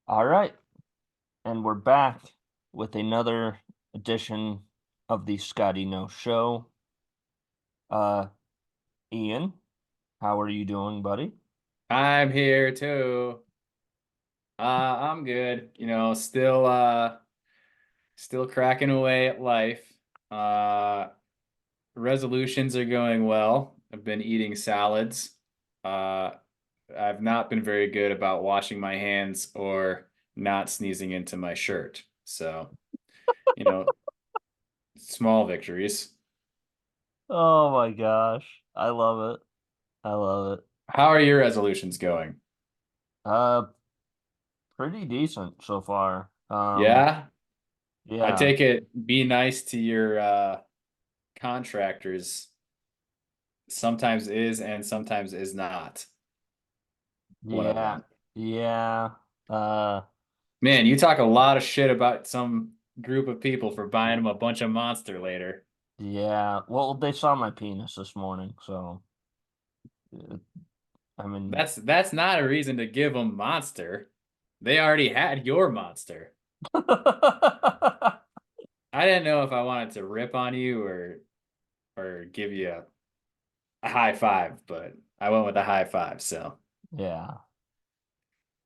All right, and we're back with another edition of the Scotty No Show. Uh, Ian, how are you doing, buddy? I'm here too. I'm good. Still cracking away at life. Uh, Resolutions are going well. I've been eating salads. Uh, I've not been very good about washing my hands or not sneezing into my shirt. So, you know, small victories. Oh my gosh, I love it. I love it. How are your resolutions going? Uh, Pretty decent so far. Yeah, I Yeah, take it be nice to your contractors sometimes is and sometimes is not one of yeah, them. yeah. Uh, Man, you talk a lot of shit about some group of people for buying them a bunch of Monster later. yeah. Well, they saw my penis this morning, so I mean, That's not a reason to give them Monster. They already had your Monster. I didn't know if I wanted to rip on you or give you a high five, but I went with a high five. So yeah.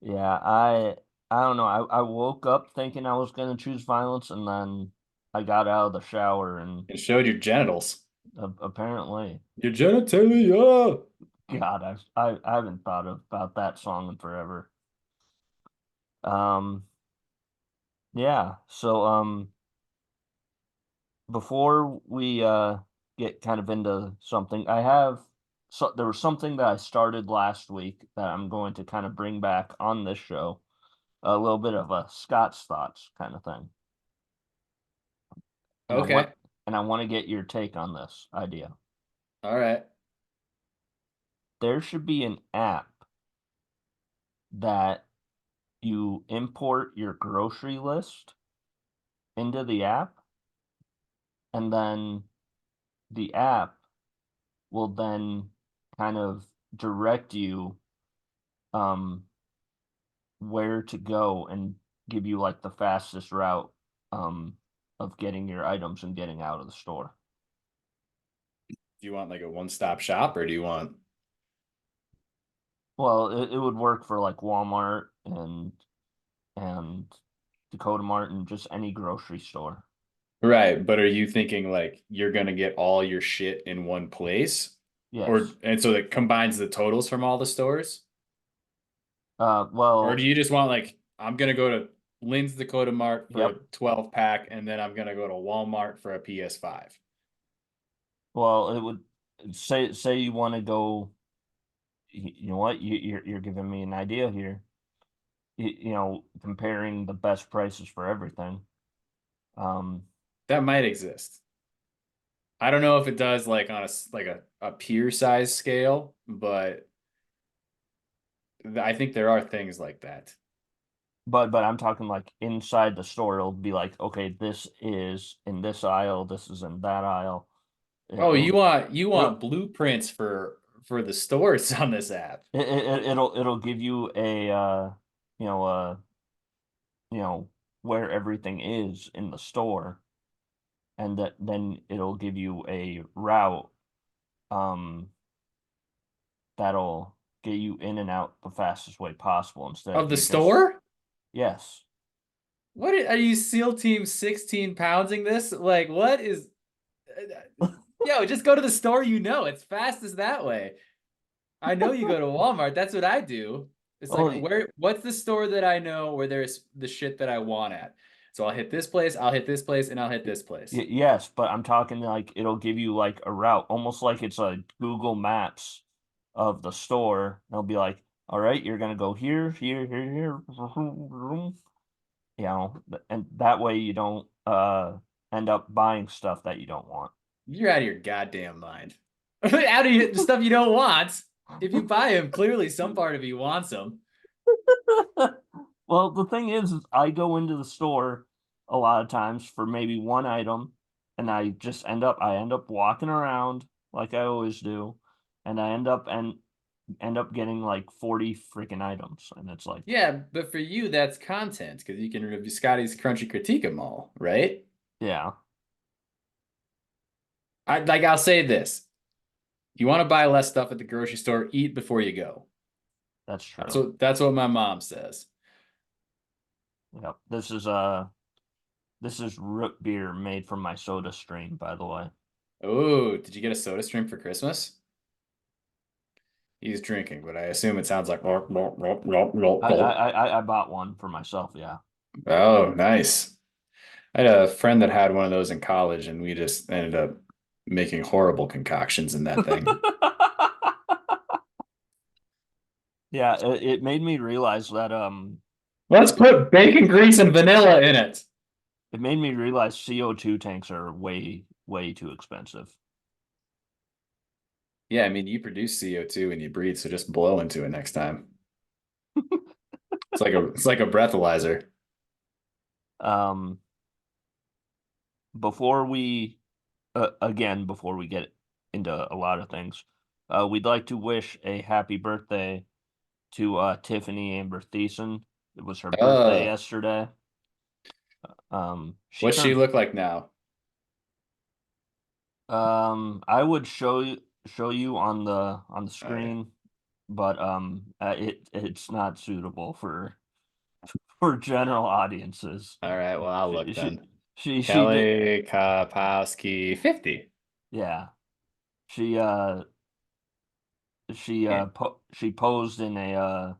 Yeah, I don't know. I woke up thinking I was gonna choose violence, and then I got out of the shower, and it showed your genitals. apparently, Your genitalia. God, I haven't thought about that song in forever. Um, yeah. So before we get kind of into something, there was something that I started last week that I'm going to kind of bring back on this show, a little bit of a Scott's thoughts kind of thing. And I want Okay. and I want to get your take on this idea. All right. There should be an app that you import your grocery list into the app, and then the app will then kind of direct you um where to go and give you like the fastest route um of getting your items and getting out of the store. Do you want like a one-stop shop or do you want Well, it would work for like Walmart and Dakota Mart and just any grocery store. Right, but are you thinking like you're gonna get all your shit in one place? Or Yes. and so it combines the totals from all the stores? Or do Well, you just want like I'm gonna go to Lynn's Dakota Mart for a yep. 12 pack and then I'm gonna go to Walmart for a PS5? Well, it would say you want to go. You know what? You're giving me an idea here. Comparing the best prices for everything. Um, That might exist. I don't know if it does like on a peer size scale, but I think there are things like that. but I'm talking like inside the store. It'll be like, okay, this is in this aisle. This is in that aisle. Oh, It'll you it'll want blueprints for the stores on this app. it'll give you a you know uh you know where everything is in the store, and that then it'll give you a route um that'll get you in and out the fastest way possible instead Of of the you just store? yes. Are you SEAL Team 16 pounding this? Like, what is. Yo, just go to the store you know. It's fastest that way. I know you go to Walmart. That's what I do. It's like, Oh, what's the store that I know where there's the shit that I want at? So I'll hit this place, I'll hit this place, and I'll hit this place. yes, but I'm talking like it'll give you like a route, almost like it's a Google Maps of the store. They'll be like, all right, you're gonna go here, here, here, here, and that way you don't end up buying stuff that you don't want. You're out of your goddamn mind. Out of your stuff you don't want. If you buy them, clearly some part of you wants them. Well, the thing is I go into the store a lot of times for maybe one item, and I end up walking around like I always do, and I end up and end up getting like 40 freaking items, and it's like, Yeah, but for you, that's content because you can review Scotty's Crunchy critique them all, right? yeah, I'll say this. You want to buy less stuff at the grocery store, eat before you go. that's That's true. what my mom says. Yep. This is root beer made from my soda stream, by the way. Oh, did you get a soda stream for Christmas? He's drinking, but I assume it sounds like "Lop, lop, lop, lop, lop, lop." I bought one for myself, yeah. Oh, nice. I had a friend that had one of those in college, and we just ended up making horrible concoctions in that thing. Yeah, it made me realize that Let's put bacon grease and vanilla in it. it made me realize CO2 tanks are way too expensive. Yeah, I mean, you produce CO2 when you breathe, so just blow into it next time. It's like a breathalyzer. Um, before we again before we get into a lot of things, we'd like to wish a happy birthday to Tiffany Amber Thiessen. It was her birthday Uh, yesterday. She what's she turned. look like now? I would show you on the All right. screen, but it's not suitable for general audiences. All right, well, I'll She look she then. she did, Kelly Kapowski, 50. yeah. She Yeah. she posed in a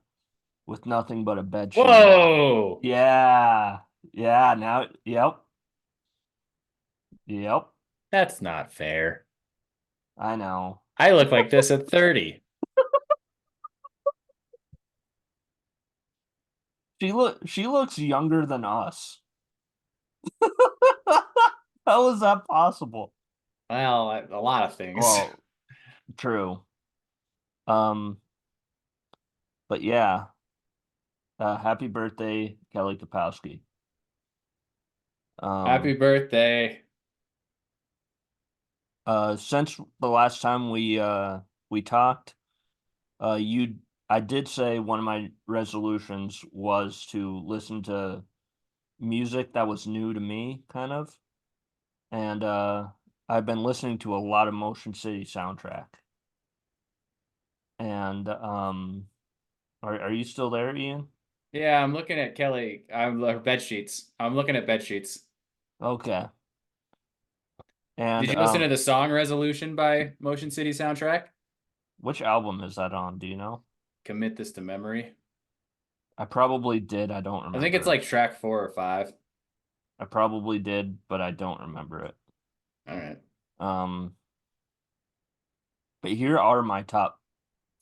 with nothing but a bed sheet on. Whoa! Yeah. Yeah, now yep. Yep. That's not fair. I know. I look like this at 30. She looks younger than us. How is that possible? Well, a lot of things. Well, true. Um, but yeah, happy birthday, Kelly Kapowski. Happy Um, birthday. since the last time we talked, you I did say one of my resolutions was to listen to music that was new to me, kind of. And I've been listening to a lot of Motion City soundtrack. And are you still there, Ian? Yeah, I'm looking at Kelly. I'm her bed sheets. I'm looking at bed sheets. Okay. And Did you listen to the song Resolution by Motion City Soundtrack? which album is that on? Do you know? Commit this to memory. I probably did. I don't I think it's remember. like track 4 or 5. I probably did, but I don't remember it. All right. Um, but here are my top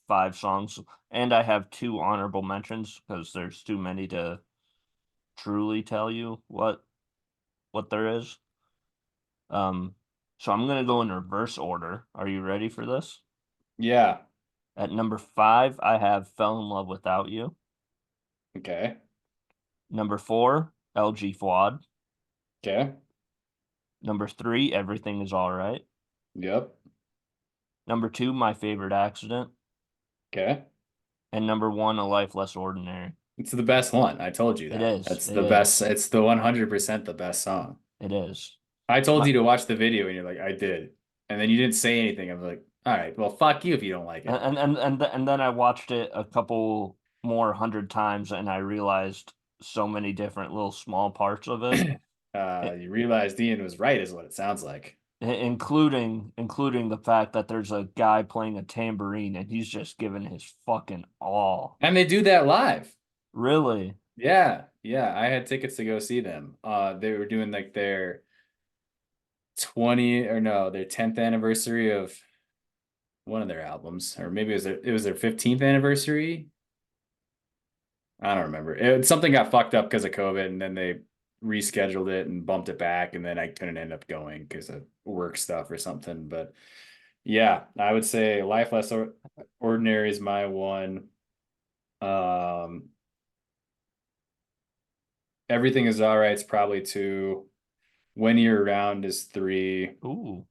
5 songs, and I have 2 honorable mentions because there's too many to truly tell you what there is. Um, so I'm gonna go in reverse order. Are you ready for this? Yeah. At number 5, I have "Fell in Love Without You." Okay. Number 4, "LG Fuad." Okay. Number 3, "Everything Is All Right." Yep. Number 2, "My Favorite Accident." Okay. And number 1, "A Life Less Ordinary." It's the best one. I told you It that. is. That's It the best. is. It's the 100% the best song. It is. I told My, you to watch the video and you're like, I did. And then you didn't say anything. I'm like, all right, well, fuck you if you don't like it. and then I watched it a couple more 100 times, and I realized so many different little small parts of it, You realized Ian was right, is what it sounds like. including the fact that there's a guy playing a tambourine and he's just giving his fucking all. And they do that live. Really? Yeah, yeah. I had tickets to go see them. They were doing like their 20 or no, their 10th anniversary of one of their albums, or maybe it was their 15th anniversary. I don't remember. Something got fucked up because of COVID, and then they rescheduled it and bumped it back, and then I couldn't end up going because of work stuff or something. But yeah, I would say Life Less Ordinary is my one. Um, Everything is all right. It's probably 2. When You're Around is 3. Ooh.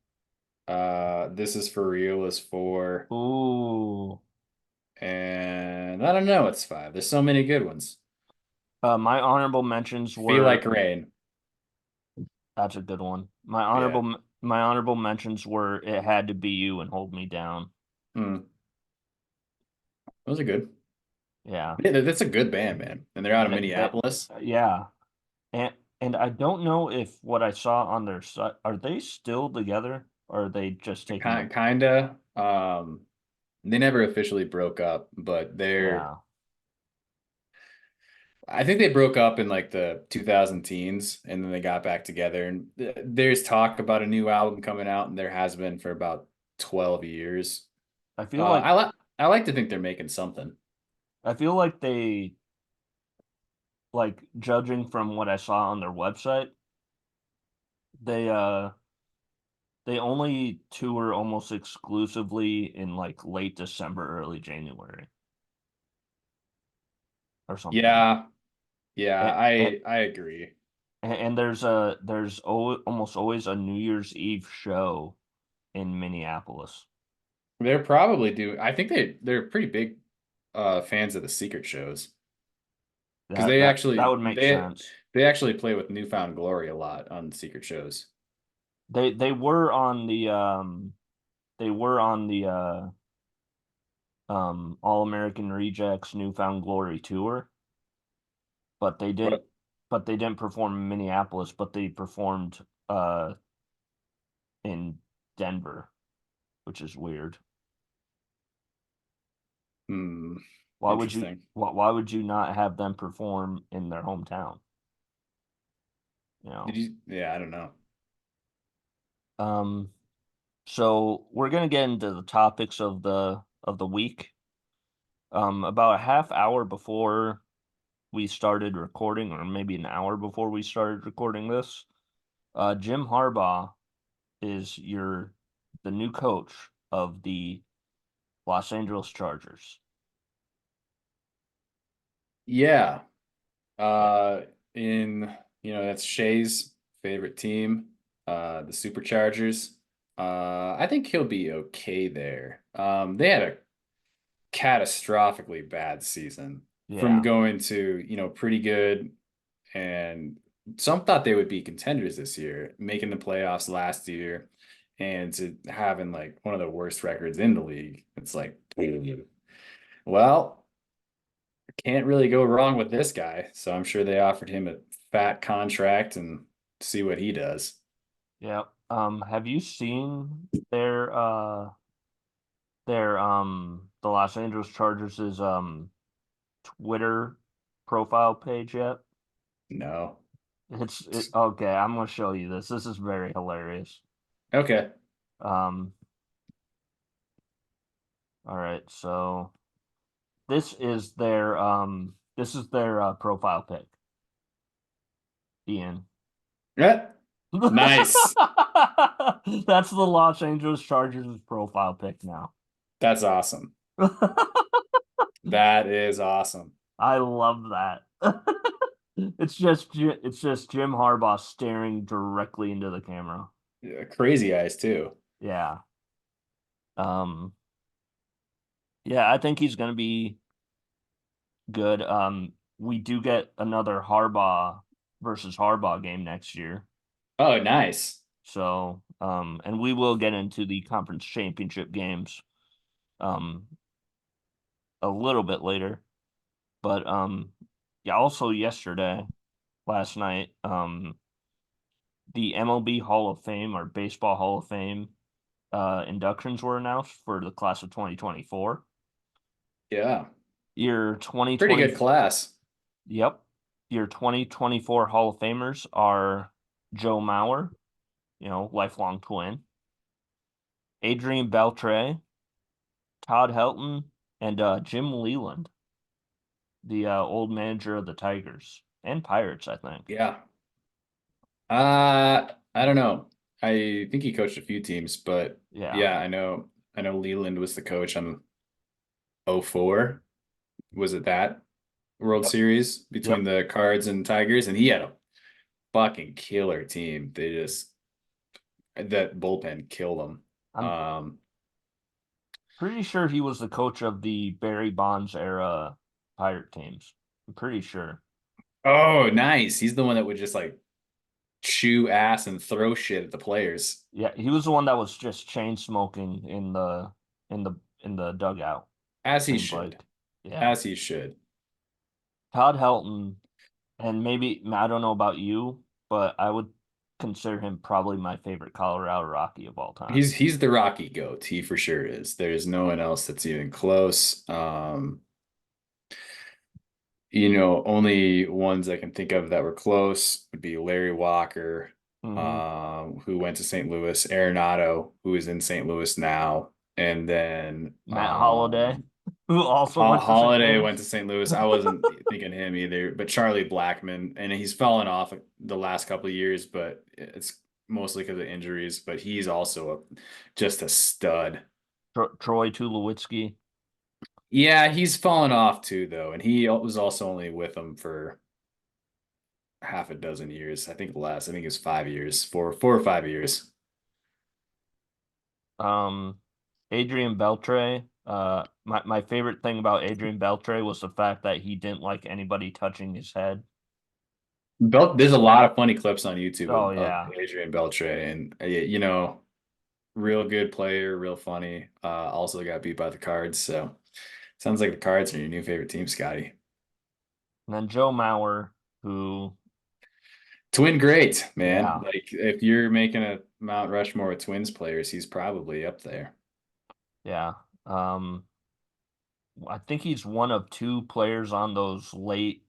This Is For Real is 4. Ooh. And I don't know. It's 5. There's so many good ones. My honorable mentions Feel were like rain. that's a good one. Yeah. My honorable mentions were It Had to Be You and Hold Me Down. Hmm. Those are good. Yeah. Yeah, that's a good band, man. And they're out of That Minneapolis. yeah. And I don't know if what I saw on their site, are they still together or are they just taking a Kinda. They never officially broke up, but they're yeah. I think they broke up in like the 2000 teens and then they got back together. And there's talk about a new album coming out, and there has been for about 12 years. I feel like I like to think they're making something. I feel like they like judging from what I saw on their website, they they only tour almost exclusively in like late December, early January or something. Yeah, yeah, And, I agree. and there's almost always a New Year's Eve show in Minneapolis. They're probably doing. I think they're pretty big fans of the secret shows because That would make sense. they actually play with Newfound Glory a lot on secret shows. They were on they were on the All American Rejects Newfound Glory tour, but What? they didn't perform in Minneapolis, but they performed uh in Denver, which is weird. Hmm. Interesting. Why would you not have them perform in their hometown? You Did know. you? Yeah, I don't know. Um so we're gonna get into the topics of the week. About a half hour before we started recording, or maybe an hour before we started recording this, Jim Harbaugh is the new coach of the Los Angeles Chargers. Yeah. Yeah, Uh, in that's Shay's favorite team, the Superchargers. I think he'll be okay there. They had a catastrophically bad season from yeah, going to, pretty good, and some thought they would be contenders this year, making the playoffs last year, and to having like one of the worst records in the league. It's like, well, can't really go wrong with this guy. So I'm sure they offered him a fat contract and see what he does. yeah. Have you seen the Los Angeles Chargers' Twitter profile page yet? No. Okay, I'm gonna show you this. This is very hilarious. Okay. Um, all right, so this is their profile pic, Ian. Yeah. Nice. That's the Los Angeles Chargers profile pic now. That's awesome. That is awesome. I love that. It's just Jim Harbaugh staring directly into the camera. Yeah, crazy eyes too. Yeah. Um yeah, I think he's gonna be good. We do get another Harbaugh versus Harbaugh game next year. Oh, nice. So, and we will get into the conference championship games um a little bit later. But yeah, also last night, the MLB Hall of Fame or Baseball Hall of Fame inductions were announced for the class of 2024. Yeah. Your Pretty 2020, good class. yep, your 2024 Hall of Famers are Joe Mauer, lifelong twin, Adrian Beltre, Todd Helton, and Jim Leland, the old manager of the Tigers and Pirates, I think. Yeah. I don't know. I think he coached a few teams, but Yeah. yeah, I know Leland was the coach on '04. Was it that World Yep. Series between Yep. the Cards and Tigers? And he had a fucking killer team. They just that bullpen killed them. I'm Um, Pretty sure he was the coach of the Barry Bonds era Pirate teams. I'm pretty sure. Oh, nice. He's the one that would just like chew ass and throw shit at the players. Yeah, he was the one that was just chain smoking in the in the dugout. As he Seemed should. like, yeah. As he should. Todd Helton, and maybe I don't know about you, but I would consider him probably my favorite Colorado Rocky of all time. He's the Rocky goat. He for sure is. There's no one else that's even close. Only ones I can think of that were close would be Larry Walker, Hmm. who went to St. Louis, Arenado, who is in St. Louis now, and then Matt Holliday, who also went to St. Holiday Louis. went to St. Louis. I wasn't thinking him either, but Charlie Blackmon, and he's fallen off the last couple of years, but it's mostly because of injuries. But he's also just a stud. Troy Tulowitzki. Yeah, he's fallen off too, though, and he was also only with them for half a dozen years. I think less. I think it's 5 years, 4 or 5 years. Um, Adrian Beltre. My favorite thing about Adrian Beltre was the fact that he didn't like anybody touching his head. There's a lot of funny clips on YouTube Oh of yeah. Adrian Beltre, and real good player, real funny. Also got beat by the Cards, so sounds like the Cards are your new favorite team, Scotty. And then Joe Mauer, who, Twin great, man. yeah, Like if you're making a Mount Rushmore with Twins players, he's probably up there. yeah. I think he's one of two players on those late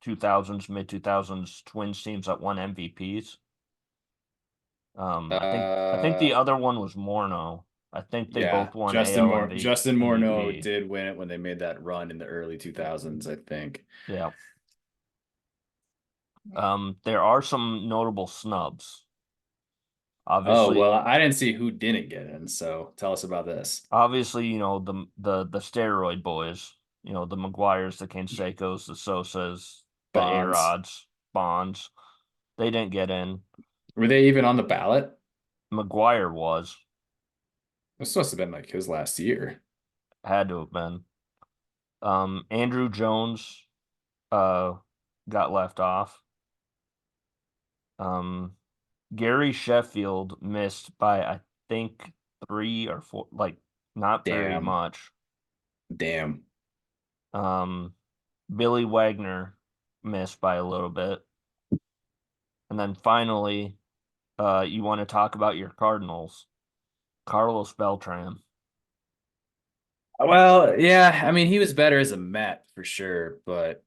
2000s, mid 2000s Twins teams that won MVPs. I think Uh, the other one was Morneau. I think they yeah, both won AL Justin Morneau MVP. did win it when they made that run in the early 2000s, I think. Yeah. There are some notable snubs. Oh, Obviously, well, I didn't see who didn't get in, so tell us about this. the steroid boys, the McGuires, the Cansecos, the Sosas, the Bonds. A-Rods, Bonds, they didn't get in. Were they even on the ballot? McGuire was, It was supposed to have been like his last year. had to have been. Andrew Jones, uh, got left off. Um, Gary Sheffield missed by, I think, three or four, like not very Damn. much. Damn. Um, Billy Wagner missed by a little bit. And then finally, you want to talk about your Cardinals, Carlos Beltran. Well, yeah, I mean, he was better as a Met for sure, but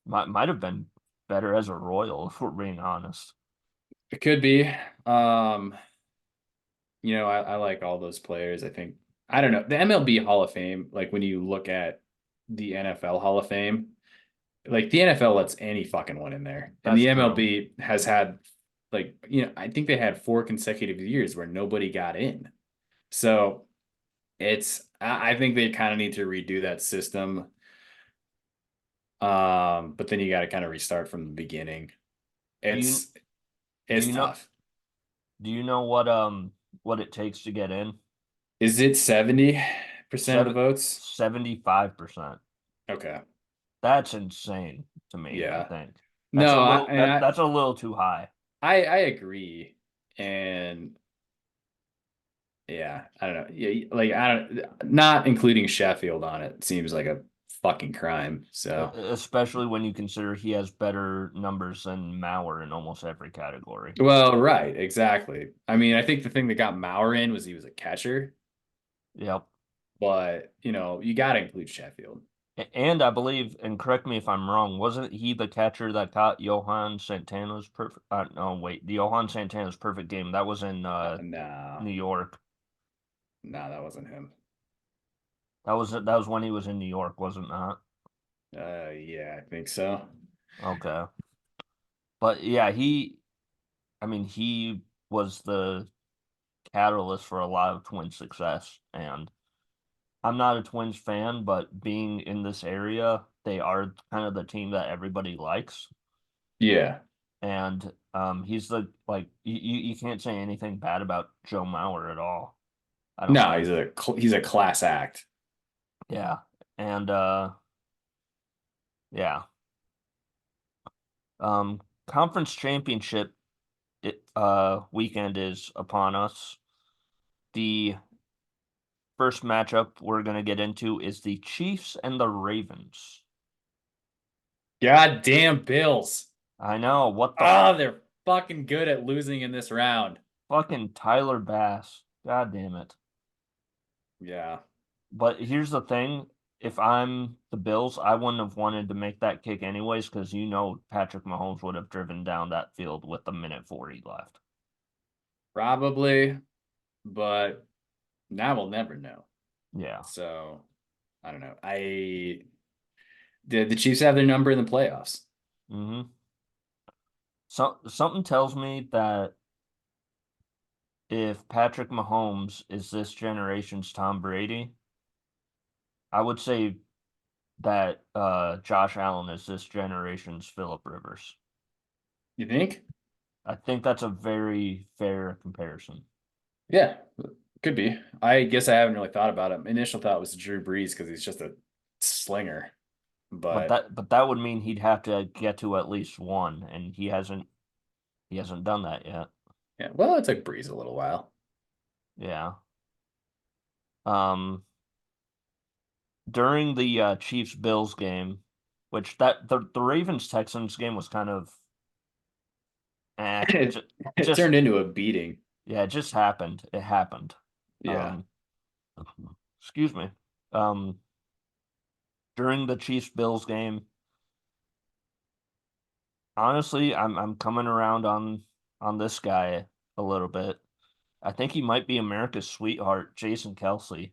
Might have been better as a Royal, if we're being honest. it could be. Um, I like all those players. I don't know. The MLB Hall of Fame, like when you look at the NFL Hall of Fame, like the NFL lets any fucking one in there. And That's the true. MLB has had I think they had 4 consecutive years where nobody got in. So I think they kind of need to redo that system. But then you got to kind of restart from the beginning. Do you It's do it's you know tough. do you know what it takes to get in? Is it 70% of the Seven, votes? 75%. Okay. That's insane to me, I Yeah. think. That's a No, little that's a little too high. I agree. And yeah, I don't know. Yeah, like I don't not including Sheffield on it seems like a fucking crime. So, Especially when you consider he has better numbers than Mauer in almost every category. well, right, exactly. I mean, I think the thing that got Maurer in was he was a catcher, Yep. but you got to include Sheffield. And I believe, and correct me if I'm wrong, wasn't he the catcher that caught Johan Santana's perfect? No, wait, the Johan Santana's perfect game that was in No, New York. no, that wasn't him. That was when he was in New York, wasn't that? Yeah, I think so. Okay, but yeah, I mean, he was the catalyst for a lot of Twins success, and I'm not a Twins fan, but being in this area, they are kind of the team that everybody likes. Yeah. And he's the like you can't say anything bad about Joe Mauer at all. I don't No, think. he's a class act. Yeah. And yeah. Conference championship weekend is upon us. The first matchup we're gonna get into is the Chiefs and the Ravens. God damn Bills. I know, what the Oh, they're fucking good at losing in this round. fucking Tyler Bass. God damn it. Yeah. But here's the thing. If I'm the Bills, I wouldn't have wanted to make that kick anyways, because Patrick Mahomes would have driven down that field with a minute 40 left. Probably, but now we'll never know. Yeah. So I don't know. I did the Chiefs have their number in the playoffs. Mm-hmm. So something tells me that if Patrick Mahomes is this generation's Tom Brady, I would say that Josh Allen is this generation's Philip Rivers. You think? I think that's a very fair comparison. Yeah, could be. I guess I haven't really thought about it. Initial thought was Drew Brees because he's just a slinger. But But that would mean he'd have to get to at least one, and he hasn't done that yet. yeah, well, it took Brees a little while. Yeah. Um, during the Chiefs Bills game, which the Ravens Texans game was kind of It, it just turned into a beating. yeah, it just happened. It happened. Yeah. Um, excuse me. Um, during the Chiefs Bills game, honestly, I'm coming around on this guy a little bit. I think he might be America's sweetheart, Jason Kelsey,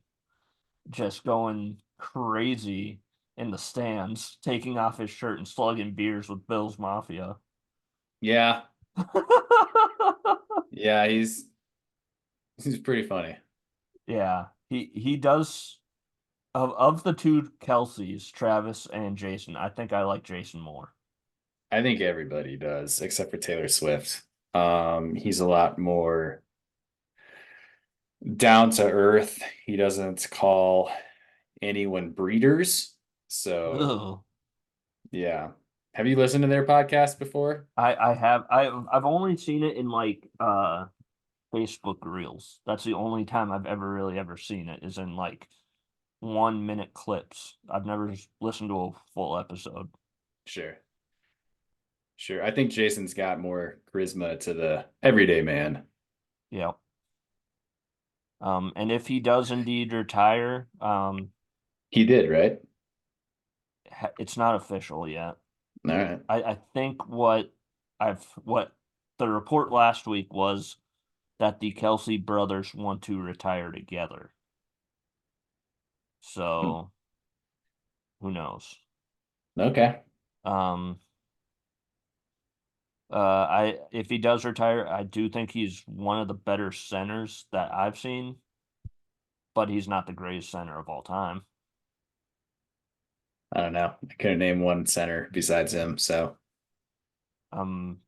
just going crazy in the stands, taking off his shirt and slugging beers with Bills Mafia. Yeah. Yeah, he's pretty funny. Yeah, he does. Of the two Kelseys, Travis and Jason, I think I like Jason more. I think everybody does, except for Taylor Swift. He's a lot more down to earth. He doesn't call anyone breeders. So Ugh. yeah. Have you listened to their podcast before? I've only seen it in like Facebook Reels. That's the only time I've ever really ever seen it is in like 1 minute clips. I've never listened to a full episode. Sure. Sure. I think Jason's got more charisma to the everyday man. Yeah. And if he does indeed retire, He did, right? it's not official yet. All right. I think what the report last week was that the Kelsey brothers want to retire together. Hmm. So who knows? Okay. Um, I if he does retire, I do think he's one of the better centers that I've seen, but he's not the greatest center of all time. I don't know. I couldn't name one center besides him. So Um,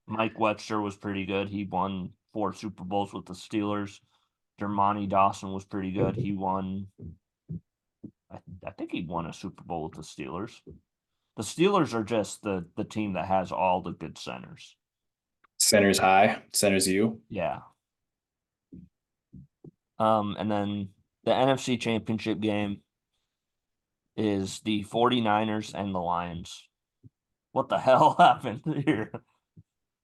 Mike Webster was pretty good. He won 4 Super Bowls with the Steelers. Dermontti Dawson was pretty good. He won, I think he won a Super Bowl with the Steelers. The Steelers are just the team that has all the good centers. center's high, center's you. Yeah. And then the NFC Championship game is the 49ers and the Lions. What the hell happened here?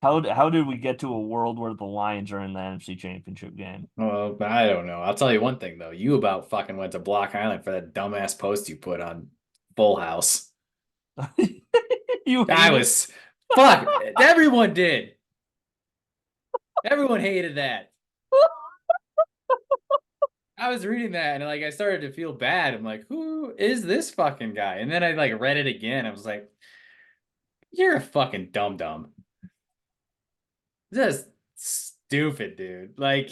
How did we get to a world where the Lions are in the NFC Championship game? Well, I don't know. I'll tell you one thing though. You about fucking went to Block Island for that dumbass post you put on Full House. You I hate it? was fuck. Everyone did. Everyone hated that. I was reading that and like I started to feel bad. I'm like, who is this fucking guy? And then I like read it again. I was like, you're a fucking dum dum. Just stupid, dude. Like,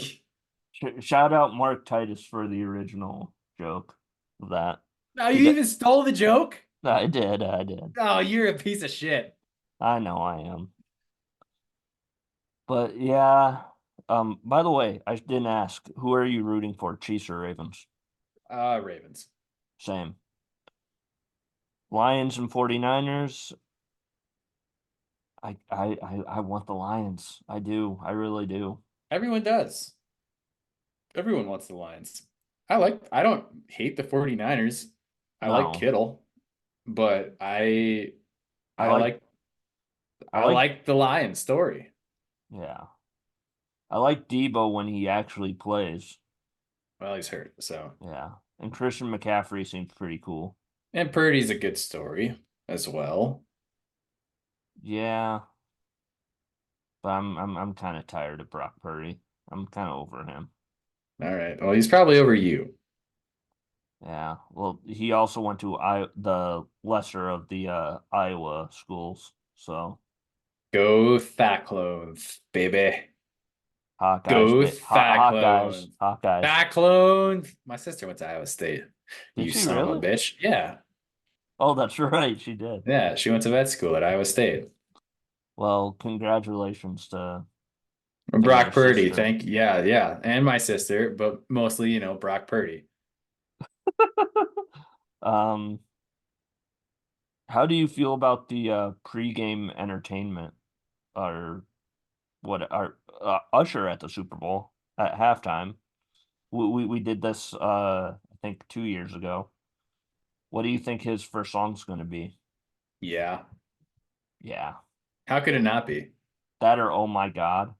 Shout out Mark Titus for the original joke of that. no, He you did. even stole the joke? I did. I did. Oh, you're a piece of shit. I know I am. But yeah. By the way, I didn't ask, who are you rooting for, Chiefs or Ravens? Ravens. Same. Lions and 49ers. I want the Lions. I do. I really do. Everyone does. Everyone wants the Lions. I don't hate the 49ers. I like No. Kittle, but I I like like I I like like the Lions story. yeah. I like Debo when he actually plays. Well, he's hurt, so. Yeah. And Christian McCaffrey seems pretty cool. And Purdy's a good story as well. Yeah, but I'm kind of tired of Brock Purdy. I'm kind of over him. All right. Well, he's probably over you. Yeah. Well, he also went to the lesser of the Iowa schools. So Go Fat Clones, baby. Hawkeyes, Go Fat Hawkeyes, Clones. Hawkeyes. Fat Clones. My sister went to Iowa State. Did You she son of a really? bitch. Yeah. Oh, that's right. She did. Yeah. She went to vet school at Iowa State. Well, congratulations to your Brock Purdy. sister. Thank Yeah. Yeah. And my sister, but mostly, Brock Purdy. Um, how do you feel about the pregame entertainment or what our Usher at the Super Bowl at halftime? We did this I think 2 years ago. What do you think his first song's going to be? Yeah. Yeah, How could it not be? that or Oh My God.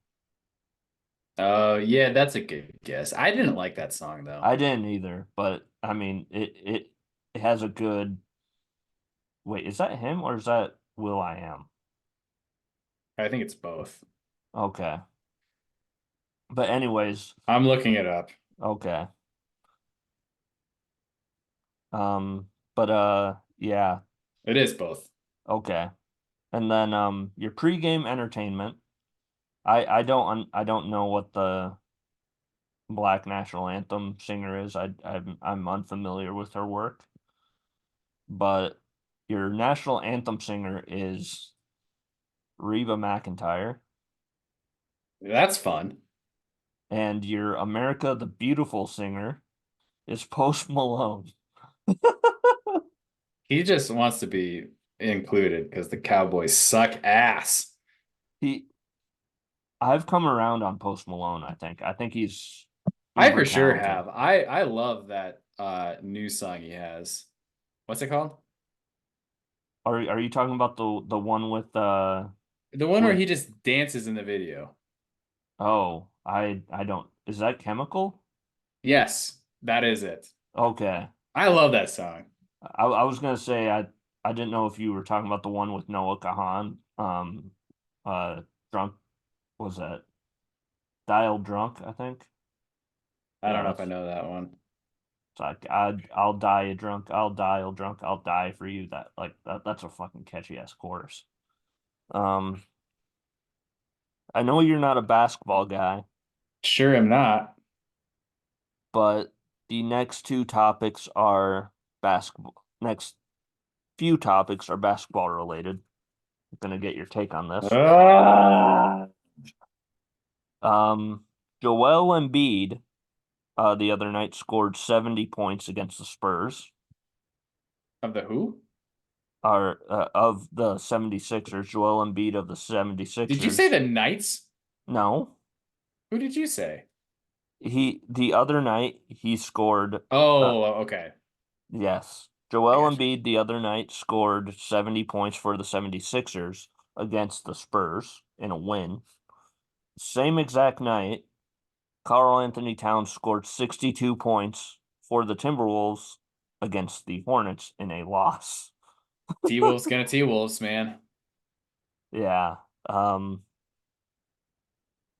Oh, yeah, that's a good guess. I didn't like that song though. I didn't either, but I mean it has a good. Wait, is that him or is that Will I Am? I think it's both. Okay, but anyways, I'm looking it up. okay. But yeah, It is both. okay. And then your pregame entertainment. I don't know what the Black National Anthem singer is. I'm unfamiliar with her work, but your national anthem singer is Reba McEntire, That's fun. and your America the Beautiful singer is Post Malone. He just wants to be included because the Cowboys suck ass. He I've come around on Post Malone, I think. I think he's I uber for sure talented. have. I love that new song he has. What's it called? Are you talking about the one The one where with he just dances in the video. oh, I don't, is that Chemical? Yes, that is it. Okay. I love that song. I was gonna say I didn't know if you were talking about the one with Noah Kahan. Drunk, was that Dial Drunk, I think. I don't Yeah, know if I that's know that one. it's like I'll die a drunk, I'll dial drunk, I'll die for you. That's a fucking catchy ass chorus. Um, I know you're not a basketball guy, Sure am not. but the next two topics are basketball. Next few topics are basketball related. I'm gonna get your take on this. Ah! Um, Joel Embiid the other night scored 70 points against the Spurs, Of the who? or of the 76ers. Joel Embiid of the Did you say 76ers. the Knights? No, Who did you say? the other night he scored uh Oh, okay. yes. I Joel got you. Embiid the other night scored 70 points for the 76ers against the Spurs in a win. Same exact night, Karl Anthony Towns scored 62 points for the Timberwolves against the Hornets in a loss. T-Wolves gonna T-Wolves, man. Yeah. Um,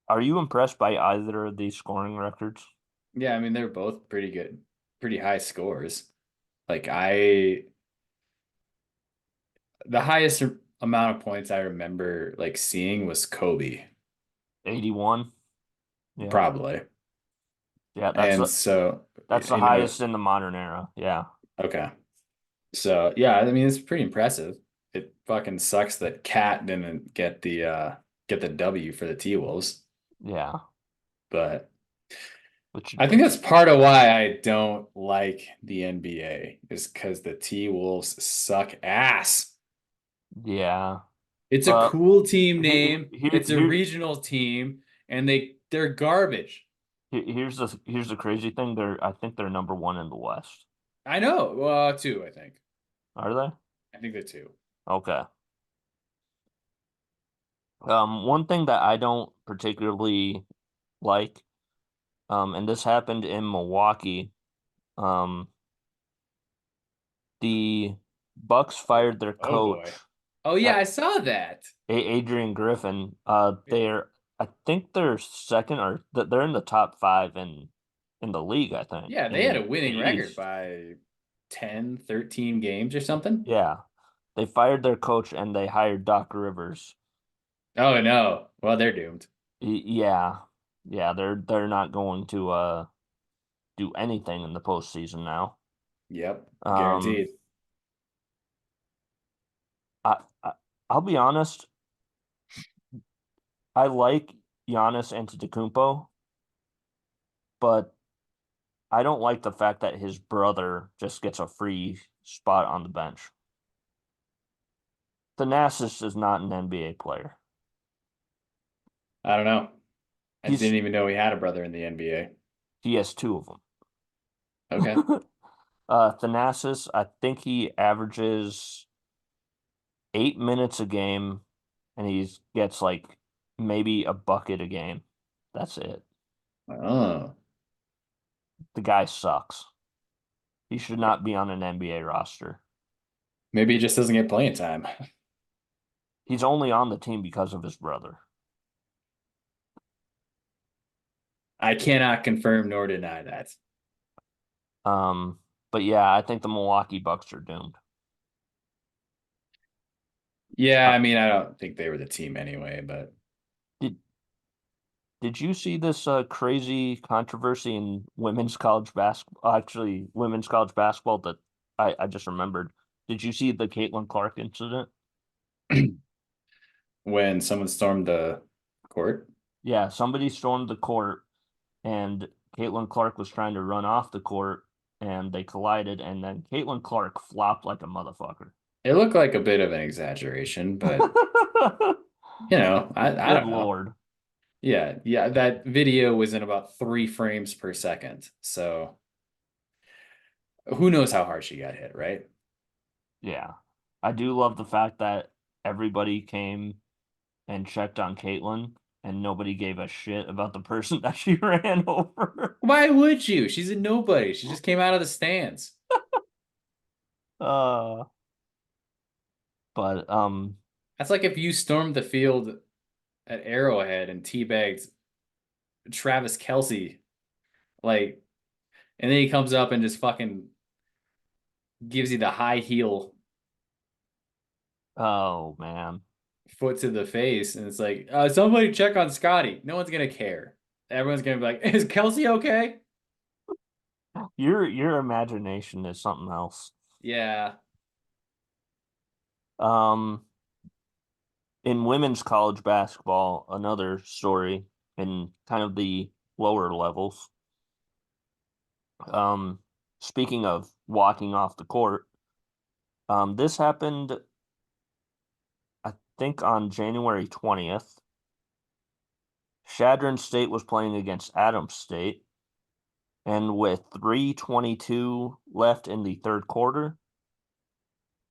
are you impressed by either of these scoring records? Yeah, I mean they're both pretty good, pretty high scores. Like I the highest amount of points I remember like seeing was Kobe, 81. Yeah. probably. Yeah, And so, that's the highest in the modern era. Yeah. okay. So yeah, I mean it's pretty impressive. It fucking sucks that Cat didn't get the W for the T-Wolves. Yeah. But which I think that's part of why I don't like the NBA is because the T-Wolves suck ass. yeah. It's a But cool team here, name. here, It's a here, regional team, and they're garbage. here's the crazy thing. I think they're number one in the West. I know. Two, I think. Are they? I think they're two. Okay. One thing that I don't particularly like, and this happened in Milwaukee. Um, the Bucks Oh, fired their oh coach, boy. Oh yeah, uh, I saw that. Adrian Griffin. I think they're second or they're in the top five in the league. I think Yeah, they had a in the winning record East. by 10, 13 games or something. Yeah, they fired their coach and they hired Doc Rivers. Oh no. Well, they're doomed. Yeah, yeah, they're not going to do anything in the postseason now. Yep, Um, guaranteed. I, I I'll be honest, I like Giannis Antetokounmpo, but I don't like the fact that his brother just gets a free spot on the bench. Thanasis is not an NBA player. I don't know. I He's didn't even know he had a brother in the NBA. he has two of Okay. them. Thanasis, I think he averages 8 minutes a game, and he gets like maybe a bucket a game. That's it. Oh, The guy sucks. He should not be on an NBA roster. maybe he just doesn't get playing time. He's only on the team because of his brother. I cannot confirm nor deny that. Um, but yeah, I think the Milwaukee Bucks are doomed. Yeah, Uh, I mean, I don't think they were the team anyway, but did did you see this crazy controversy in women's college basketball? Actually, women's college basketball that I just remembered. Did you see the Caitlin Clark incident? when someone stormed the court, Yeah, somebody stormed the court and Caitlin Clark was trying to run off the court and they collided and then Caitlin Clark flopped like a motherfucker. it looked like a bit of an exaggeration, but I Good don't know. Lord. Yeah, yeah, that video was in about 3 frames per second. So who knows how hard she got hit, right? Yeah. I do love the fact that everybody came and checked on Caitlin and nobody gave a shit about the person that she ran over. Why would you? She's a nobody. She just came out of the stands. Uh, but That's like if you stormed the field at Arrowhead and teabagged Travis Kelsey, like, and then he comes up and just fucking gives you the high heel oh man. foot to the face, and it's like, somebody check on Scotty. No one's gonna care. Everyone's gonna be like, is Kelsey okay? Your imagination is something else. Yeah. Um in women's college basketball, another story in kind of the lower levels. Um, Speaking of walking off the court, this happened, I think, on January 20th. Chadron State was playing against Adams State, and with 3:22 left in the third quarter,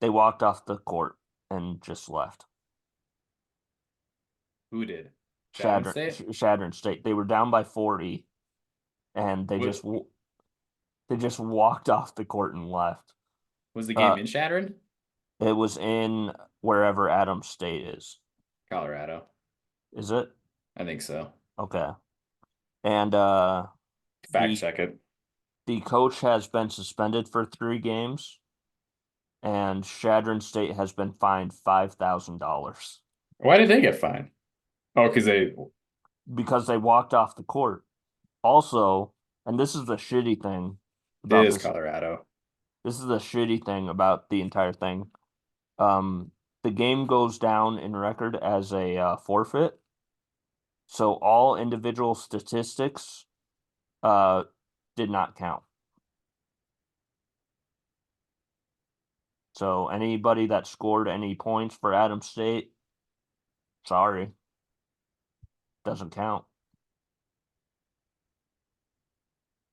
they walked off the court and just left. Who did? Chadron Chadron, State? Chadron State. They were down by 40, and What they just walked off the court and left. was the game Uh, in Chadron? it was in wherever Adams State is. Colorado. Is it? I think so. Okay. And Fact the check it. the coach has been suspended for 3 games, and Chadron State has been fined $5,000 Why did they get fined? Oh, because they because they walked off the court. Also, and this is the shitty thing it about is this. Colorado. This is the shitty thing about the entire thing. Um, the game goes down in record as a forfeit, So all individual statistics did not count. So anybody that scored any points for Adams State, sorry, doesn't count.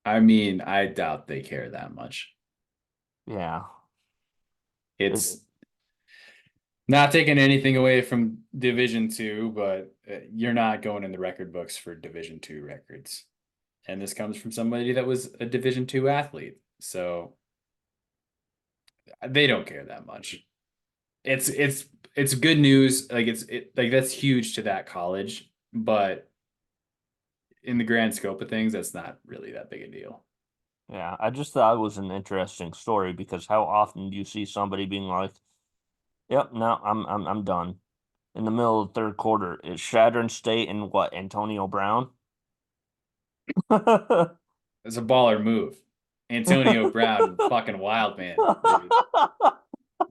I mean, I doubt they care that much. Yeah. It's not taking anything away from Division II, but you're not going in the record books for Division II records. And this comes from somebody that was a Division II athlete. So they don't care that much. It's good news. Like like that's huge to that college, but in the grand scope of things, that's not really that big a deal. Yeah, I just thought it was an interesting story because how often do you see somebody being like, "Yep, no, I'm done." In the middle of the third quarter, it's Shadron State and what, Antonio Brown? It's a baller move. Antonio Brown, fucking wild man, dude.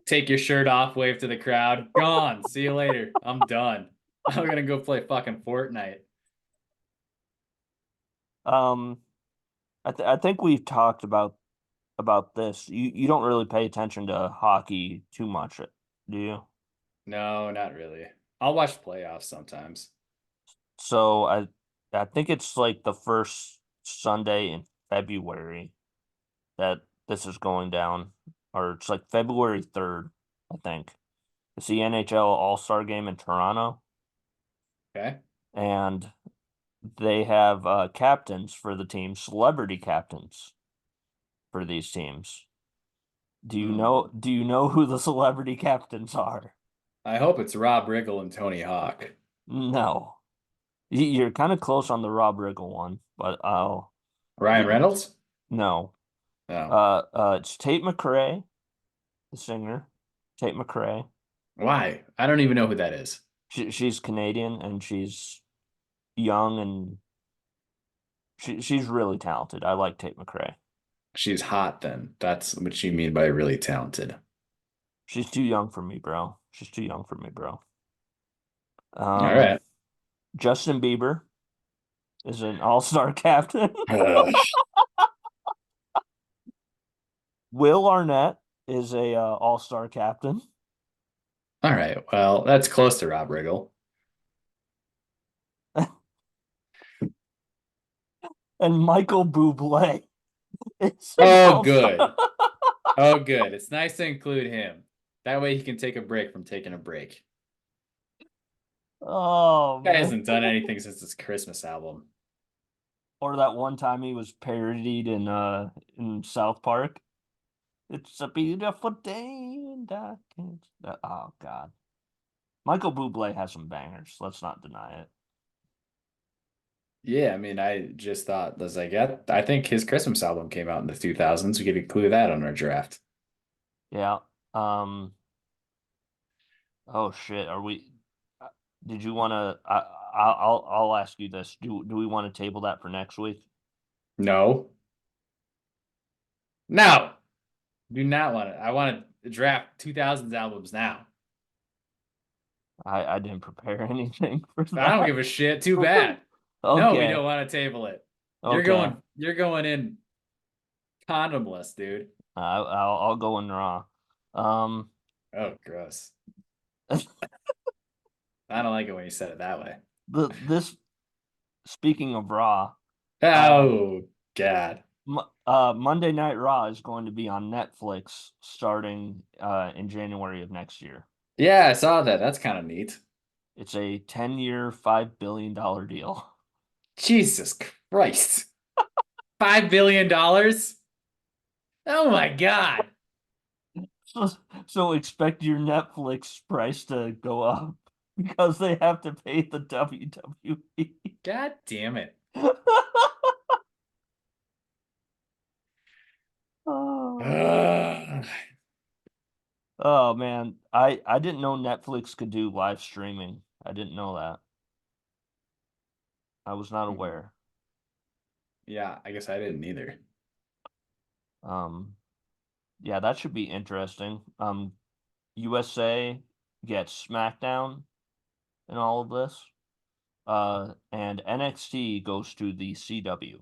Take your shirt off, wave to the crowd. Gone. See you later. I'm done. I'm gonna go play fucking Fortnite. Um, I think we've talked about this. You don't really pay attention to hockey too much, do you? No, not really. I'll watch playoffs sometimes. So I think it's like the first Sunday in February that this is going down, or it's like February 3rd, I think. It's the NHL All-Star game in Toronto, Okay. and they have captains for the team, celebrity captains for these teams. Do you know who the celebrity captains are? I hope it's Rob Riggle and Tony Hawk. No. You're kind of close on the Rob Riggle one, but I'll Ryan give it Reynolds? no. No. It's Tate McRae, the singer. Tate McRae. Why? I don't even know who that is. She's Canadian and she's young and she's really talented. I like Tate McRae. She's hot then. That's what you mean by really talented. She's too young for me, bro. She's too young for me, bro. All right. Justin Bieber is an all-star captain. Ugh. Will Arnett is a all-star captain. All right. Well, that's close to Rob Riggle. And Michael Bublé is an Oh, all-star. good. Oh, good. It's nice to include him. That way he can take a break from taking a break. Oh Guy man. hasn't done anything since his Christmas album. Or that one time he was parodied in South Park. It's a beautiful day and I can't. Oh God. Michael Bublé has some bangers. Let's not deny it. Yeah, I mean, I just thought, was like, yeah, I think his Christmas album came out in the 2000s. We could include that on our draft. Yeah. Um. Oh shit. Are we? uh, Did you want to? I'll ask you this. Do we want to table that for next week? No, no, do not want it. I want to draft 2000s albums now. I didn't prepare anything for I don't that. give a shit. Too bad. No, we Okay. don't want to table it. Okay. You're going in condomless, dude. I'll go in raw. Um. Oh, gross. I don't like it when you said it that way. This speaking of raw, uh, Oh, God. Monday Night Raw is going to be on Netflix starting in January of next year. Yeah, I saw that. That's kind of neat. It's a 10-year, $5 billion deal. Jesus Christ. $5 billion? Oh my God. So expect your Netflix price to go up because they have to pay the WWE. God damn it. Oh. Ugh. Oh man, I didn't know Netflix could do live streaming. I didn't know that. I was not aware. Yeah, I guess I didn't either. Um, yeah, that should be interesting. USA gets SmackDown and all of this. And NXT goes to the CW.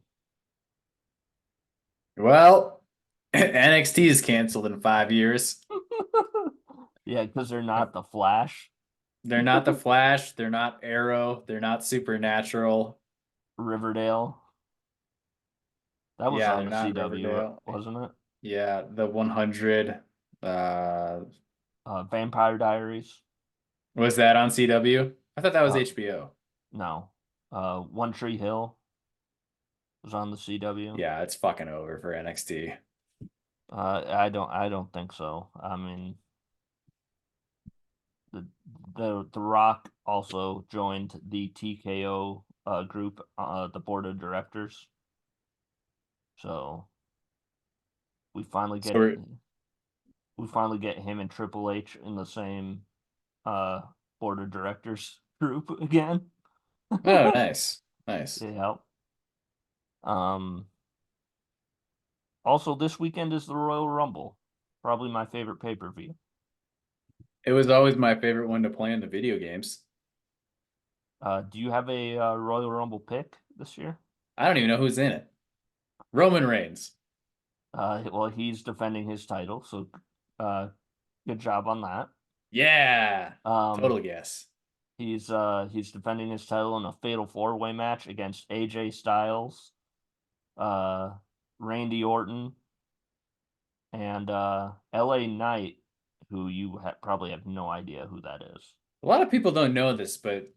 Well, NXT is canceled in 5 years. Yeah, because they're not the Flash. They're not the Flash. They're not Arrow. They're not Supernatural. Riverdale. That was Yeah, on they're the not CW, Riverdale. wasn't it? Yeah, the 100. Vampire Diaries. Was that on CW? I thought that was Uh, HBO. no. One Tree Hill was on the CW. Yeah, it's fucking over for NXT. I don't think so. I mean, the the Rock also joined the TKO group, the board of directors. So we finally So get we finally get him and Triple H in the same uh board of directors group again. oh, nice. Nice. Yeah. Um Also this weekend is the Royal Rumble. Probably my favorite pay-per-view. It was always my favorite one to play in the video games. Do you have a Royal Rumble pick this year? I don't even know who's in it. Roman Reigns. Well, he's defending his title, so uh, good job on that. Yeah. Um, Total guess. he's defending his title in a fatal four-way match against AJ Styles, uh, Randy Orton, and LA Knight, who you probably have no idea who that is. A lot of people don't know this, but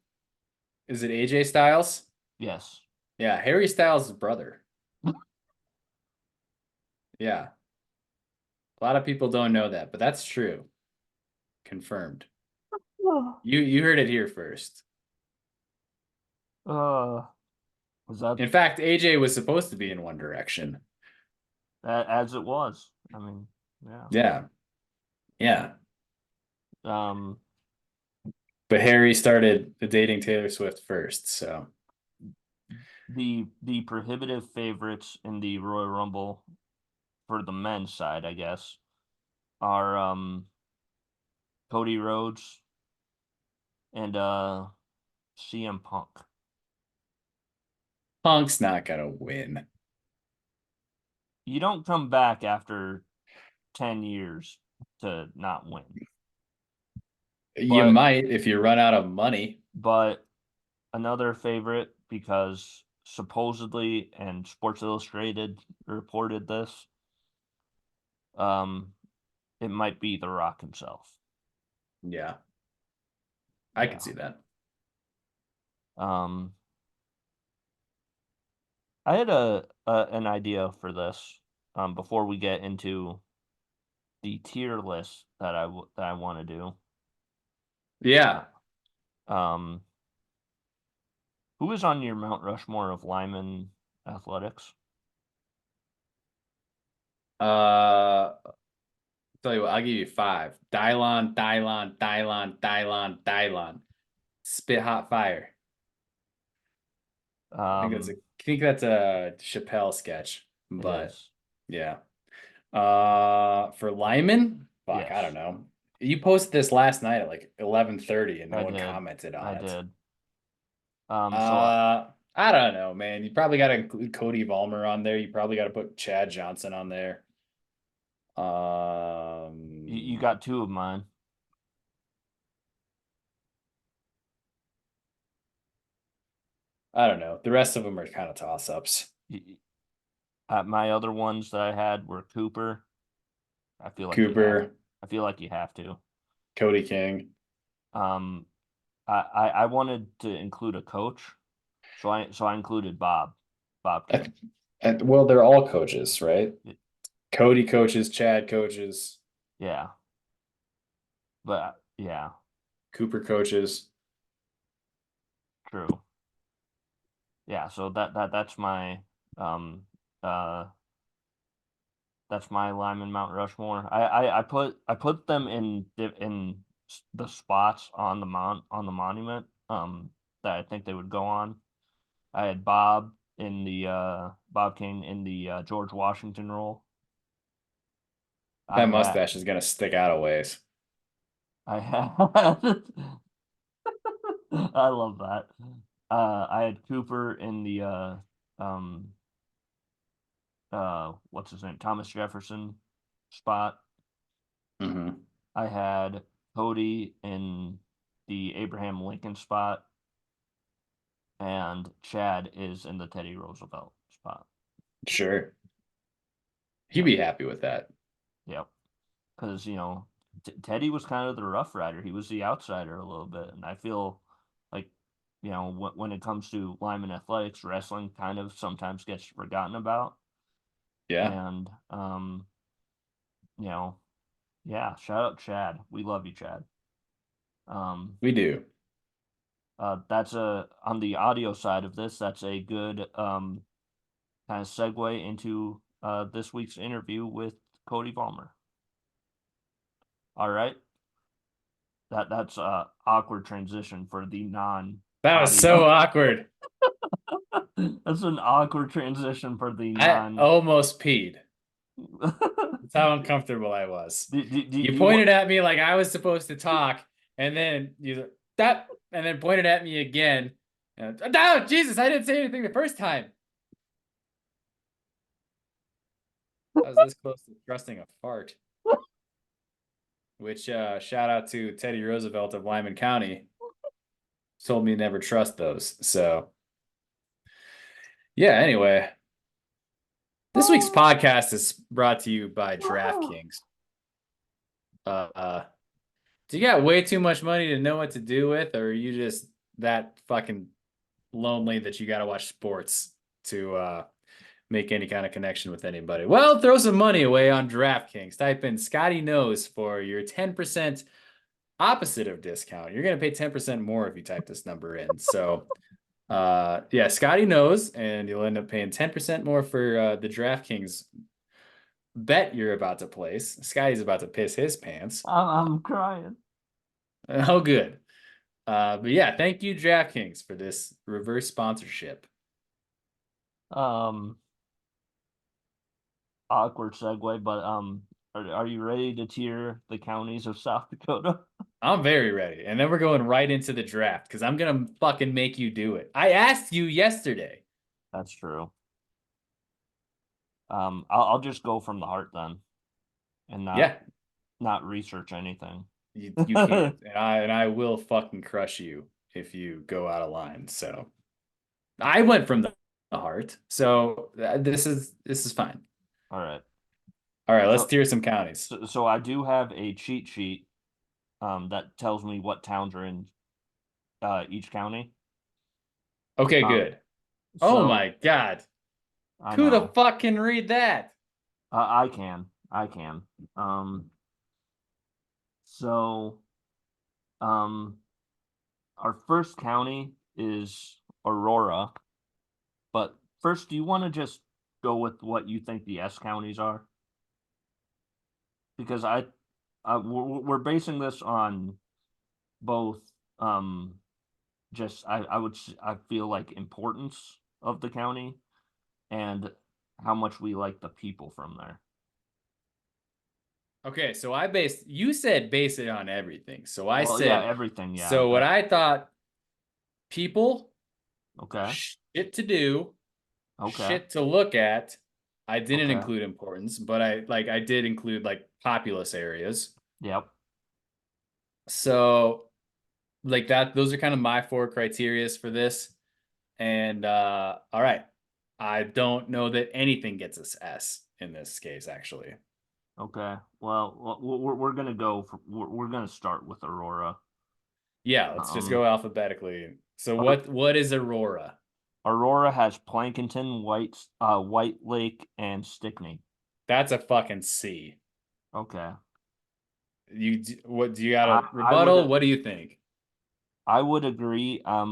is it AJ Styles? Yes. Yeah, Harry Styles' brother. Yeah. A lot of people don't know that, but that's true. Confirmed. You heard it here first. Uh, was that In fact, AJ was supposed to be in One Direction. as it was? I mean, yeah. Yeah. Yeah. Um, But Harry started dating Taylor Swift first, so the prohibitive favorites in the Royal Rumble for the men's side, I guess, are Cody Rhodes and CM Punk. Punk's not gonna win. You don't come back after 10 years to not win. You But might if you run out of money. but another favorite because supposedly and Sports Illustrated reported this, um it might be The Rock himself. Yeah, I can Yeah. see that. Um I had an idea for this before we get into the tier list that I want to do. Yeah. Um, who is on your Mount Rushmore of Lyman athletics? Uh Tell you what, I'll give you five. Dylon, Dylon, Dylon, Dylon, Dylon. Spit hot fire. Um, I think that's a Chappelle sketch, it but is. yeah. For Lyman, fuck, I don't Yes, know. You posted this last night at like 11:30 and no I one did. commented I on it. did. I don't know, man. You probably got to include Cody Vollmer on there. You probably got to put Chad Johnson on there. You got two of mine. I don't know. The rest of them are kind of toss-ups. My other ones that I had were Cooper. I feel like you have. Cooper, I feel like you have to. Cody King. Um, I wanted to include a coach, so I included Bob King. Well, they're all coaches, right? Cody coaches, Chad coaches, Yeah, but yeah, Cooper coaches. true. Yeah, so um uh that's my Lyman Mount Rushmore. I put them in the spots on the monument that I think they would go on. I had Bob King in the George Washington role. I That had mustache is gonna stick out a ways. I had I love that. I had Cooper in the what's his name? Thomas Jefferson spot. Mm-hmm. I had Cody in the Abraham Lincoln spot, and Chad is in the Teddy Roosevelt spot. Sure. He'd Yep. be happy with that. Yep. Because, Teddy was kind of the rough rider. He was the outsider a little bit. And I feel like, when it comes to lineman athletics, wrestling kind of sometimes gets forgotten about. Yeah, And, you know, yeah, shout out Chad. We love you, Chad. Um, we do. that's on the audio side of this, that's a good kind of segue into this week's interview with Cody Vollmer. All right. That's a awkward transition for the non That was so audio. awkward. That's an awkward transition for the I non. almost peed. That's how uncomfortable I was. Do You you want? pointed at me like I was supposed to talk, and then you that, and then pointed at me again. And, oh, Jesus, I didn't say anything the first time. I was this close to trusting a fart. Which shout out to Teddy Roosevelt of Lyman County. Told me never trust those. So yeah, anyway. This week's podcast is brought to you by DraftKings. Uh, do you got way too much money to know what to do with, or are you just that fucking lonely that you got to watch sports to make any kind of connection with anybody? Well, throw some money away on DraftKings. Type in Scotty Knows for your 10% opposite of discount. You're going to pay 10% more if you type this number in. So, yeah, Scotty Knows, and you'll end up paying 10% more for the DraftKings bet you're about to place. Scotty's about to piss his pants. I'm crying. Oh, good. But yeah, thank you, DraftKings, for this reverse sponsorship. Um, Awkward segue, but are you ready to tier the counties of South Dakota? I'm very ready. And then we're going right into the draft because I'm going to fucking make you do it. I asked you yesterday. That's true. I'll just go from the heart then, and Yeah, not research anything. you can't. And I will fucking crush you if you go out of line. So I went from the heart. So this is fine. All right. All right, let's So, tier some counties. so I do have a cheat sheet that tells me what towns are in each county. Okay, Um, good. Oh so my God. I Who the know fuck can read that? I can. Um, so um, our first county is Aurora, but first, do you want to just go with what you think the S counties are? Because we're basing this on both just I feel like importance of the county and how much we like the people from there. Okay, so you said base it on everything. So I Well, yeah, said, everything, yeah, so what but I thought, people, okay, shit to do, okay, shit to look at. I didn't okay, include importance, but I did include like populous areas. yep, So like that, those are kind of my four criterias for this. And all right. I don't know that anything gets us S in this case, actually. okay. Well, we're gonna we're gonna start with Aurora. Yeah, let's just Um, go alphabetically. So Ar- what is Aurora? Aurora has Plankinton, White Lake, and Stickney. That's a fucking C. Okay, What do you got I a I would rebuttal? What do you think? I would agree. I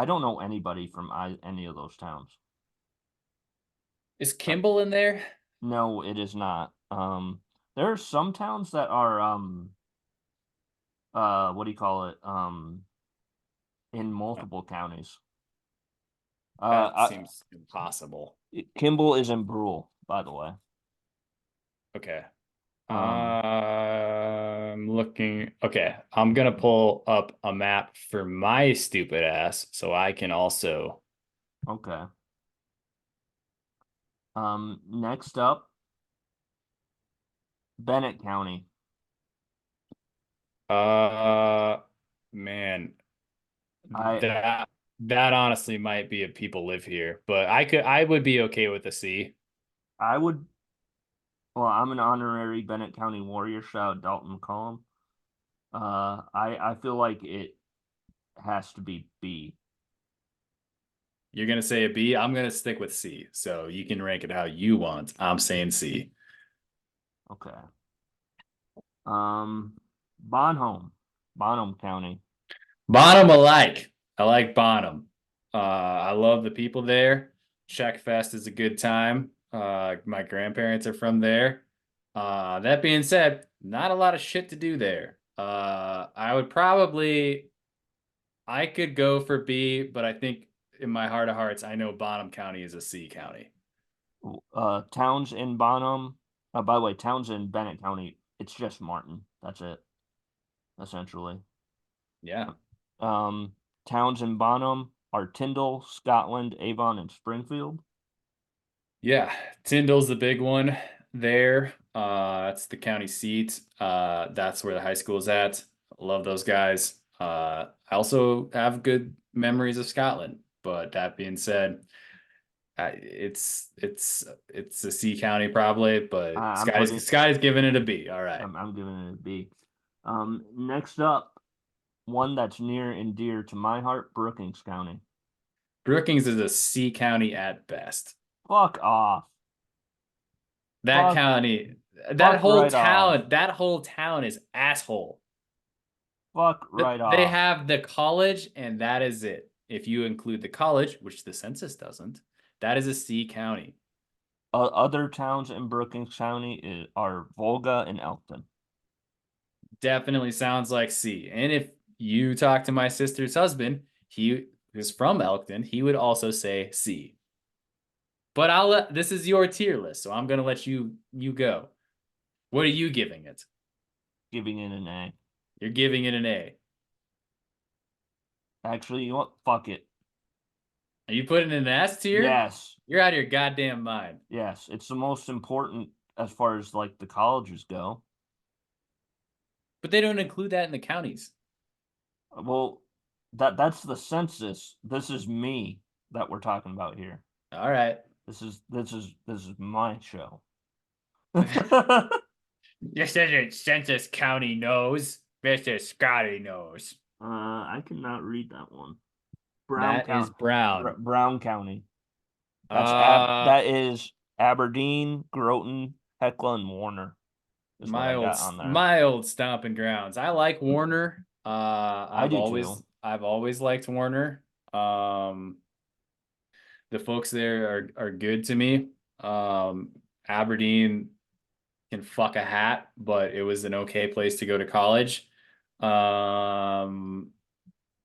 don't know anybody from any of those towns. Is Uh, Kimball in there? no, it is not. There are some towns that are what do you call it? In multiple counties. That I, seems impossible. Kimball is in Brule, by the way. Okay. Um, I'm looking. Okay, I'm gonna pull up a map for my stupid ass so I can also. Okay. Next up, Bennett County. Uh, man, I that honestly might be if people live here, but I would be okay with a C. I would. Well, I'm an honorary Bennett County Warrior. Shout out Dalton McCollum. I feel like it has to be B. You're gonna say a B. I'm gonna stick with C. So you can rank it how you want. I'm saying C. Okay. Um, Bonham, Bonham County. Bonham alike. I like Bonham. I love the people there. Czech Fest is a good time. My grandparents are from there. That being said, not a lot of shit to do there. I could go for B, but I think in my heart of hearts, I know Bonham County is a C county. Towns in Bonham. By the way, towns in Bennett County. It's just Martin. That's it, essentially. Yeah. Um, Towns in Bonham are Tyndall, Scotland, Avon, and Springfield. Yeah, Tyndall's the big one there. That's the county seat. That's where the high school is at. Love those guys. I also have good memories of Scotland. But that being said, it's a C county probably, but I'm putting. Scotty's giving it a B. All right. I'm giving it a B. Next up, one that's near and dear to my heart, Brookings County. Brookings is a C county at best. Fuck off. That Fuck, county, fuck right off. that whole town is asshole. Fuck right They off. have the college, and that is it. If you include the college, which the census doesn't, that is a C county. Other towns in Brookings County are Volga and Elkton. Definitely sounds like C. And if you talk to my sister's husband, he is from Elkton, he would also say C. But this is your tier list, so I'm gonna let you go. What are you giving it? Giving it an A. You're giving it an A. Actually, you know what? Fuck it. Are you putting it in an S tier? Yes. You're out of your goddamn mind. Yes. It's the most important as far as like the colleges go. But they don't include that in the counties. Well, that's the census. This is me that we're talking about here. All right. This is my show. This isn't Census County knows. Mr. Scotty knows. I cannot read that one. Brown That is County. Brown. Brown County. Uh, That is Aberdeen, Groton, Hecla, and Warner. Is what I got on there. my old stomping grounds. I like Warner. I do too. I've always liked Warner. The folks there are good to me. Aberdeen can fuck a hat, but it was an okay place to go to college.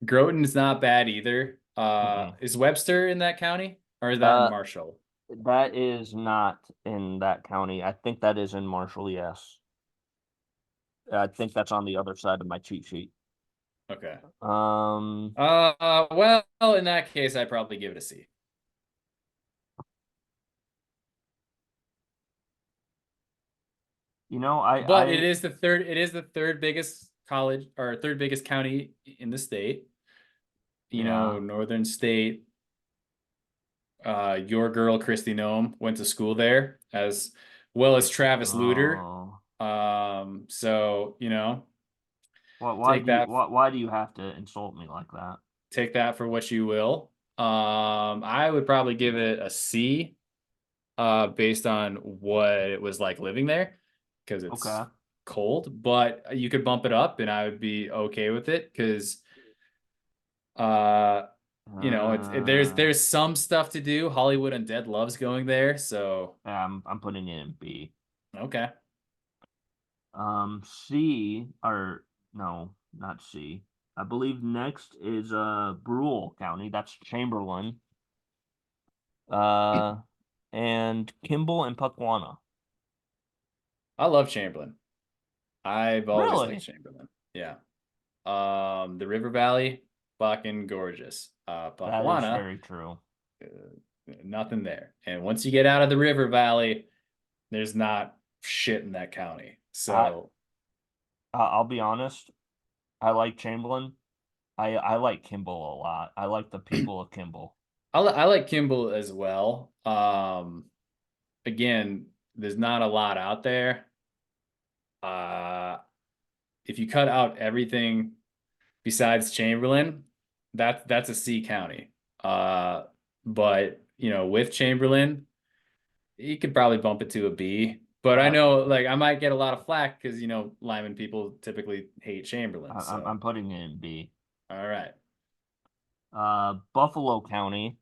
Groton's not bad either. Is Webster in that county or is that in Uh, Marshall? that is not in that county. I think that is in Marshall. Yes. I think that's on the other side of my cheat sheet. Okay. Um, Well, in that case, I'd probably give it a C. But it is the third biggest college or third biggest county in the state. You know, yeah. Northern State. Your girl Christy Nome went to school there as well as Travis Luter. Oh, So you know, why take do you that why do you have to insult me like that? take that for what you will. I would probably give it a C, based on what it was like living there, because it's Okay. cold. But you could bump it up, and I would be okay with it because, uh, Uh, there's some stuff to do. Hollywood Undead loves going there, so yeah, I'm putting it in B. okay. C or no, not C. I believe next is Brule County. That's Chamberlain. Uh, and Kimball and Puckwana. I love Chamberlain. I've always liked Really? Chamberlain. Yeah. The River Valley, fucking gorgeous. That is Papuana, very true. nothing there. And once you get out of the River Valley, there's not shit in that county. I So I'll be honest. I like Chamberlain. I like Kimball a lot. I like the people of Kimball. I like Kimball as well. Again, there's not a lot out there. Uh, if you cut out everything besides Chamberlain, that's a C county. Uh, but with Chamberlain, you could probably bump it to a B. But I Uh, know, like, I might get a lot of flack because Lyman people typically hate Chamberlain. I'm So, putting it in B. all right. Buffalo County.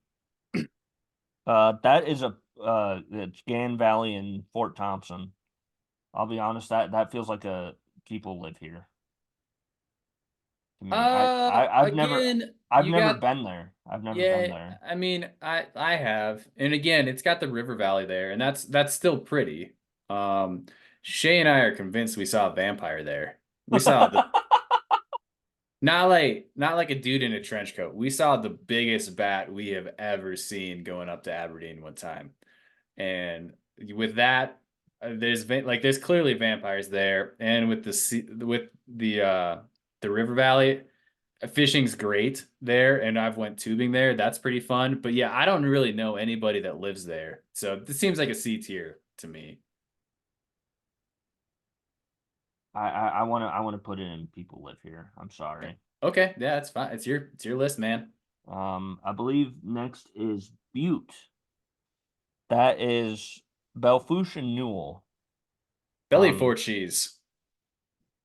That is it's Gan Valley and Fort Thompson. I'll be honest, that feels like a people live here to me. Again, I've you never got been there. I've never been yeah. there. I mean, I have, and again, it's got the River Valley there, and that's still pretty. Um, Shay and I are convinced we saw a vampire there. We saw the not like a dude in a trench coat. We saw the biggest bat we have ever seen going up to Aberdeen one time. And with that, there's clearly vampires there, and with the River Valley, fishing's great there, and I've went tubing there. That's pretty fun. But yeah, I don't really know anybody that lives there, so this seems like a C tier to me. I wanna put it in people live here. I'm sorry. Okay, yeah, that's fine. It's your list, man. I believe next is Butte. That is Belfouche and Newell. Belly Um, fort cheese.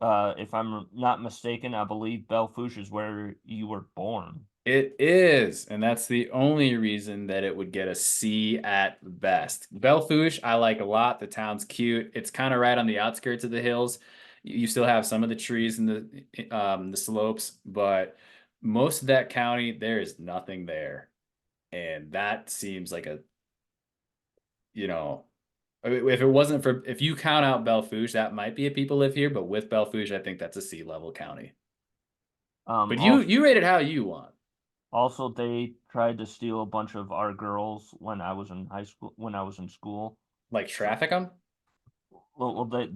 if I'm not mistaken, I believe Belfouche is where you were born. It is, and that's the only reason that it would get a C at best. Belfouche, I like a lot. The town's cute. It's kind of right on the outskirts of the hills. You still have some of the trees and the slopes, but most of that county, there is nothing there. And that seems like you know, if it wasn't for, if you count out Belfouche, that might be a people live here, but with Belfouche, I think that's a C level county. But you Also, you rate it how you want. also they tried to steal a bunch of our girls when I was in high school. When I was in school, Like so traffic them? they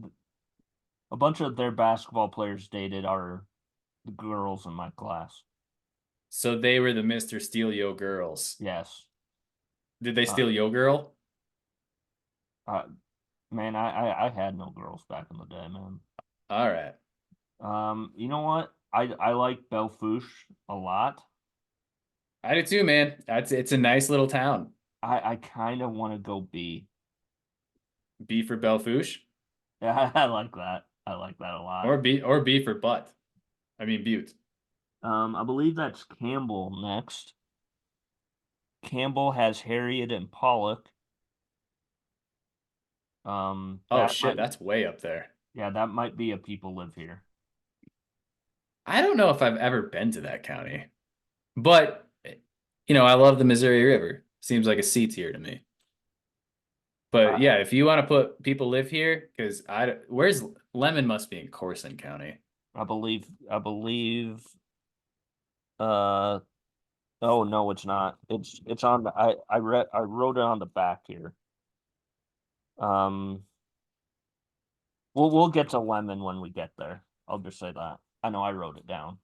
a bunch of their basketball players dated our the girls in my class. So they were the Mr. Steal Yo girls. Yes. Did they Uh, steal Yo girl? uh man, I had no girls back in the day, man. All right. You know what? I like Belfouche a lot. I do too, man. It's a nice little town. I kind of want to go B. B for Belfouche Yeah, I like that. I like that a lot. or B for Butt. I mean Butte. I believe that's Campbell next. Campbell has Harriet and Pollock. Oh That shit, might, that's way up there. yeah, that might be a people live here. I don't know if I've ever been to that county. But I love the Missouri River. Seems like a C tier to me. But I yeah, if you want to put people live here, because where's Lemon must be in Corson County. I believe. Uh, oh no, it's not. It's on. I wrote it on the back here. Um, we'll get to Lemon when we get there. I'll just say that. I know I wrote it down.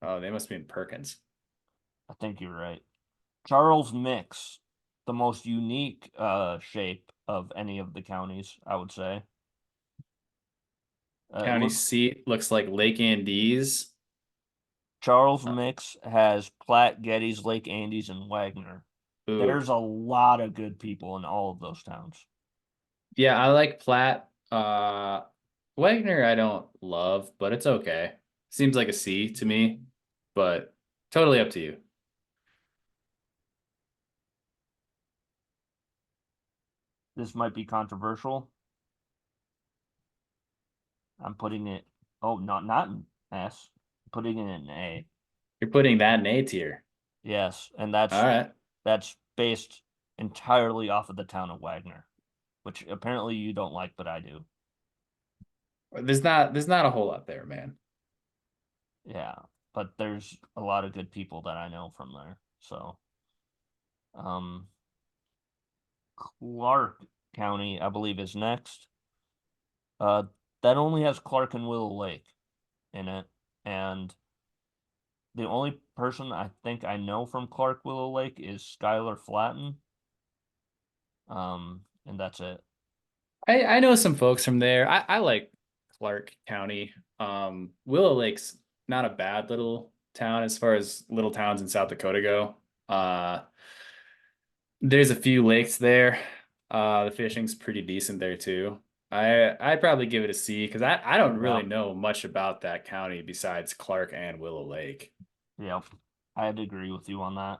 Oh, they must be in Perkins. I think you're right. Charles Mix, the most unique shape of any of the counties, I would say. It County look seat looks like Lake Andes. Charles Uh, Mix has Platte, Geddes, Lake Andes, and Wagner. Ooh, There's a lot of good people in all of those towns. yeah, I like Platt. Wagner, I don't love, but it's okay. Seems like a C to me, but totally up to you. This might be controversial. I'm putting it. Oh, not in S. I'm putting it in A. You're putting that in A tier. Yes, and All right. that's based entirely off of the town of Wagner, which apparently you don't like, but I do. There's not a whole lot there, man. Yeah, but there's a lot of good people that I know from there. So, um, Clark County, I believe, is next. Uh, that only has Clark and Willow Lake in it, and the only person I think I know from Clark Willow Lake is Skylar Flatten. And that's it. I know some folks from there. I like Clark County. Willow Lake's not a bad little town as far as little towns in South Dakota go. There's a few lakes there. The fishing's pretty decent there too. I'd probably give it a C because I don't really Yeah, know much about that county besides Clark and Willow Lake. yeah, I'd agree with you on that.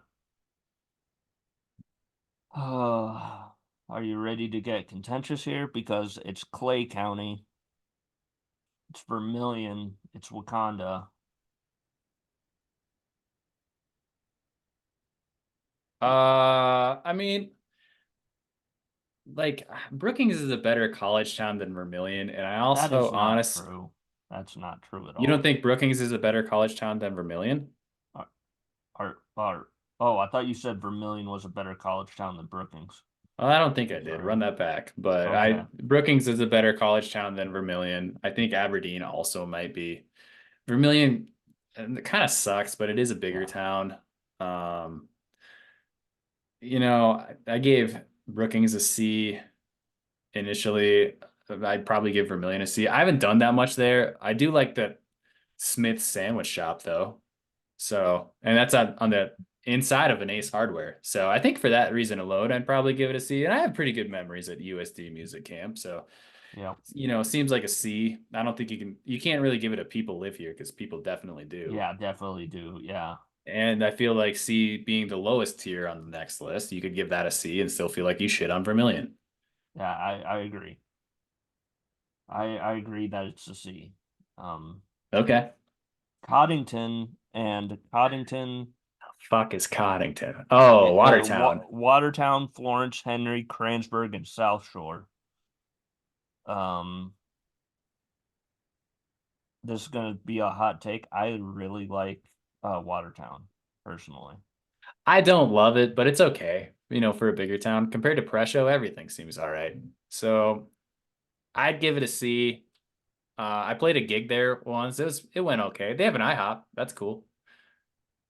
Are you ready to get contentious here? Because it's Clay County, it's Vermilion, it's Wakanda. I mean, like Brookings is a better college town than Vermilion, and I That also is not honest, true. That's not true at you don't all. think Brookings is a better college town than Vermilion? Are, oh, I thought you said Vermilion was a better college town than Brookings. Well, I don't think I did. Sorry. Run that back. But Okay. Brookings is a better college town than Vermilion. I think Aberdeen also might be. Vermilion kind of sucks, but it is a bigger Yeah. town. Um, I gave Brookings a C initially. I'd probably give Vermilion a C. I haven't done that much there. I do like the Smith's sandwich shop though. So, and that's on the inside of an Ace Hardware. So I think for that reason alone, I'd probably give it a C. And I have pretty good memories at USD Music Camp. So, Yeah. seems like a C. I don't think you can't really give it a people live here because people definitely do. Yeah, definitely do. Yeah. And I feel like C being the lowest tier on the next list, you could give that a C and still feel like you shit on Vermilion. Yeah, I agree. I agree that it's a C. Um, Okay. Coddington, Fuck is Coddington? Oh, Watertown. Watertown, Florence, Henry, Cransburg, and South Shore. Um, this is gonna be a hot take. I really like Watertown personally. I don't love it, but it's okay. For a bigger town compared to Presho, everything seems all right. So I'd give it a C. I played a gig there once. It went okay. They have an IHOP. That's cool.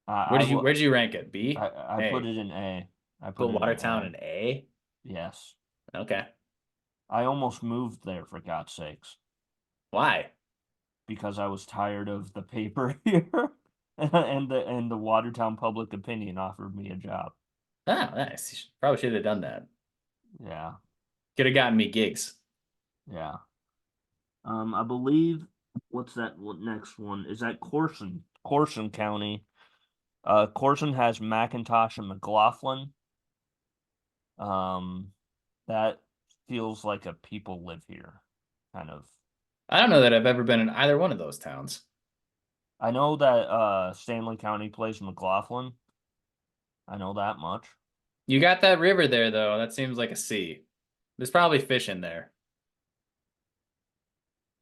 I will. Where'd you rank it? B? I put A. it in A. I put Put it in Watertown A. in A? Yes. Okay. I almost moved there for God's sakes Why? because I was tired of the paper here, and the Watertown Public Opinion offered me a job. Oh, nice. Probably should have done that. Yeah, Could have gotten me gigs. yeah. I believe what's that what next one? Is that Corson County. Corson has McIntosh and McLaughlin. Um, that feels like a people live here kind of. I don't know that I've ever been in either one of those towns. I know that Stanley County plays McLaughlin. I know that much. You got that river there, though. That seems like a C. There's probably fish in there.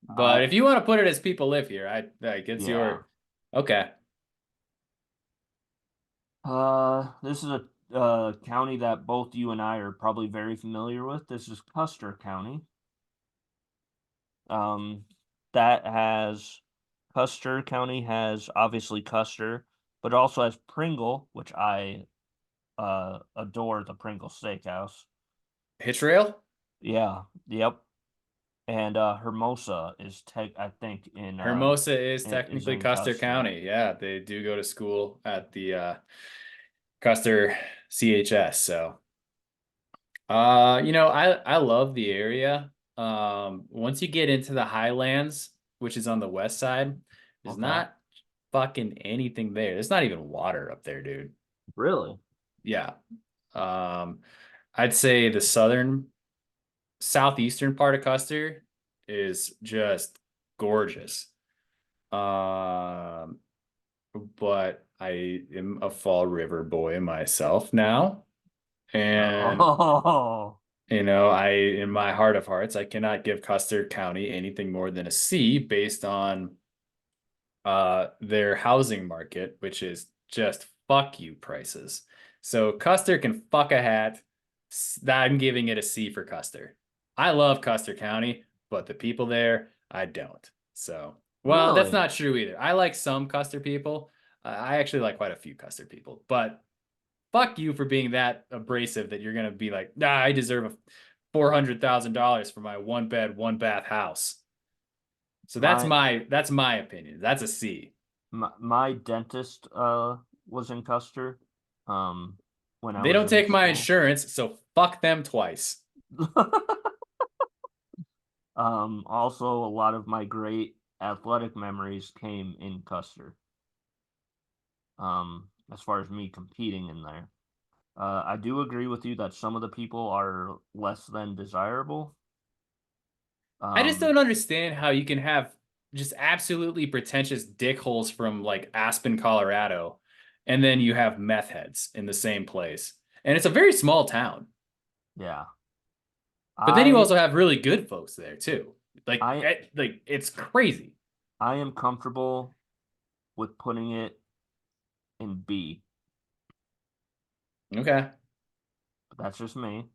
But I if you want to put it as people live here, I like it's Yeah. your okay. This is a county that both you and I are probably very familiar with. This is Custer County. Um, that has Custer County has obviously Custer, but also has Pringle, which I adore the Pringle Steakhouse. Hitch rail? Yeah, yep. And Hermosa is I think Hermosa is is technically in Custer Custer. County. Yeah, they do go to school at the Custer CHS. So I love the area. Once you get into the highlands, which is on the west side, there's Okay. not fucking anything there. There's not even water up there, dude. Really? Yeah. Um, I'd say the southeastern part of Custer is just gorgeous. Um, but I am a Fall River boy myself now. And Oh, In my heart of hearts, I cannot give Custer County anything more than a C based on their housing market, which is just fuck you prices. So Custer can fuck a hat. I'm giving it a C for Custer. I love Custer County, but the people there, I don't. So, well, that's Really? not true either. I like some Custer people. I actually like quite a few Custer people, but fuck you for being that abrasive that you're gonna be like, nah, I deserve a $400,000 for my one bed, one bath house. So My that's my opinion. That's a C. my dentist was in Custer when I They was don't in take my school. insurance, so fuck them twice. Also, a lot of my great athletic memories came in Custer. As far as me competing in there. I do agree with you that some of the people are less than desirable. I just Um, don't understand how you can have just absolutely pretentious dickholes from like Aspen, Colorado, and then you have meth heads in the same place. And it's a very small town. yeah. But then you I also have really good folks there too. I Like it's crazy. I am comfortable with putting it in B, Okay. but that's just me.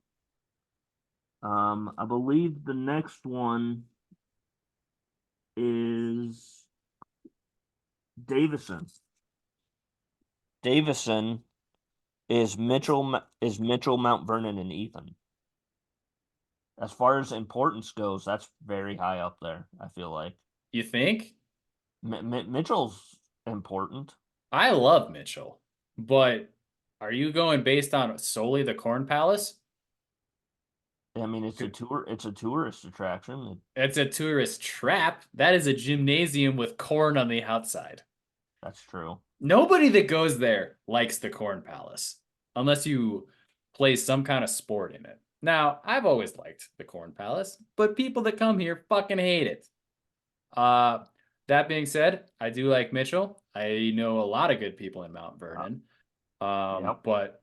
I believe the next one is Davison. Davison is Mitchell, Mount Vernon, and Ethan. As far as importance goes, that's very high up there. I feel like You think? Mitchell's important. I love Mitchell, but are you going based on solely the Corn Palace? I mean, it's a tourist attraction. It's a tourist trap. That is a gymnasium with corn on the outside. That's true. Nobody that goes there likes the Corn Palace unless you play some kind of sport in it. Now, I've always liked the Corn Palace, but people that come here fucking hate it. Uh, that being said, I do like Mitchell. I know a lot of good people in Mount Uh, Vernon. yep. But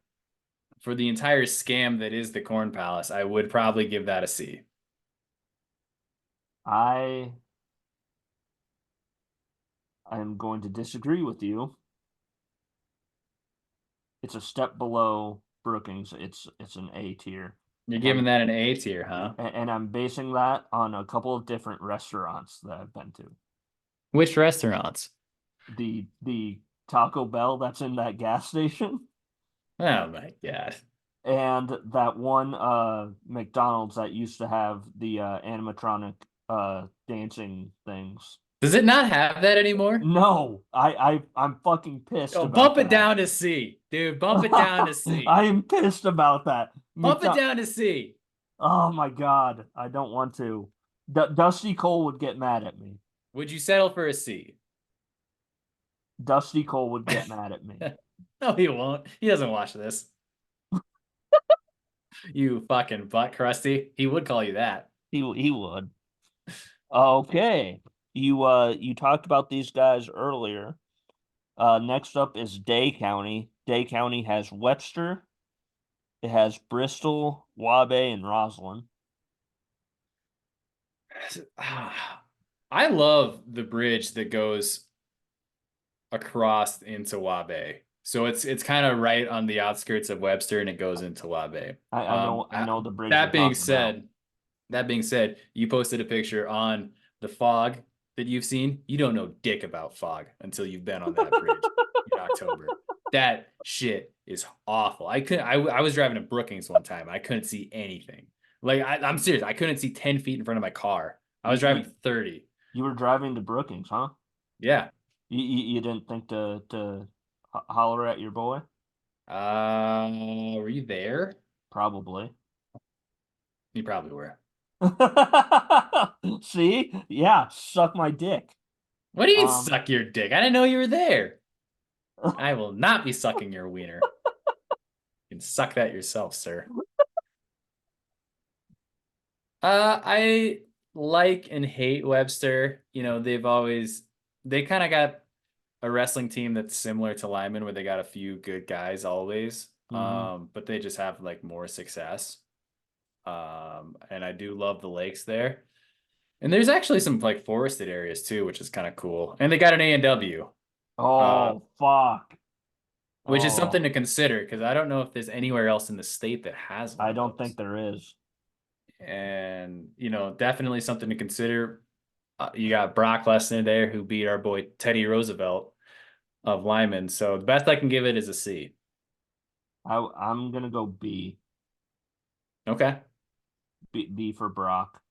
for the entire scam that is the Corn Palace, I would probably give that a C. I am going to disagree with you. It's a step below Brookings. It's an A tier, You're and giving I'm that an A tier, huh? and I'm basing that on a couple of different restaurants that I've been to. Which restaurants? The Taco Bell that's in that gas station, Oh my God. and that one McDonald's that used to have the animatronic dancing things. Does it not have that anymore? No, I'm fucking pissed Oh, about bump it that. down to C, dude. Bump it down to C. I am pissed about that. Bump it down to C. Oh my God, I don't want to. Dusty Cole would get mad at me. Would you settle for a C? Dusty Cole would get mad at me. No, he won't. He doesn't watch this. You fucking butt crusty. He would call you that. He would. Okay. You talked about these guys earlier. Next up is Day County. Day County has Webster. It has Bristol, Wabe, and Roslyn. I love the bridge that goes across into Wabe. So it's kind of right on the outskirts of Webster and it goes into Wabe. I know the bridge you're That being talking about. said, that being said, you posted a picture on the fog that you've seen. You don't know dick about fog until you've been on that bridge in October. That shit is awful. I was driving to Brookings one time. I couldn't see anything. Like I'm serious. I couldn't see 10 feet in front of my car. I You was driving you, 30. you were driving to Brookings, huh? Yeah. You didn't think to holler at your boy? Were you there? Probably. You probably were. See? Yeah, suck my dick. What do you mean Um, suck your dick? I didn't know you were there. I will not be sucking your wiener. You can suck that yourself, sir. I like and hate Webster. They kind of got a wrestling team that's similar to Lyman, where they got a few good guys always. mhm. But they just have like more success. And I do love the lakes there. And there's actually some like forested areas too, which is kind of cool. And they got an A&W, Oh, fuck. which is something Oh, to consider because I don't know if there's anywhere else in the state that has one I of don't those. think there is. And definitely something to consider. You got Brock Lesnar there who beat our boy Teddy Roosevelt of Lyman. So the best I can give it is a C. I'm gonna go B. Okay. B for Brock.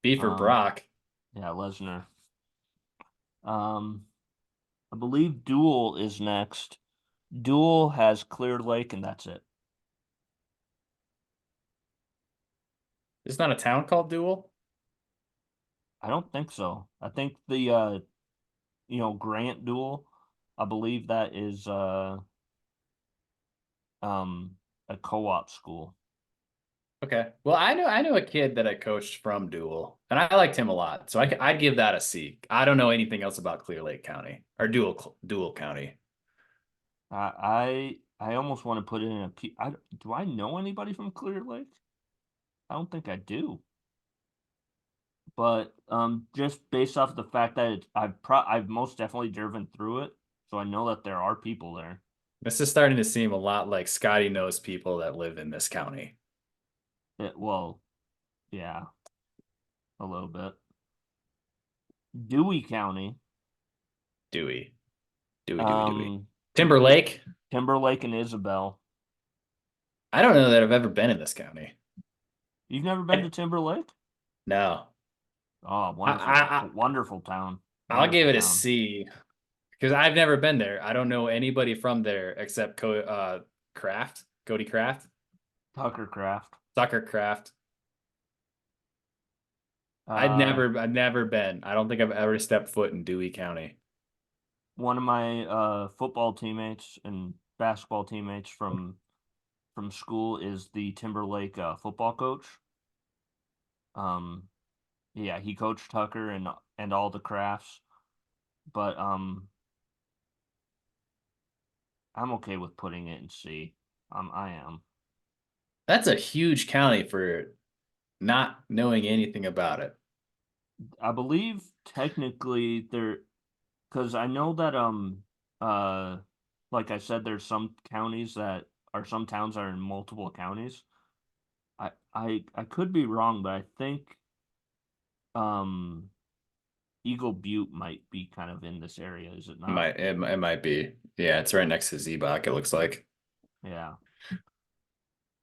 B for Um, Brock. yeah, Lesnar. Um, I believe Duel is next. Duel has Clear Lake, and that's it. It's not a town called Duel. I don't think so. I think the Grant Duel, I believe that is um a co-op school. Okay. Well, I know a kid that I coached from Duel, and I liked him a lot. So I'd give that a C. I don't know anything else about Clear Lake County or Duel County. I almost want to put it in a P. Do I know anybody from Clear Lake? I don't think I do. But just based off the fact that I've most definitely driven through it, so I know that there are people there. This is starting to seem a lot like Scotty knows people that live in this county. Well, yeah, a little bit. Dewey County, Dewey. Dewey. um, Timberlake. Timberlake and Isabel. I don't know that I've ever been in this county. You've never been to I- Timberlake? No. Oh, I, wonderful, I, wonderful town. I'll give Wonderful it a town. C because I've never been there. I don't know anybody from there except Kraft, Cody Kraft, Tucker Craft. Sucker Kraft. Uh, I've never been. I don't think I've ever stepped foot in Dewey County. one of my football teammates and basketball teammates from school is the Timberlake football coach. Um, yeah, he coached Tucker and all the crafts, but I'm okay with putting it in C. I am. That's a huge county for not knowing anything about it. I believe technically there, because I know that uh like I said, there's some counties that are some towns that are in multiple counties. I could be wrong, but I think um Eagle Butte might be kind of in this area, is it not? It might be. Yeah, it's right next to Zebach, it looks like. Yeah.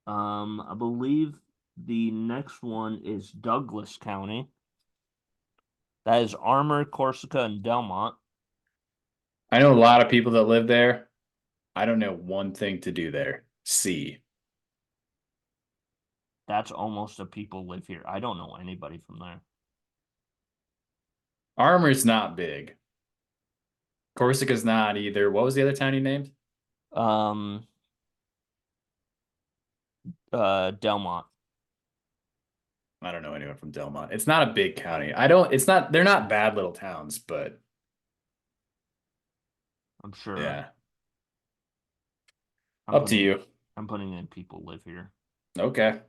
I believe the next one is Douglas County. That is Armour, Corsica, and Delmont. I know a lot of people that live there. I don't know one thing to do there. C. That's almost the people live here. I don't know anybody from there. Armor's not big. Corsica's not either. What was the other town you named? Um, Delmont. I don't know anyone from Delmont. It's not a big county. I don't, it's not, they're not bad little towns, but I'm sure. yeah, I'm up to putting you. I'm putting in people live here. Okay.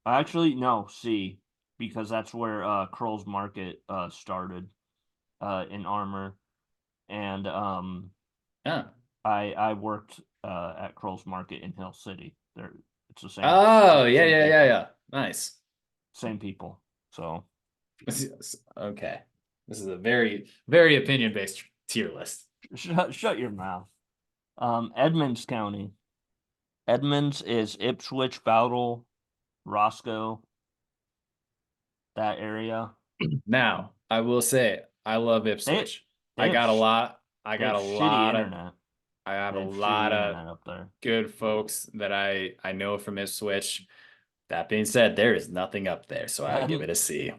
Actually, no, C, because that's where Kroll's Market started in Armour, and Yeah. I worked at Kroll's Market in Hill City. There, it's the Oh, same people, yeah. Nice. same people. So Okay. This is a very opinion-based tier list. shut your mouth. Edmonds County. Edmonds is Ipswich, Bowdle, Roscoe, that area. Now, I will say, I love They Ipswich. they have I they got have a shitty lot of internet. I got a They have shitty lot of internet up there. good folks that I know from Ipswich. That being said, there is nothing up there, so I give And it a C.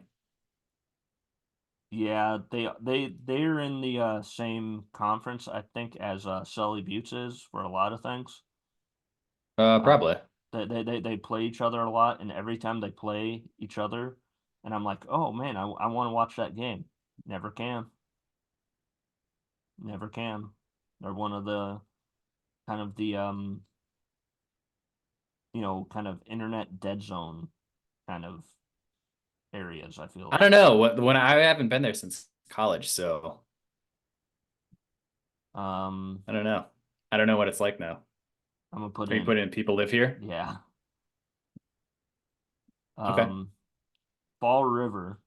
yeah, they're in the same conference, I think, as Sully Buttes is for a lot of things. Um, Probably. they play each other a lot, and every time they play each other, and I'm like, oh man, I want to watch that game. Never can. Never can. They're one of the kind of the kind of internet dead zone kind of areas, I feel I don't like. know when I haven't been there since college, so Um, I don't know. I don't know what it's like now. I'm gonna put Are you in, putting in people live here? yeah. Okay. Um, Fall River,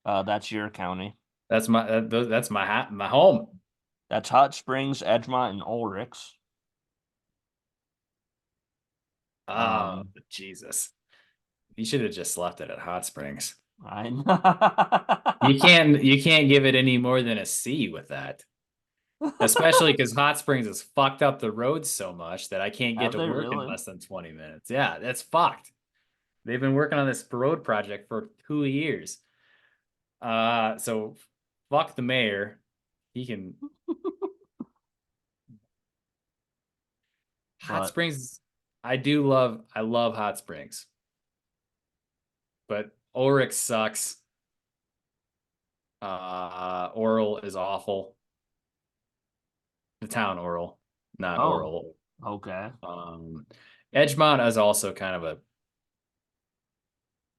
that's your county. That's my home. That's Hot Springs, Edgemont, and Ulrichs. Oh, Um, Jesus. You should have just left it at Hot Springs. I You can't give it any more than a C with that. Especially because Hot Springs has fucked up the roads so much that I can't get Have to they work in really? less than 20 minutes. Yeah, that's fucked. They've been working on this road project for 2 years. So fuck the mayor. He can Hot But Springs. I love Hot Springs, but Ulrich sucks. Oral is awful. The town Oral, not oh, Oral. okay. Um, Edgemont is also kind of a.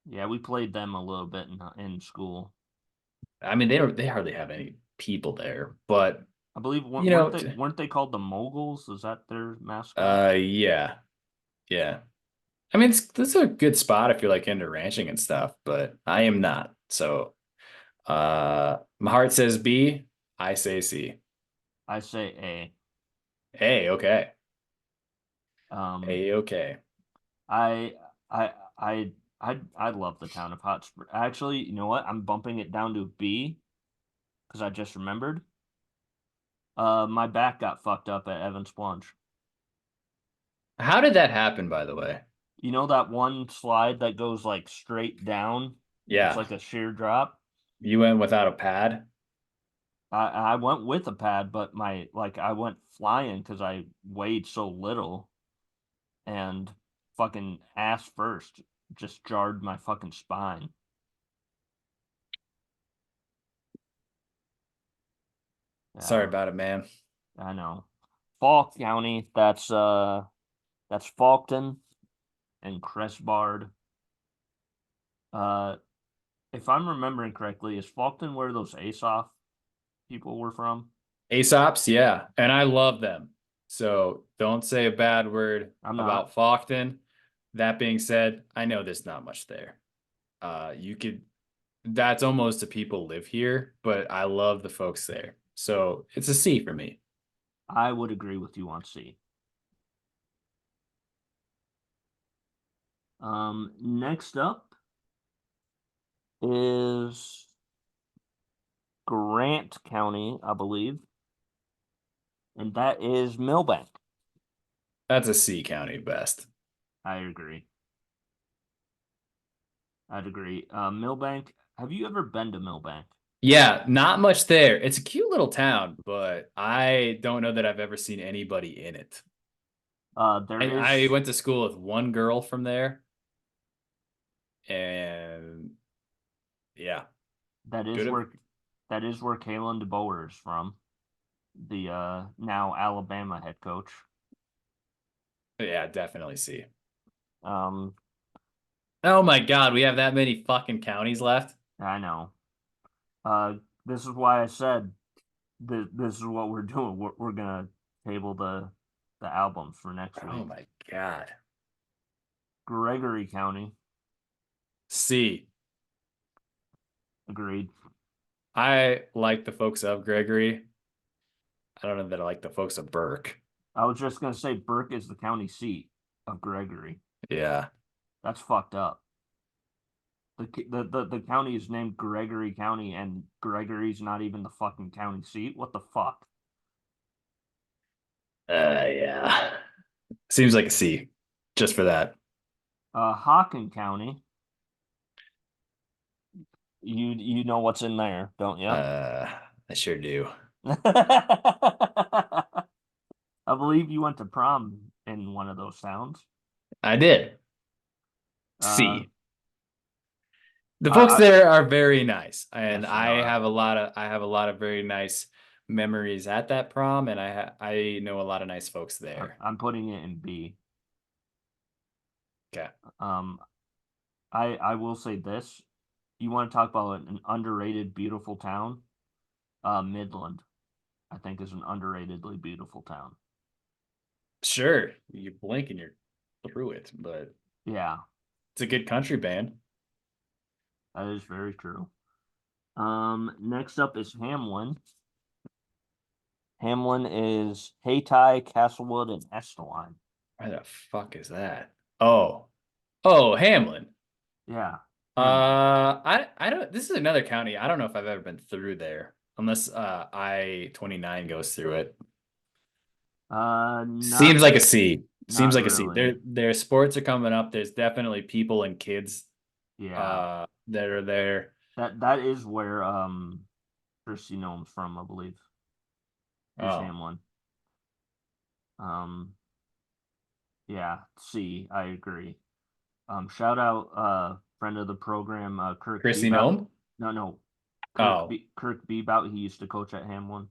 Yeah, we played them a little bit in school. I mean, they hardly have any people there, but I believe you weren't know, they called the Moguls? Is that their mascot? yeah, yeah. I mean, it's a good spot if you're like into ranching and stuff, but I am not. So, my heart says B, I say C. I say Hey, okay. A. Okay. I I I love the town of Hot Springs. Actually, you know what? I'm bumping it down to B because I just remembered. My back got fucked up at Evans Plunge. How did that happen, by the way? You know that one slide that goes like straight down? It's Yeah, like a sheer drop. you went without a pad. I went with a pad, but I went flying because I weighed so little and fucking ass first just jarred my fucking spine. Sorry Yeah, about it, man. I know. Falk County, that's Falkton and Crestbard. Uh, if I'm remembering correctly, is Falkton where those Asoff people were from? Aesops, yeah, and I love them. So don't say a bad word I'm not. about Faulkton. That being said, I know there's not much there. You could That's almost the people live here, but I love the folks there. So it's a C for me. I would agree with you on C. Next up is Grant County, I believe, and that is Millbank. That's a C county best. I agree. I'd agree. Millbank. Have you ever been to Millbank? Yeah, not much there. It's a cute little town, but I don't know that I've ever seen anybody in it. There I is went to school with one girl from there, and yeah, that is good. where that is where Kalen DeBoer is from, the now Alabama head coach. Yeah, definitely C. Um, Oh my God, we have that many fucking counties left. I know. Uh, this is why I said this is what we're doing. We're gonna table the albums for next Oh week. my God. Gregory County, C. agreed. I like the folks of Gregory. I don't know that I like the folks of Burke. I was just gonna say Burke is the county seat of Gregory. Yeah. That's fucked up. The county is named Gregory County, and Gregory's not even the fucking county seat. What the fuck? Yeah. Seems like a C, just for that. Hockin County. You know what's in there, don't you? Uh, I sure do. I believe you went to prom in one of those towns. I did. Uh, C. The folks I there are very nice, and yes, they are. I have a lot of very nice memories at that prom, and I know a lot of nice folks there. I'm putting it in B. Okay. Um, I will say this. You want to talk about an underrated, beautiful town? Midland, I think, is an underratedly beautiful town. Sure. You blink and you're through it, but Yeah, it's a good country band. that is very true. Next up is Hamlin. Hamlin is Hayti, Castlewood, and Estelline. Where the fuck is that? Oh. Oh, Hamlin. Yeah, Hamlin. I don't, this is another county. I don't know if I've ever been through there unless I-29 goes through it. Not Seems like a C. Seems not like a C. really. Their sports are coming up. There's definitely people and kids Yeah, that are there. that is where Christy Noem's from, I believe. Is Oh, Hamlin. Um, yeah, C. I agree. Shout out friend of the program, Kirk Chrissy Bebout. Nome? No, Oh, Kirk Bebout. He used to coach at Hamlin.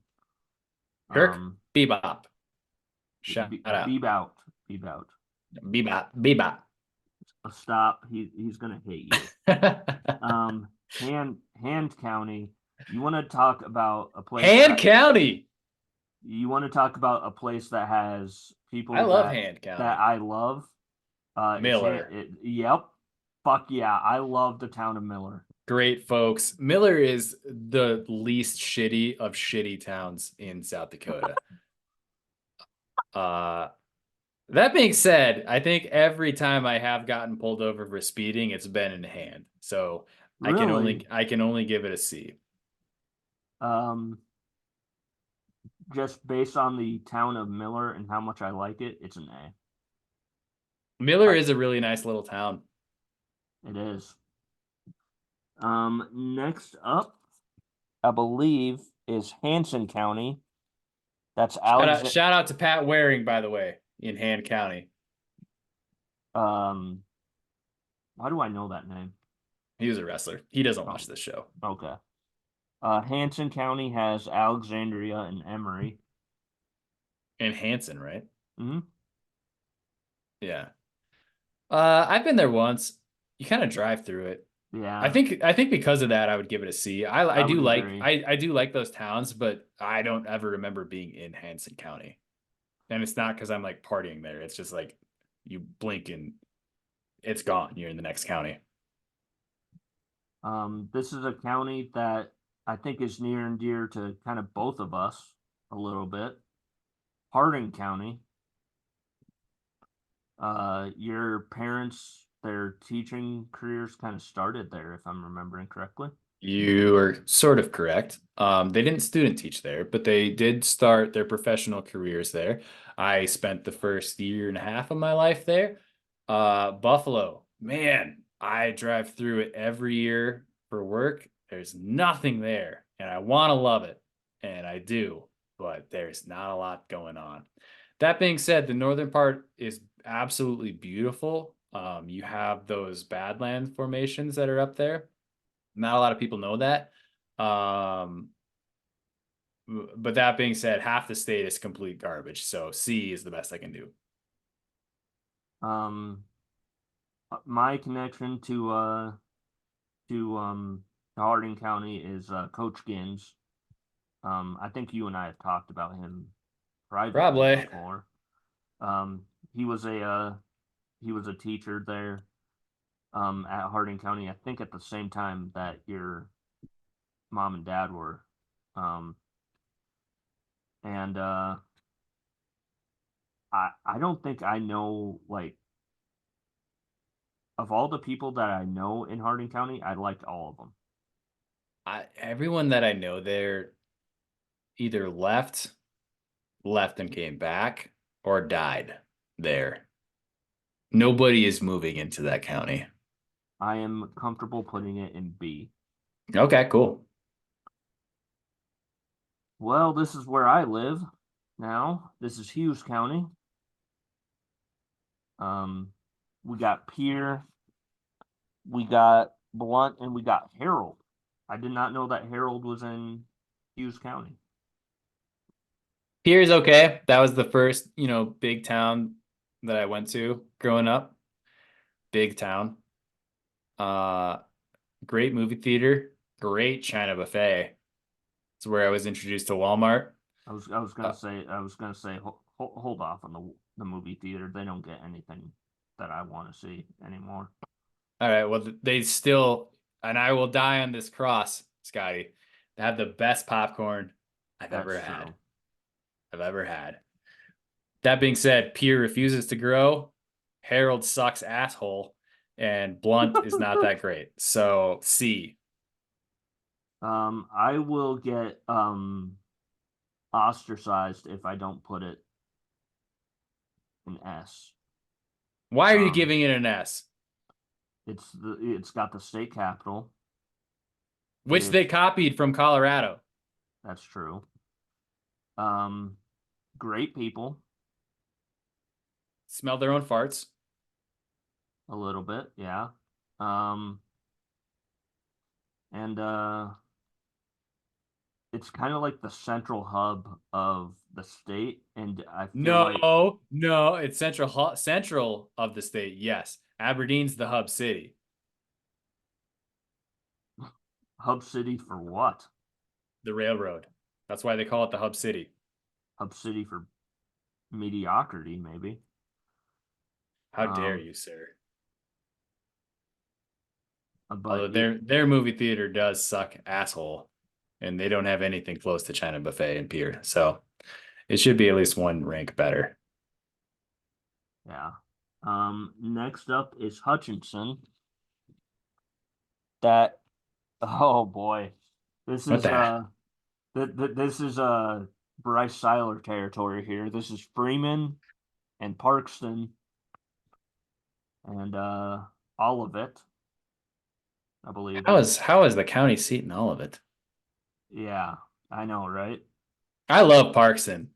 Kirk Um, Bebop. Shout out. Bebout, Bebout. Bebop. Bebop. Stop. He's gonna hate you. Hand County. You want to talk about a place Hand that County. you want to talk about a place that has I people love Hand that County. I love. Miller. Yep. Fuck yeah, I love the town of Miller. Great folks. Miller is the least shitty of shitty towns in South Dakota. Uh that being said, I think every time I have gotten pulled over for speeding, it's been in hand. So Really. I can only give it a C. Um, just based on the town of Miller and how much I like it, it's an A. Miller is a really nice little town. It is. Next up, I believe, is Hanson County. That's Alex. Shout out to Pat Waring, by the way, in Hand County. Um, why do I know that name? He was a wrestler. He doesn't Oh, watch this show. okay. Hanson County has Alexandria and Emory. And Hanson, right? Hmm. Yeah. I've been there once. You kind of drive through it. Yeah, I think because of that, I would give it a C. I would agree. I do like those towns, but I don't ever remember being in Hanson County. And it's not because I'm like partying there. It's just like you blink and it's gone. You're in the next county. This is a county that I think is near and dear to kind of both of us a little bit. Hardin County. Your parents, their teaching careers kind of started there, if I'm remembering correctly. You are sort of correct. They didn't student teach there, but they did start their professional careers there. I spent the first year and a half of my life there. Buffalo, man, I drive through it every year for work. There's nothing there, and I want to love it, and I do, but there's not a lot going on. That being said, the northern part is absolutely beautiful. You have those Badland formations that are up there. Not a lot of people know that. Um, but that being said, half the state is complete garbage. So C is the best I can do. Um, my connection to Hardin County is Coach Gins. I think you and I have talked about him privately Probably. before. He was a teacher there at Hardin County. I think at the same time that your mom and dad were. Um, and I don't think I know, like, of all the people that I know in Hardin County, I liked all of them. Everyone that I know there either left and came back, or died there. Nobody is moving into that county. I am comfortable putting it in B. Okay, cool. Well, this is where I live now. This is Hughes County. Um, we got Pierre, we got Blunt, and we got Harold. I did not know that Harold was in Hughes County. Here's okay. That was the first, big town that I went to growing up. big town. Uh, great movie theater, great China buffet. It's where I was introduced to Walmart. I was Uh, gonna say hold off on the movie theater. They don't get anything that I want to see anymore. all right, well, they still, and I will die on this cross, Scotty. They have the best popcorn I've That's ever had. true. I've ever had. That being said, Pier refuses to grow. Harold sucks asshole, and Blunt is not that great. So C. I will get ostracized if I don't put it in S. Why are you Um, giving it an S? it's got the state capital. Which they copied from Colorado. That's true. Um, great people, Smell their own farts. a little bit, yeah. And it's kind of like the central hub of the state, and I feel like No, it's central of the state. Yes, Aberdeen's the hub city. hub city for what? The railroad. That's why they call it the hub city. Hub city for mediocrity, maybe. How dare Um, you, sir? but Although their movie theater does suck asshole, and they don't have anything close to China Buffet and Pier, so it should be at least one rank better. yeah. Next up is Hutchinson. That oh boy, this What is the? this is Bryce Seiler territory here. This is Freeman and Parkston and all of it, I believe is. How is the county seat in all of it? Yeah, I know, right? I love Parkson.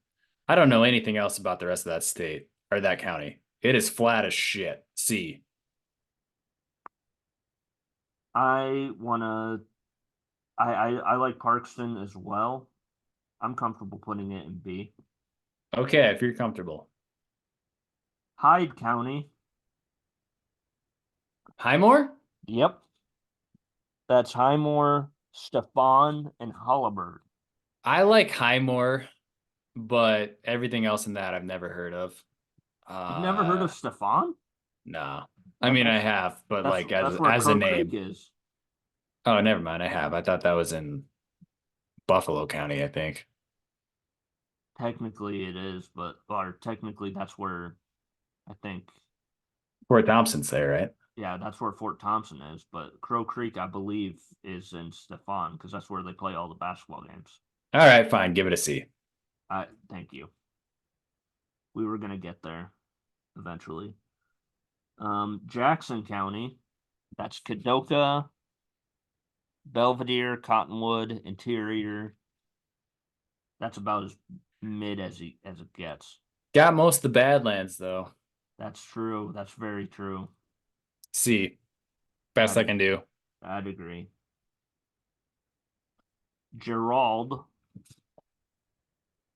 I don't know anything else about the rest of that state or that county. It is flat as shit. C. I wanna I like Parkston as well. I'm comfortable putting it in B. Okay, if you're comfortable. Hyde County. Highmore? Yep. That's Highmore, Stefan, and Holabird. I like Highmore, but everything else in that I've never heard of. You've never heard Uh, of Stefan? no. I mean, I That's have, but like that's where as a Crow Creek name. is. Oh, never mind. I have. I thought that was in Buffalo County, I think. Technically, it is, but or technically, that's where I think. Fort Thompson's there, right? Yeah, that's where Fort Thompson is. But Crow Creek, I believe, is in Stefan because that's where they play all the basketball games. All right, fine. Give it a C. Thank you. We were gonna get there eventually. Jackson County, that's Kadoka, Belvedere, Cottonwood, Interior. That's about as mid as it gets. Got most of the Badlands though. That's true. That's very true. C. Best I I'd can do. I'd agree. Gerald,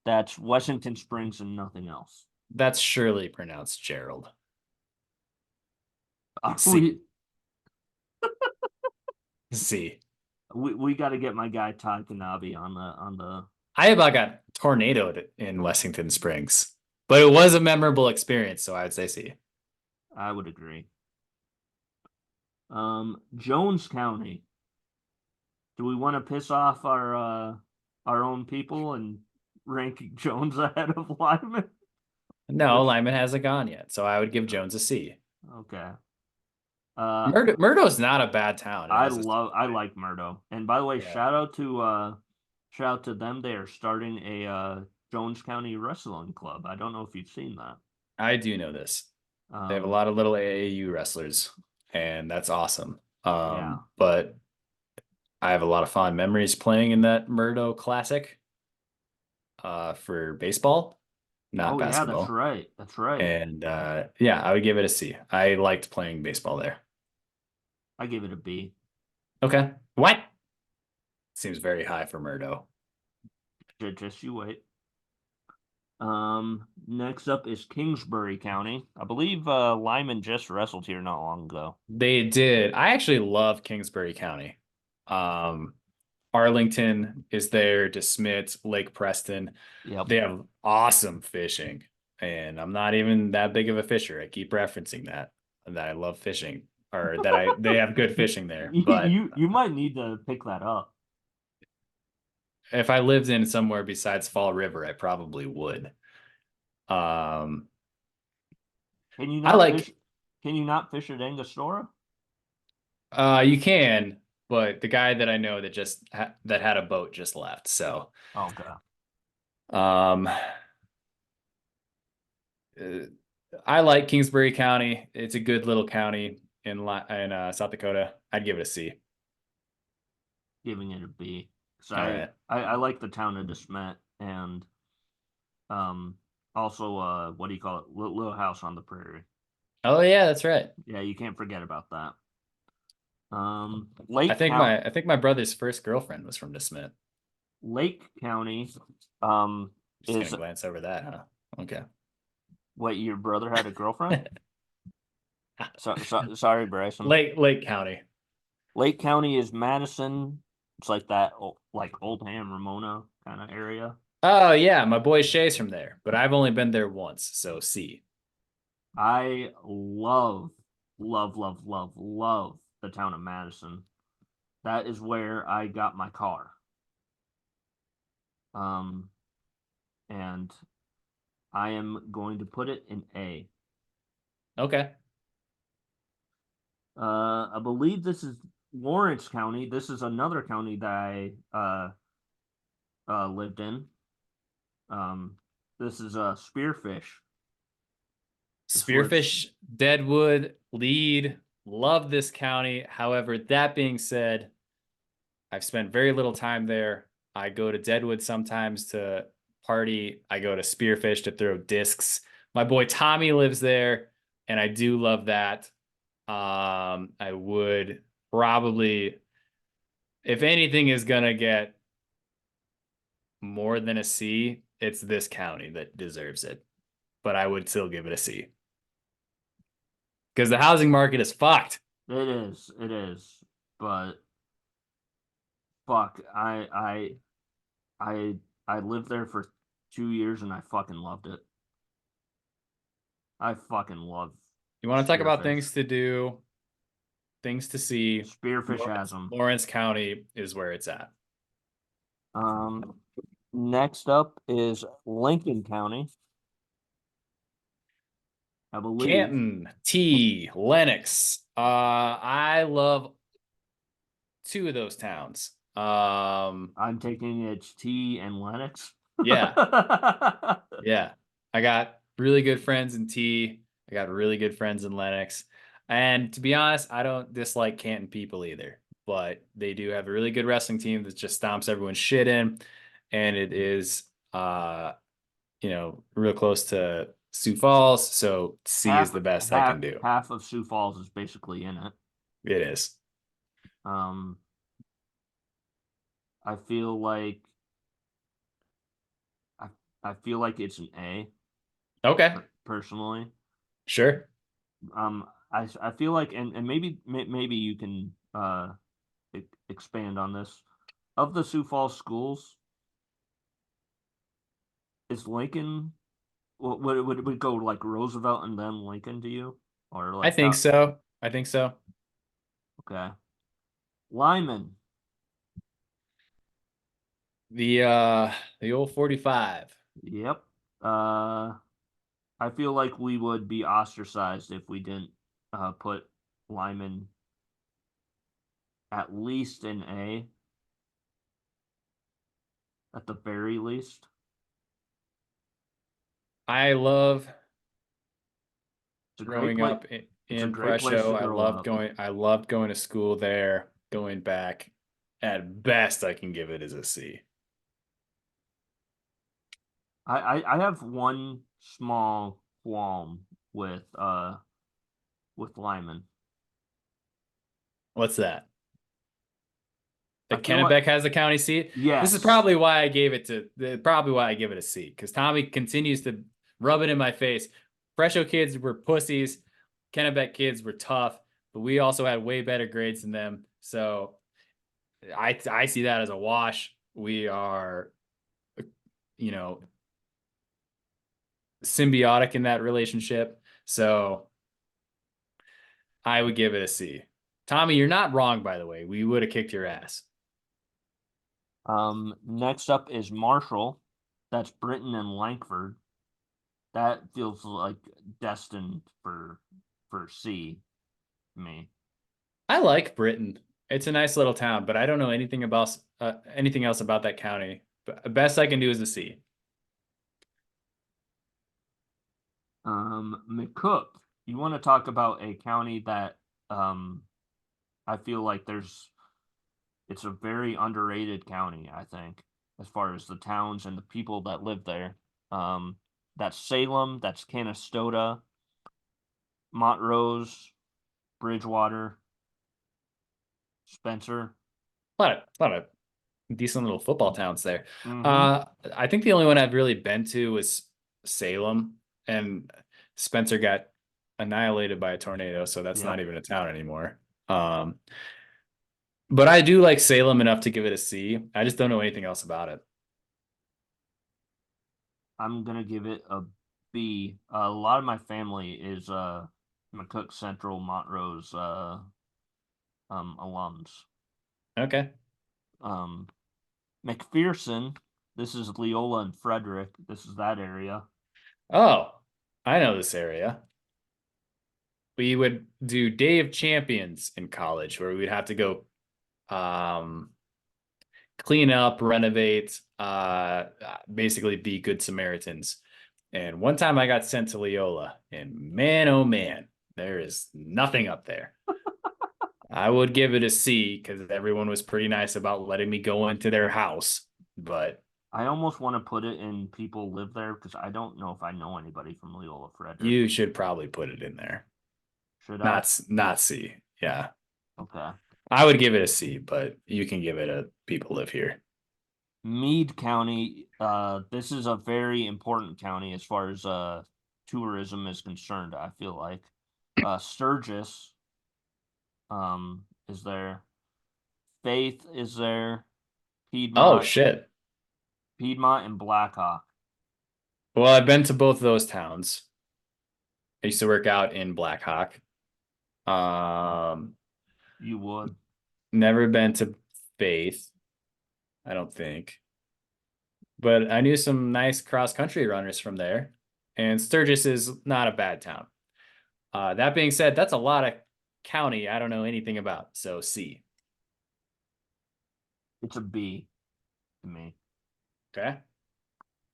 that's Washington Springs and nothing else. That's surely pronounced Gerald. C. We C. we got to get my guy Todd Kanabe on the. I about got tornadoed in Wessington Springs, but it was a memorable experience, so I would say C. I would agree. Jones County. Do we want to piss off our own people and rank Jones ahead of Lyman? No, Which Lyman hasn't gone yet, so I would give Jones a C. okay. Uh, Murdo's not a bad town. It has its I like Murdo. And by the way, yeah. shout out to them. They are starting a Jones County Wrestling Club. I don't know if you've seen that. I do know this. They have a Um, lot of little AAU wrestlers, and that's awesome. yeah. But I have a lot of fond memories playing in that Murdo Classic for baseball, not Oh yeah, that's basketball. right. That's right. And yeah, I would give it a C. I liked playing baseball there. I give it a B. Okay. What? Seems very high for Murdo. Just you wait. Next up is Kingsbury County. I believe Lyman just wrestled here not long ago. They did. I actually love Kingsbury County. Um, Arlington is there, DeSmit, Lake Preston. Yep. They have awesome fishing. And I'm not even that big of a fisher. I keep referencing that I love fishing or that they have good fishing there. But You might need to pick that up. if I lived in somewhere besides Fall River, I probably would. Um, Can you I not fish? like Can you not fish at Angostura? you can, but the guy that I know that that had a boat just left. So, Okay. um, I like Kingsbury County. It's a good little county in South Dakota. I'd give it a C. Giving it a B. So All right. I like the town of DeSmet and um also what do you call it? Little House on the Prairie. Oh yeah, that's right. Yeah, you can't forget about that. Lake County. I think my brother's first girlfriend was from DeSmit. Lake County um Just is gonna glance over that, huh? Okay. what your brother had a girlfriend? Sorry, Bryson. Lake County. Lake County is Madison. It's like that like Oldham, Ramona kind of area. Oh yeah, my boy Shay's from there, but I've only been there once, so C. I love the town of Madison. That is where I got my car. Um, and I am going to put it in A. Okay. I believe this is Lawrence County. This is another county that I lived in. This is Spearfish. This was Spearfish, Deadwood, Lead, love this county. However, that being said, I've spent very little time there. I go to Deadwood sometimes to party. I go to Spearfish to throw discs. My boy Tommy lives there, and I do love that. I would probably, if anything is gonna get more than a C, it's this county that deserves it. But I would still give it a C because the housing market is fucked. it is, but fuck, I I lived there for 2 years and I fucking loved it. I fucking love You want to talk about Spearfish. things to do, things to see? Spearfish has them. Lawrence County is where it's at. Um, Next up is Lincoln County, I believe. Canton, T, Lenox. I love two of those towns. I'm taking it's T and Lennox. Yeah, yeah. I got really good friends in T. I got really good friends in Lenox. And to be honest, I don't dislike Canton people either. But they do have a really good wrestling team that just stomps everyone's shit in. And it is real close to Sioux Falls. So C is half the best I half can do. half of Sioux Falls is basically in it. It is. Um, I feel like I I feel like it's an A Okay. personally. Sure. I feel like and maybe you can expand on this. Of the Sioux Falls schools, is Lincoln would it go like Roosevelt and then Lincoln to you? Or I like think how so. I think so. okay. Lyman. The old 45. Yep. Uh I feel like we would be ostracized if we didn't put Lyman at least in A, at the very least. I love It's a great growing place. up It's a in great place Presho. to grow up. I loved going to school there, going back. At best I can give it as a C. I have one small qualm with Lyman. What's that? I That feel like Kennebec has a county seat. This is yes. probably why I gave it to probably why I give it a C, because Tommy continues to rub it in my face. Fresho kids were pussies. Kennebec kids were tough, but we also had way better grades than them. So I see that as a wash. We are, you know, symbiotic in that relationship. So I would give it a C. Tommy, you're not wrong, by the way. We would have kicked your ass. Next up is Marshall. That's Britain and Langford. That feels like destined for C to me. I like Britain. It's a nice little town, but I don't know anything else about that county. But best I can do is a C. McCook. You want to talk about a county that I feel like it's a very underrated county, I think, as far as the towns and the people that live there. That's Salem, that's Canastota, Montrose, Bridgewater, Spencer. A lot of decent little football towns there. Mm-hmm. I think the only one I've really been to was Salem, and Spencer got annihilated by a tornado, so that's not Yep. even a town anymore. Um, but I do like Salem enough to give it a C. I just don't know anything else about it. I'm gonna give it a B. A lot of my family is McCook Central Montrose alums. Okay. Um, McPherson. This is Leola and Frederick. This is that area. Oh, I know this area. We would do Day of Champions in college, where we'd have to go um, clean up, renovate, basically be good Samaritans. And one time I got sent to Leola, and man, oh man, there is nothing up there. I would give it a C because everyone was pretty nice about letting me go into their house, but I almost want to put it in people live there because I don't know if I know anybody from Leola Frederick. you should probably put it in there. Should I? Not C. Yeah. Okay. I would give it a C, but you can give it a people live here. Meade County. This is a very important county as far as tourism is concerned, I feel like. Sturgis is there. Faith is there. Oh Piedmont, shit. Piedmont and Blackhawk. Well, I've been to both those towns. I used to work out in Black Hawk. Um, You would. Never been to Faith, I don't think. But I knew some nice cross country runners from there. And Sturgis is not a bad town. That being said, that's a lot of county I don't know anything about. So C. It's a B to me. Okay.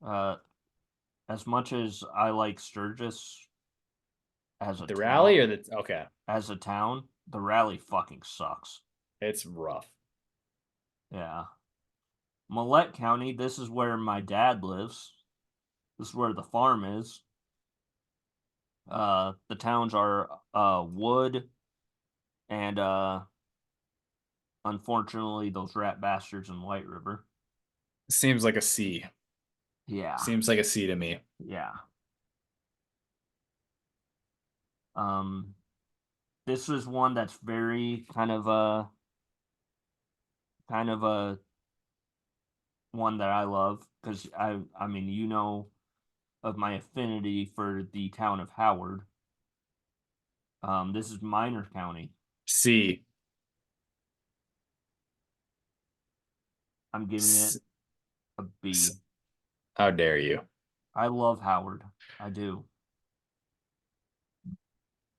Uh, as much as I like Sturgis The rally or the okay. as a town, the rally fucking sucks. It's rough. Yeah. Millette County, this is where my dad lives. This is where the farm is. The towns are Wood and unfortunately those rat bastards in White River. Seems like a C. Yeah. Seems like a C to me. Yeah. Um this is one that's very kind of a one that I love because I mean you know of my affinity for the town of Howard. This is Minor County. C. I'm giving it S- a B. How dare you? I love Howard. I do.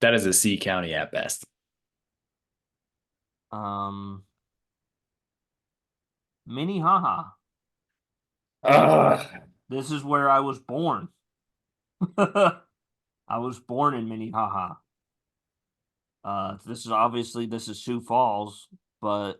That is a C county at best. Um, Minnehaha. Ugh. This is where I was born. I was born in Minnehaha. This is Sioux Falls, but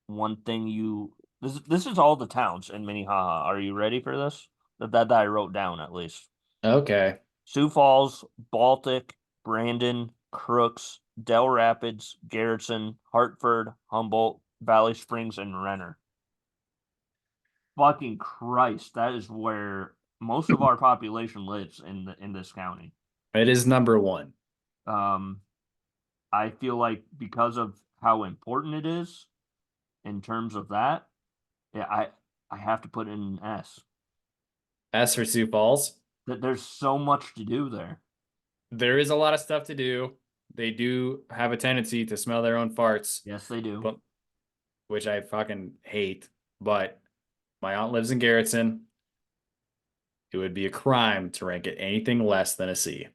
one thing this is all the towns in Minnehaha. Are you ready for this? That I wrote down at least. Okay. Sioux Falls, Baltic, Brandon, Crooks, Dell Rapids, Garrison, Hartford, Humboldt, Valley Springs, and Renner. Fucking Christ, that is where most of our population lives in this county. It is number one. I feel like because of how important it is in terms of that, yeah, I have to put in an S. S for Sioux Falls. That there's so much to do there. There is a lot of stuff to do. They do have a tendency to smell their own farts, Yes, they do. but which I fucking hate. But my aunt lives in Garrettson. It would be a crime to rank it anything less than a C.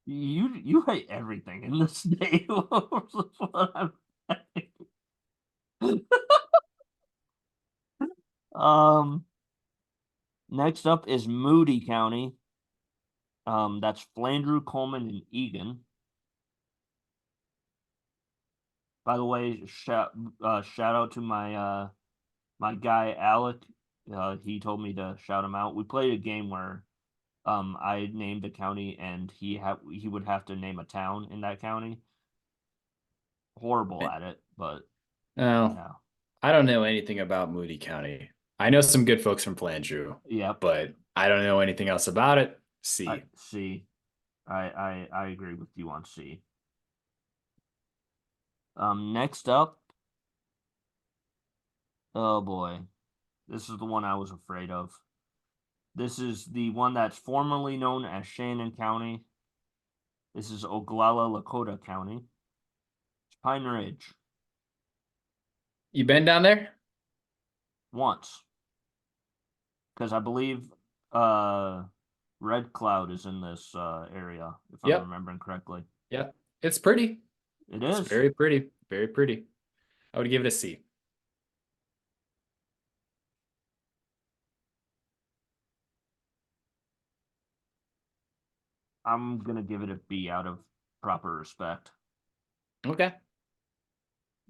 You hate everything in this state. um, next up is Moody County. That's Flandreau, Coleman, and Egan. By the way, shout out to my my guy Alec. He told me to shout him out. We played a game where I named a county and he would have to name a town in that county. Horrible at it, but Oh, yeah. I don't know anything about Moody County. I know some good folks from Flandreau, Yep. but I don't know anything else about it. C. C. I agree with you on C. Next up, oh boy, this is the one I was afraid of. This is the one that's formerly known as Shannon County. This is Oglala, Lakota County. It's Pine Ridge. You been down there? Once. Because I believe Red Cloud is in this area, if I'm Yep. remembering correctly. Yep. It's pretty. It It's is. very pretty. Very pretty. I would give it a C. I'm gonna give it a B out of proper respect. Okay.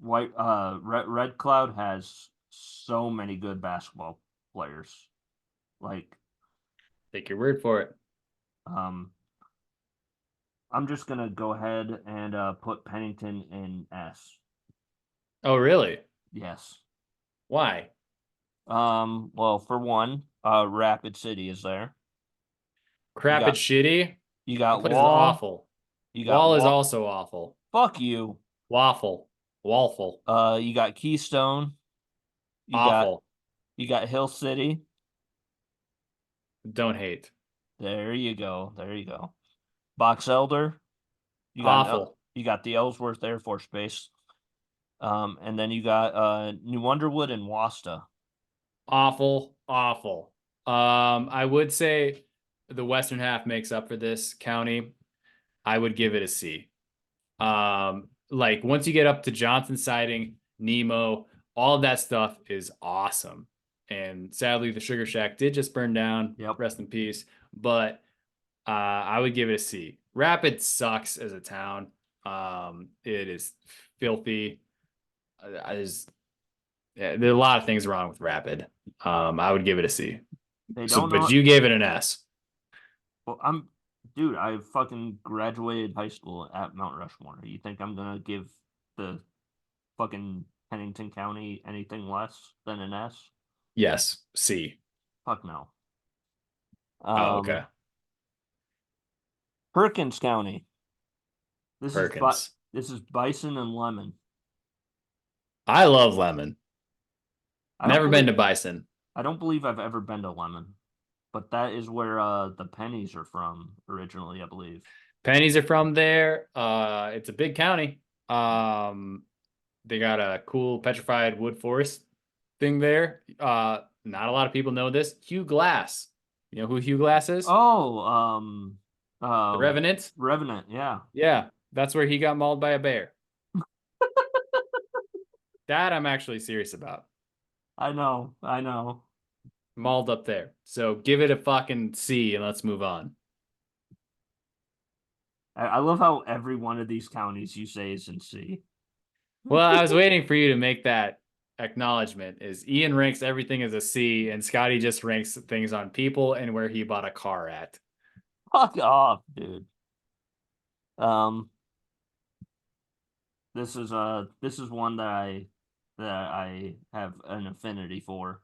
Red Cloud has so many good basketball players. Like, Take your word for it. I'm just gonna go ahead and put Pennington in S. Oh, really? Yes. Why? Well, for one, Rapid City is there. Crap, got- it's shitty. You That got place is Wall. awful. You got Wall is also awful. Fuck you. Waffle. Waffle. You got Keystone. Awful. You got Hill City. Don't hate. There you go. There you go. Box Elder. Awful. You got the Ellsworth Air Force Base. And then you got New Underwood and Wasta. Awful. Awful. I would say the western half makes up for this county. I would give it a C. Like once you get up to Johnson Siding, Nemo, all of that stuff is awesome. And sadly, the Sugar Shack did just burn down. Yep. Rest in peace. But I would give it a C. Rapid sucks as a town. It is filthy. There's a lot of things wrong with Rapid. I would give it a C. But you gave it an S. Well, dude, I fucking graduated high school at Mount Rushmore. You think I'm gonna give the fucking Pennington County anything less than an S? Yes, C. Fuck no. Okay. Perkins County. Perkins. This is Bison and Lemon. I love Lemon. Never been to Bison. I don't believe I've ever been to Lemon, but that is where the pennies are from originally, I believe. Pennies are from there. It's a big county. They got a cool petrified wood forest thing there. Not a lot of people know this. Hugh Glass. You know who Hugh Glass is? Oh, the Revenant. Revenant, yeah. Yeah, that's where he got mauled by a bear. That I'm actually serious about. I know. Mauled up there. So give it a fucking C and let's move on. I love how every one of these counties you say is in C. Well, I was waiting for you to make that acknowledgement. Is Ian ranks everything as a C and Scotty just ranks things on people and where he bought a car at. Fuck off, dude. this is one that I have an affinity for.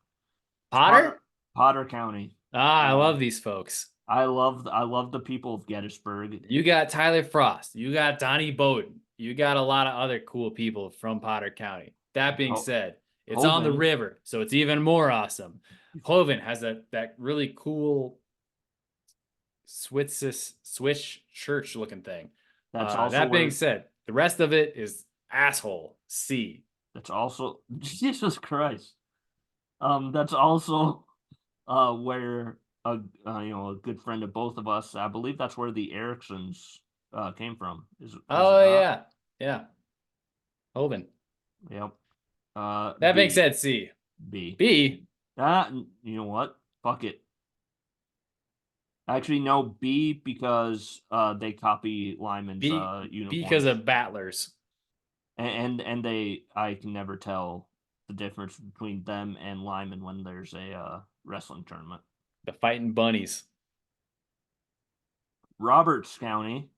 It's Potter? Potter County. Ah, I love these folks. I love the people of Gettysburg. You got Tyler Frost. You got Donnie Bowden. You got a lot of other cool people from Potter County. That being Ho- said, it's on the Hovind. river, so it's even more awesome. Hovind has that really cool Swiss church looking thing. That's also That being where. said, the rest of it is asshole C. That's also Jesus Christ. That's also where a good friend of both of us. I believe that's where the Ericksons came from. Is it Oh not? yeah, yeah, Hovind. Yep. That being B said, C. B. B. You know what? Fuck it. Actually, no, B because they copy Lyman's Because uniforms, of Battlers. and I can never tell the difference between them and Lyman when there's a wrestling tournament. The Fighting Bunnies. Roberts County,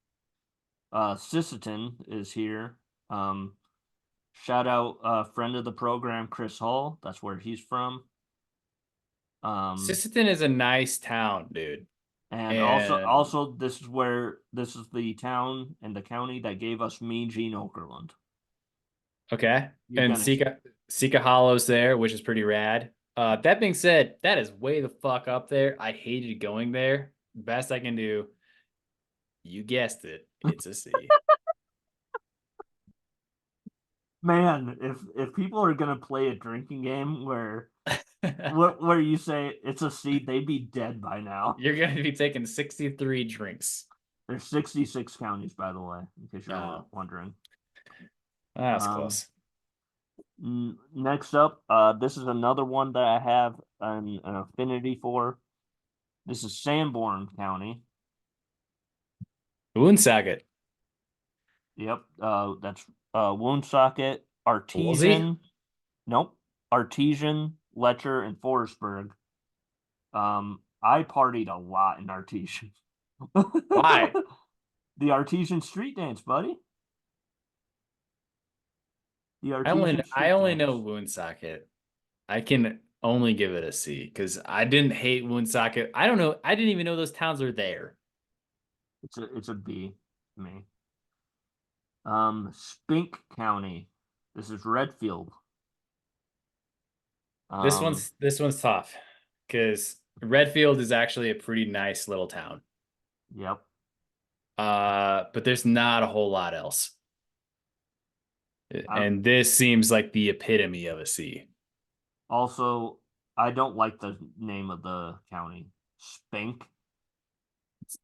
Sisseton is here. Shout out friend of the program Chris Hall. That's where he's from. Sisseton is a nice town, dude. And also, And this is the town and the county that gave us Mean Gene Okerlund. okay. You're And gonna Sika Hollow's there, which is pretty rad. That being said, that is way the fuck up there. I hated going there. Best I can do, you guessed it, it's a C. man, if people are gonna play a drinking game where you say it's a C, they'd be dead by now. You're gonna be taking 63 drinks. There's 66 counties, by the way, in case you're No, wondering. that's Um, close. Next up, this is another one that I have an affinity for. This is Sanborn County. Woonsocket. Yep, that's Woonsocket, Woolsey? Artesian. Nope, Artesian, Letcher, and Forestburg. I partied a lot in Artesian. Why? The Artesian street dance, buddy. The I only Artesian I street only dance. know Woonsocket. I can only give it a C because I didn't hate Woonsocket. I don't know. I didn't even know those towns are there. It's a B to me. Spink County. This is Redfield. Um, This one's tough because Redfield is actually a pretty nice little town. yep. But there's not a whole lot else. I'm And this seems like the epitome of a C. also I don't like the name of the county. Spink.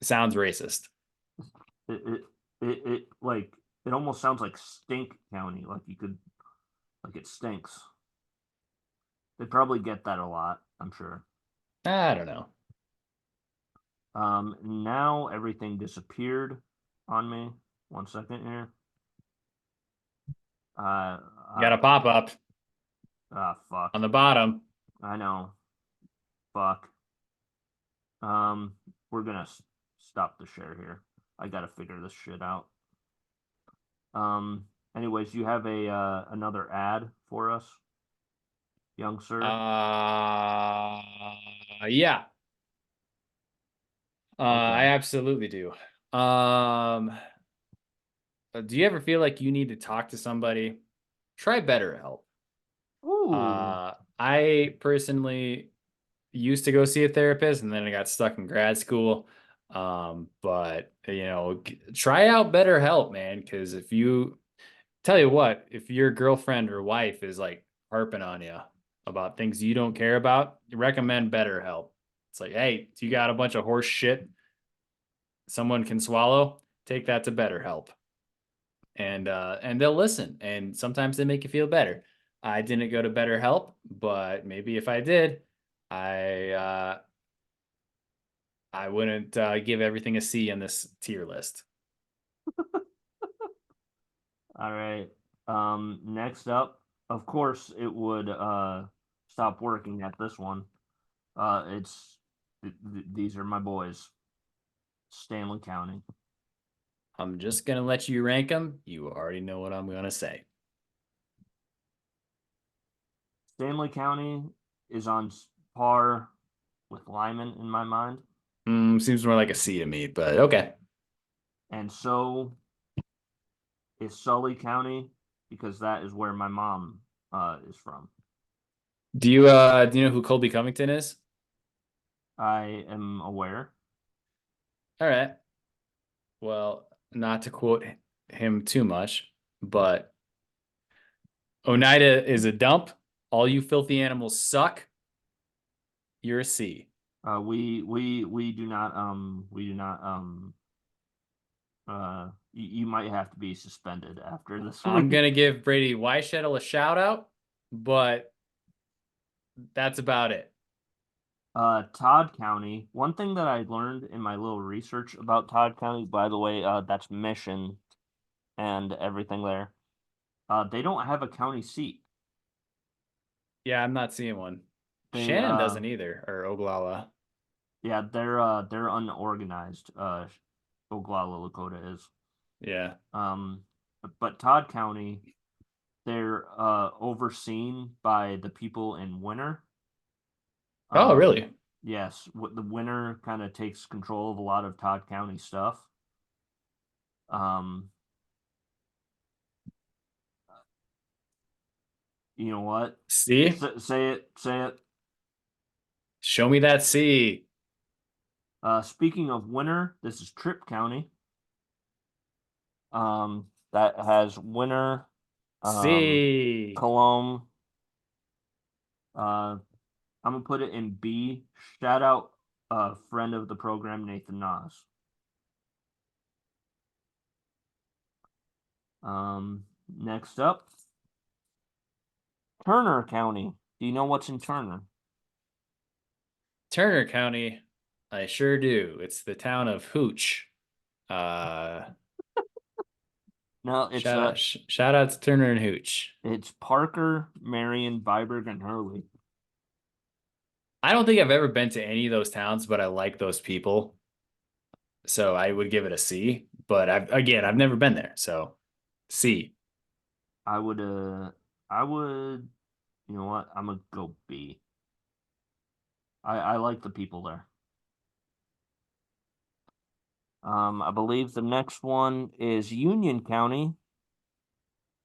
Sounds racist. It it it like it almost sounds like Stink County. Like it stinks. They probably get that a lot, I'm sure. I don't know. Now everything disappeared on me. 1 second here. Uh, You got a pop up fuck. on the bottom. I know. Fuck. Um, we're gonna stop the share here. I gotta figure this shit out. Anyways, you have a another ad for us, young sir. Yeah. I Okay. absolutely do. Do you ever feel like you need to talk to somebody? Try BetterHelp. Ooh. I personally used to go see a therapist and then I got stuck in grad school. But try out BetterHelp, man, because if you tell you what, if your girlfriend or wife is like harping on you about things you don't care about, recommend BetterHelp. It's like, hey, you got a bunch of horse shit someone can swallow, take that to BetterHelp. And they'll listen. And sometimes they make you feel better. I didn't go to BetterHelp, but maybe if I did, I I wouldn't give everything a C on this tier list. All right. Next up, of course, it would stop working at this one. It's these are my boys, Stanley County. I'm just gonna let you rank them. You already know what I'm gonna say. Stanley County is on par with Lyman in my mind, Seems more like a C to me, but okay. and so is Sully County because that is where my mom is from. Do you know who Colby Covington is? I am aware. All right. Well, not to quote him too much, but Oneida is a dump. All you filthy animals suck. You're a C. We do not you might have to be suspended after this I'm week. gonna give Brady Weishettle a shout out, but that's about it. Todd County. One thing that I learned in my little research about Todd County, by the way, that's Mission and everything there. They don't have a county seat. Yeah, I'm not seeing one. They Shannon doesn't either, or Oglala. yeah, they're unorganized. Oglala Lakota is. Yeah. But Todd County, they're overseen by the people in Winter. Oh, really? Yes, what the Winter kind of takes control of a lot of Todd County stuff. Um, you know what? C? Say it, say it. Show me that C. Speaking of Winter, this is Tripp County. That has Winter, C. Cologne. I'm gonna put it in B. Shout out a friend of the program, Nathan Nas. Next up, Turner County. Do you know what's in Turner? Turner County. I sure do. It's the town of Hooch. Uh, No, shout out to Turner and Hooch. it's Parker, Marion, Viborg, and Hurley. I don't think I've ever been to any of those towns, but I like those people. So I would give it a C. But I've never been there. So C. I would I would you know what? I'm gonna go B. I like the people there. I believe the next one is Union County.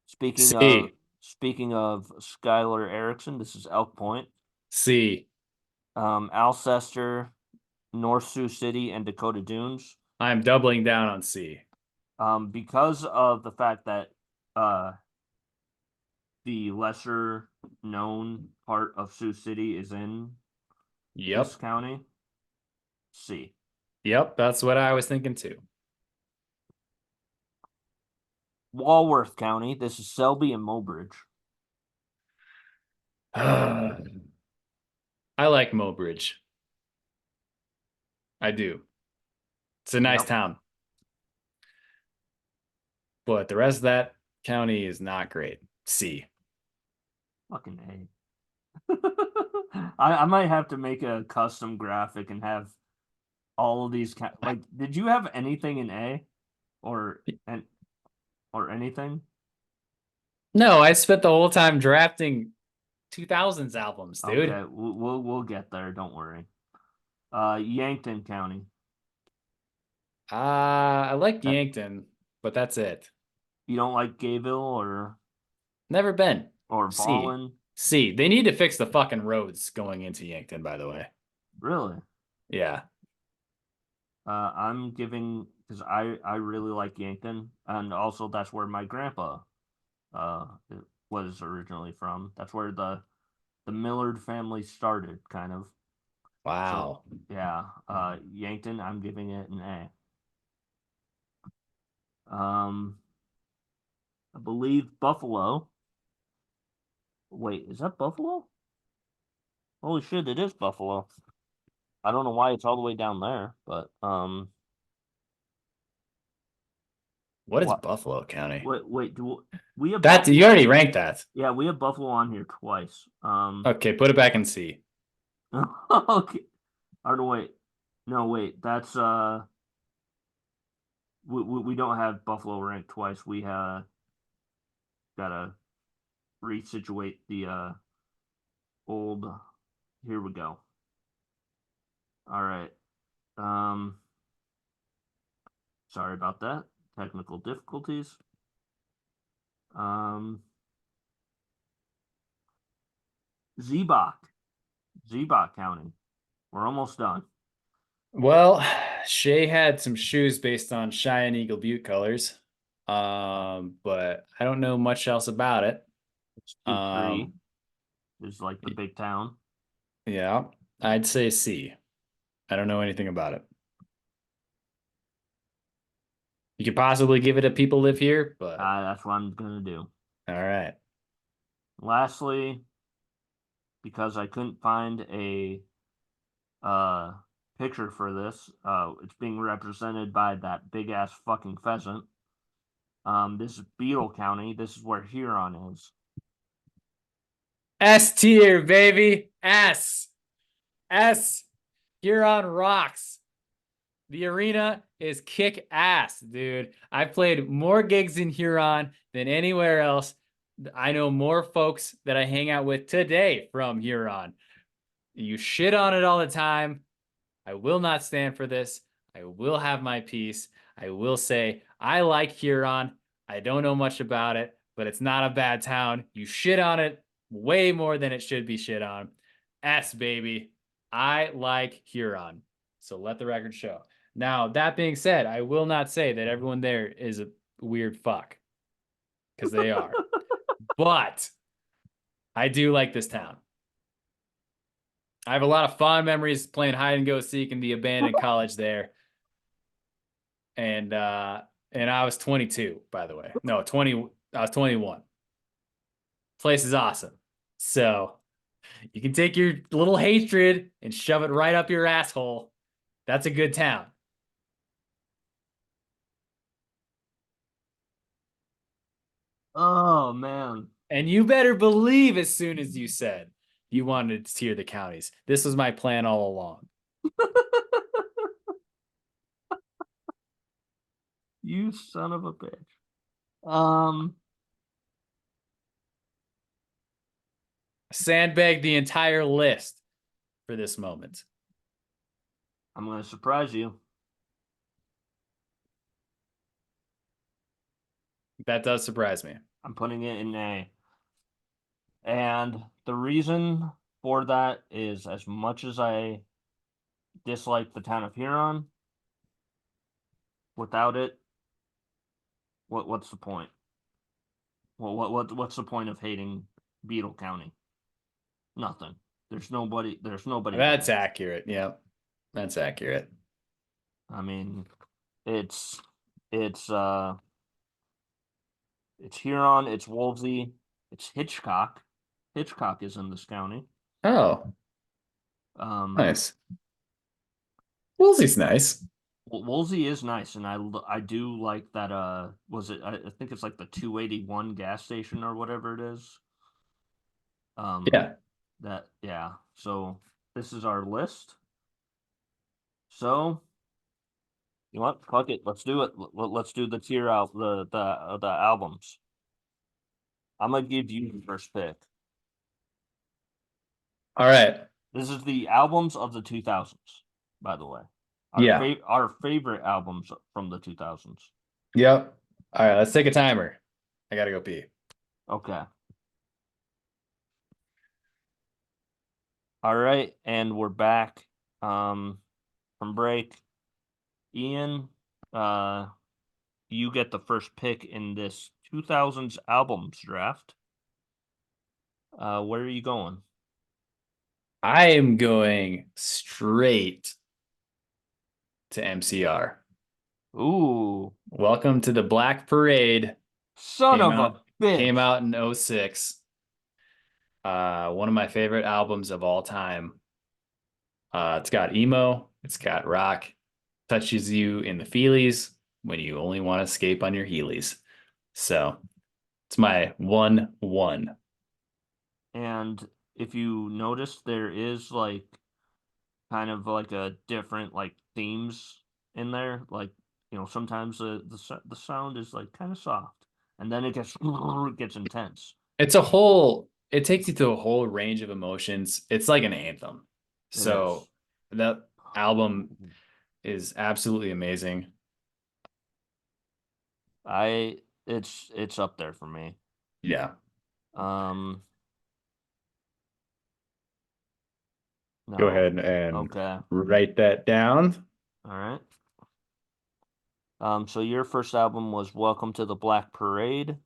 Speaking of C. speaking of Skylar Erickson, this is Elk Point. C. Alcester, North Sioux City, and Dakota Dunes. I'm doubling down on C. Because of the fact that the lesser known part of Sioux City is in this Yep. county, C. Yep. That's what I was thinking too. Walworth County, this is Selby and Mobridge. I like Mobridge. I do. It's a nice Yep, town. But the rest of that county is not great. C. fucking A. I might have to make a custom graphic and have all of these like did you have anything in A or and or anything? No, I spent the whole time drafting 2000s albums, dude. Okay, we'll get there, don't worry. Yankton County. I like Uh, Yankton, but that's it. You don't like Gayville Never been. or C. Ballin? C. They need to fix the fucking roads going into Yankton, by the way. Really? Yeah. I'm giving because I really like Yankton, and also that's where my grandpa uh was originally from. That's where the Millard family started, kind of. So Wow. yeah, Yankton, I'm giving it an A. I believe Buffalo. Wait, is that Buffalo? Holy shit, it is Buffalo. I don't know why it's all the way down there, but What is what? Buffalo County? Wait, do we have That you Buffalo? already ranked that. Yeah, we have Buffalo on here twice. Okay, put it back in C. Okay. Or no, wait. No, wait. That's we don't have Buffalo ranked twice. We gotta resituate the old. Here we go. All right. Sorry about that. Technical difficulties. Zebach. Zebach County. We're almost done. Well, Shay had some shoes based on Cheyenne Eagle Butte colors. But I don't know much else about it. It's 2-3 is like the big town. Yeah, I'd say C. I don't know anything about it. You could possibly give it a people live here, but That's what I'm gonna do. all right. Lastly, because I couldn't find a picture for this, it's being represented by that big ass fucking pheasant. This is Beetle County. This is where Huron is. S tier, baby. S. S. Huron rocks. The arena is kick ass, dude. I've played more gigs in Huron than anywhere else. I know more folks that I hang out with today from Huron. You shit on it all the time. I will not stand for this. I will have my peace. I will say, I like Huron. I don't know much about it, but it's not a bad town. You shit on it way more than it should be shit on. S, baby. I like Huron. So let the record show. Now, that being said, I will not say that everyone there is a weird fuck, because they are. But I do like this town. I have a lot of fond memories playing hide and go seek in the abandoned college there. And I was 22, by the way. No, 20. I was 21. Place is awesome. So you can take your little hatred and shove it right up your asshole. That's a good town. Oh man. And you better believe as soon as you said you wanted to tier the counties. This was my plan all along. You son of a bitch. Um, Sandbag the entire list for this moment. I'm gonna surprise you. That does surprise me. I'm putting it in A. And the reason for that is as much as I dislike the town of Huron, without it, what's the point? What's the point of hating Beetle County? Nothing. There's nobody That's there. accurate. Yep. That's accurate. I mean, it's it's Huron, it's Wolsey, it's Hitchcock. Hitchcock is in this county. Oh, Um, nice. Woolsey's nice. Wolsey is nice, and I do like that. Was it? I think it's like the 281 gas station or whatever it is. Yeah. That yeah. So this is our list. So you want fuck it? Let's do it. Let's do the tier out the albums. I'm gonna give you the first pick. All right. This is the albums of the 2000s, by the way. Yeah. Our favorite albums from the 2000s. Yep. All right. Let's take a timer. I gotta go pee. Okay. All right, and we're back from break. Ian, you get the first pick in this 2000s albums draft. Where are you going? I am going straight to MCR. Ooh, Welcome to the Black Parade. son of a bitch. Came out in 06. One of my favorite albums of all time. It's got emo, it's got rock, touches you in the feelies when you only want to escape on your heelys. So it's my 1-1. And if you notice, there is like kind of like a different like themes in there. Like sometimes the sound is like kind of soft, and then it gets gets intense. It takes you to a whole range of emotions. It's like an anthem. It is. So that album is absolutely amazing. It's up there for me. Yeah. Um, Go no. ahead and Okay. write that down. All right. So your first album was Welcome to the Black Parade,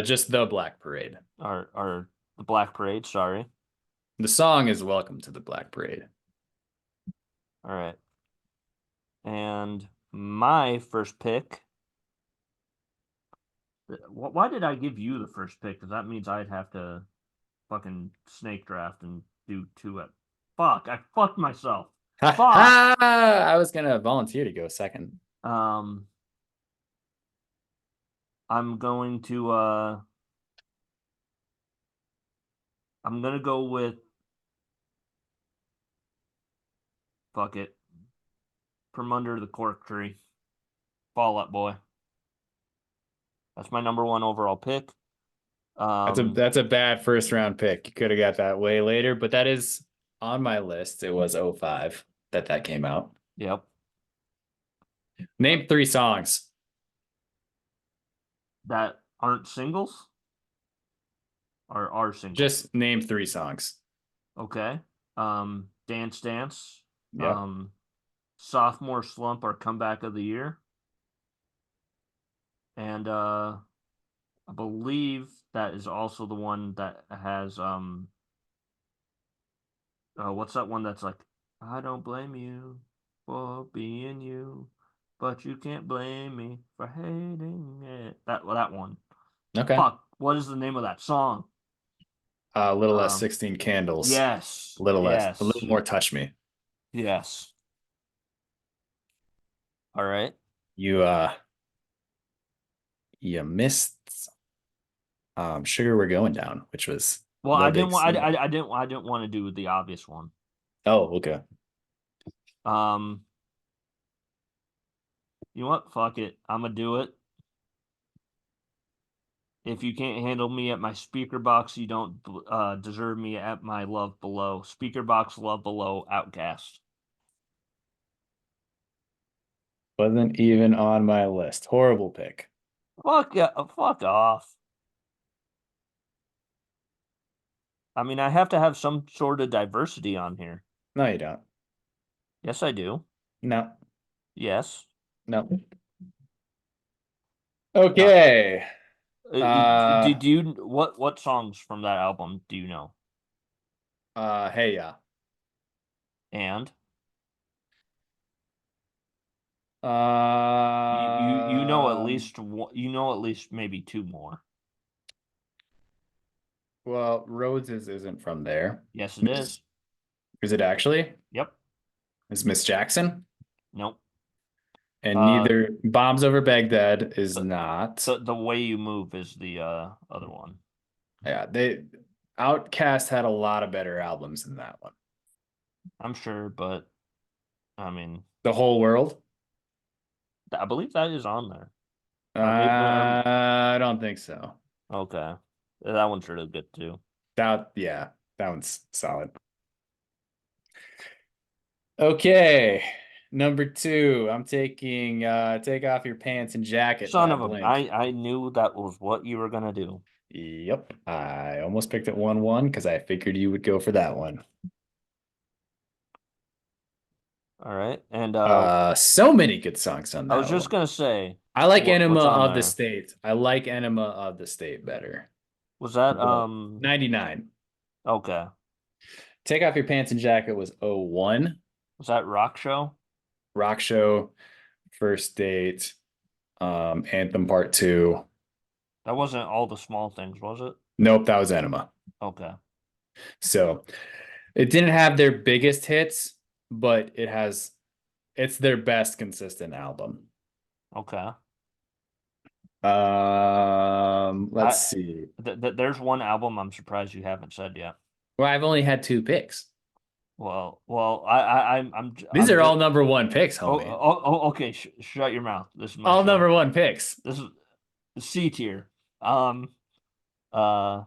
Just the Black Parade. or the Black Parade, sorry. The song is Welcome to the Black Parade. All right. And my first pick, why did I give you the first pick? Because that means I'd have to fucking snake draft and do two at. Fuck, I fucked myself. Ha Fuck. ha! I was gonna volunteer to go second. Um, I'm going to I'm gonna go with fuck it. From Under the Cork Tree. Fall Out Boy. That's my number one overall pick. That's a bad first round pick. You could have got that way later, but that is on my list. It was 05 that came out. Yep. Name three songs. That aren't singles or are singles. Just name three songs. Okay. Dance Dance. Yep. Sophomore Slump or Comeback of the Year. And I believe that is also the one that has what's that one that's like, I don't blame you for being you, but you can't blame me for hating it. That one. Okay. Fuck, what is the name of that song? A little less Um 16 candles. yes, A little less. A little yes, more touch me. yes. All right. You you missed Sugar We're Going Down, which was Well, the I didn't big want single. I didn't want to do the obvious one. Oh, okay. Um, you know what? Fuck it. I'm gonna do it. If you can't handle me at my speaker box, you don't deserve me at my love below. Speaker box, love below, outcast. Wasn't even on my list. Horrible pick. Fuck yeah, fuck off. I mean, I have to have some sort of diversity on here. No, you don't. Yes, I do. No, Yes. no. Uh, Okay. did you what songs from that album do you know? Hey, yeah. And you know at Um, least you know at least maybe two more. well, Roses isn't from there. Yes, it Miss, is. is it actually? Yep. Is Miss Jackson? Nope. And Uh, neither Bombs Over Baghdad is the not. the way you move is the other one. Yeah, they Outcast had a lot of better albums than that one. I'm sure, but I mean, The Whole World? I believe that is on there. Or maybe I don't think so. okay. That one's really good too. Yeah, that one's solid. Okay. Number two, I'm taking Take Off Your Pants and Jacket Son by of a Blink. I knew that was what you were gonna do. Yep. I almost picked it 1-1 because I figured you would go for that one. All right. And So many good songs on I that was just one. gonna say I like Enema what's on of the there. State. I like Enema of the State better. Was that But 99. okay. Take Off Your Pants and Jacket was 01. Was that Rock Show? Rock Show, First Date, Anthem Part 2. That wasn't All the Small Things, was it? Nope, that was Enema. Okay. So it didn't have their biggest hits, but it's their best consistent album. Okay. Let's I see. there's one album I'm surprised you haven't said yet. Well, I've only had two picks. These I'm are just. all number one picks, Oh, homie. okay. Shut your mouth. This is my All show. number one picks. This is C tier. Um, uh,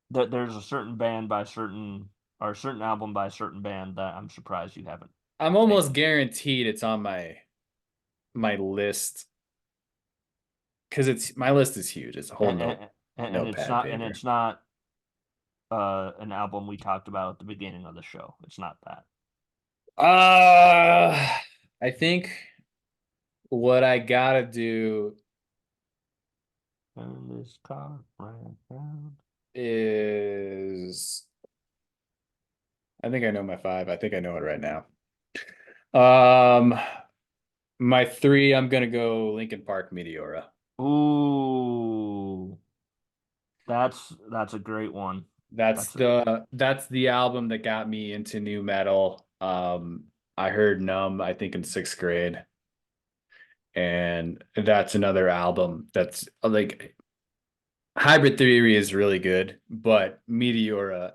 there's a certain band by certain or a certain album by a certain band that I'm surprised you haven't I'm almost taken. guaranteed it's on my list because it's my list is huge. It's a whole And, and it's notepad not and paper. it's not an album we talked about at the beginning of the show. It's not that. I think what I gotta do And this car ran round. is I think I know my five. I think I know it right now. Um, my three, I'm gonna go Linkin Park Meteora. Ooh, that's a great one. That's a, That's the album that got me into new metal. I heard Numb, I think in sixth grade, and that's another album that's like Hybrid Theory is really good, but Meteora,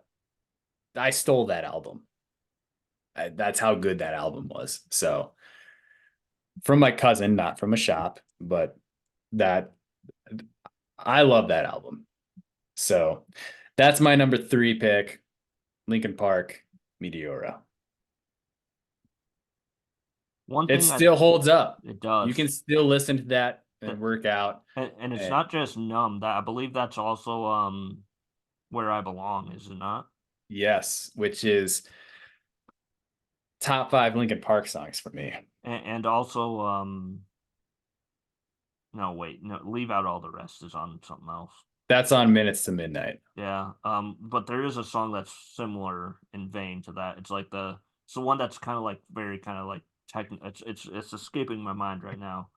I stole that album. That's how good that album was. So from my cousin, not from a shop, but that I love that album. So that's my number three pick, Linkin Park, Meteora. one It thing I still holds up. it You does. can still listen to that and That work out. and it's And not just numb. That I believe that's also where I belong, is it not? yes, which is top five Linkin Park songs for me. And also no wait, no, leave out all the rest is on something else. That's on Minutes to Midnight. Yeah. But there is a song that's similar in vein to that. It's the one that's kind of like very kind of like technical. It's escaping my mind right now.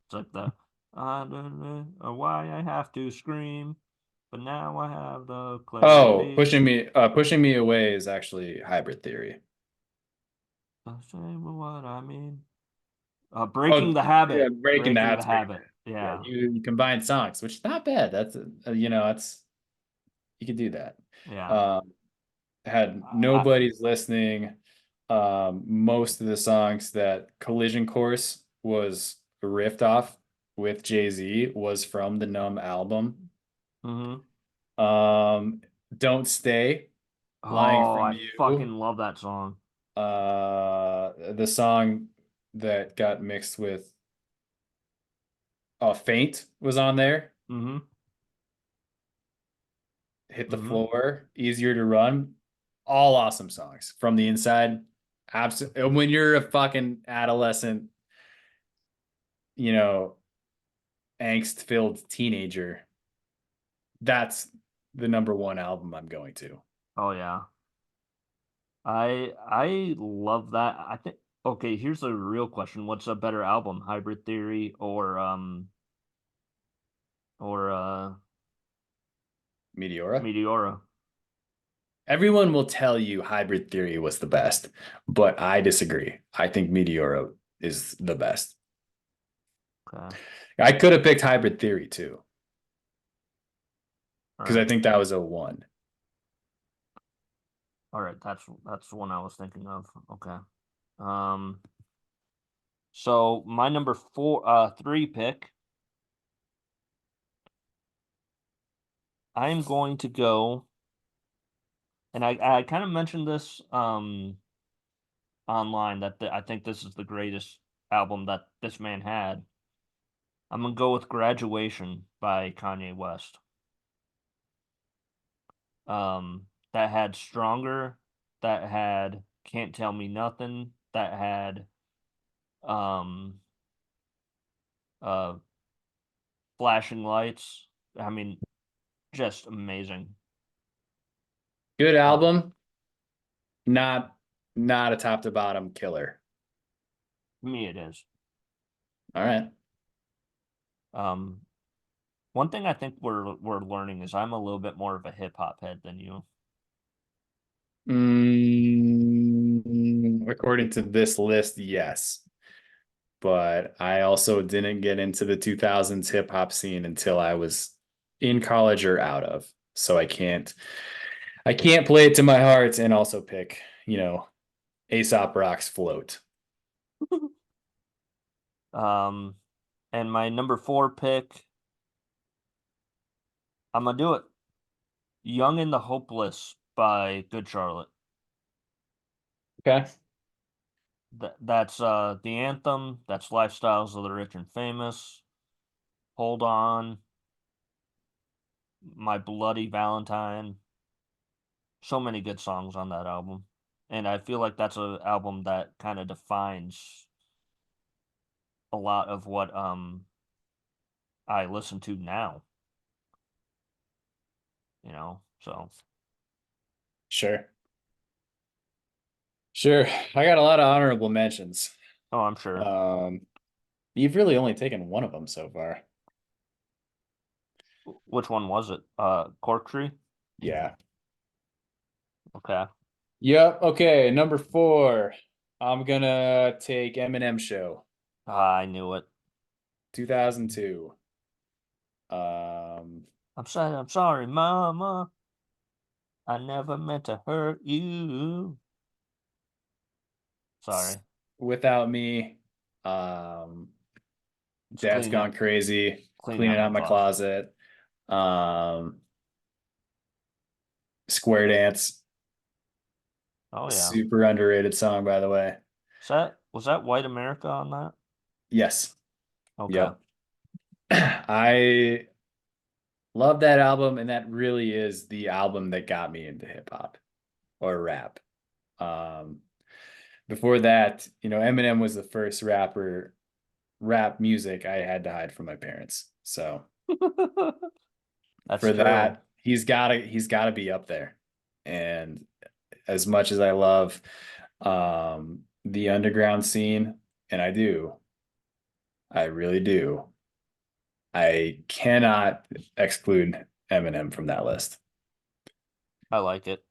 It's like the I don't know why I have to scream, but now I have the Oh, clarity. pushing me away is actually Hybrid Theory. I'll say what I mean. Oh, Breaking the yeah, habit. Breaking the Breaking the Habits, Breaking habit. the, yeah, Yeah. you combine songs, which is not bad. That's that's you can do that. Yeah. Um, had I, Nobody's Listening. Most of the songs that Collision Course was riffed off with Jay-Z was from the Numb album. mm-hmm. Um, Don't Stay, Lying Oh, From I fucking You. love that song. The song that got mixed with Faint was on there. Mm-hmm. Hit the Mm-hmm. Floor, Easier to Run. All awesome songs from the inside. Absolutely. When you're a fucking adolescent, you know, angst-filled teenager, that's the number one album I'm going to. Oh yeah. I love that. I think okay, here's a real question. What's a better album? Hybrid Theory or Meteora. Meteora? Everyone will tell you Hybrid Theory was the best, but I disagree. I think Meteora is the best. Okay. I could have picked Hybrid Theory too, All because I right. think that was a one. All right, that's the one I was thinking of. Okay. Um so my number three pick, I'm going to go and I kind of mentioned this online that I think this is the greatest album that this man had. I'm gonna go with Graduation by Kanye West. That had Stronger, that had Can't Tell Me Nothing, that had um uh Flashing Lights. I mean, just amazing. Good Uh, album, not not a top to bottom killer. me it is. All right. Um, one thing I think we're learning is I'm a little bit more of a hip hop head than you. According to this list, yes. But I also didn't get into the 2000s hip hop scene until I was in college or out of. So I can't play it to my heart and also pick, Aesop Rock's Float. Um, and my number 4 pick, I'm gonna do it. Young and the Hopeless by Good Charlotte. Okay. That's the anthem. That's Lifestyles of the Rich and Famous. Hold On. My Bloody Valentine. So many good songs on that album. And I feel like that's an album that kind of defines a lot of what I listen to now, So Sure. Sure. I got a lot of honorable mentions. oh, I'm sure. You've really only taken one of them so far. Which one was it? Cork Tree? Yeah. Okay. Yep. Okay. Number 4. I'm gonna take Eminem Show, I knew it. 2002. Um, I'm sorry, Mama. I never meant to hurt you. Sorry. Without Me, um, It's Dad's Gone Crazy, cleaning out Cleaning my Out My closet. Closet, um, Square Dance, Oh yeah. super underrated song, by the way. Was that White America on that? Yes. Okay. Yep. I love that album, and that really is the album that got me into hip hop or rap. Um, Before that, Eminem was the first rap music I had to hide from my parents. So That's for true. that, he's gotta be up there. And as much as I love the underground scene, and I really do, I cannot exclude Eminem from that list. I like it.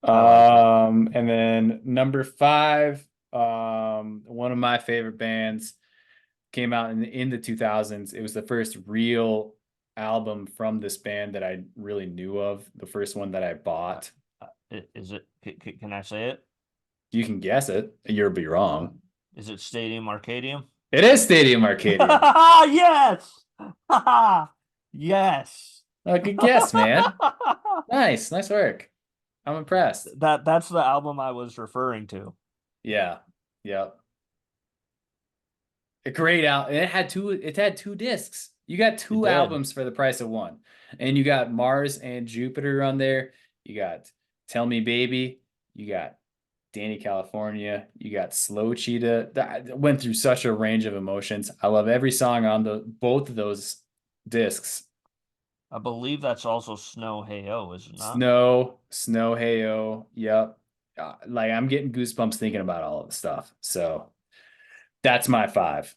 I like it. And then number 5, one of my favorite bands came out in the 2000s. It was the first real album from this band that I really knew of. The first one that I bought. Is it? Can I say it? You can guess it. You'll be wrong. Is it Stadium Arcadium? It is Stadium Arcadium. Yes. Yes. Oh, good guess, man. Nice work. I'm impressed. That's the album I was referring to. Yeah, yep. A great album. It had two discs. You got It two did. albums for the price of one. And you got Mars and Jupiter on there. You got Tell Me Baby. You got Danny California. You got Slow Cheetah. That went through such a range of emotions. I love every song on the both of those discs. I believe that's also Snow Hey-O, is it not? Snow Heyo. Yep. Like I'm getting goosebumps thinking about all of the stuff. So that's my 5.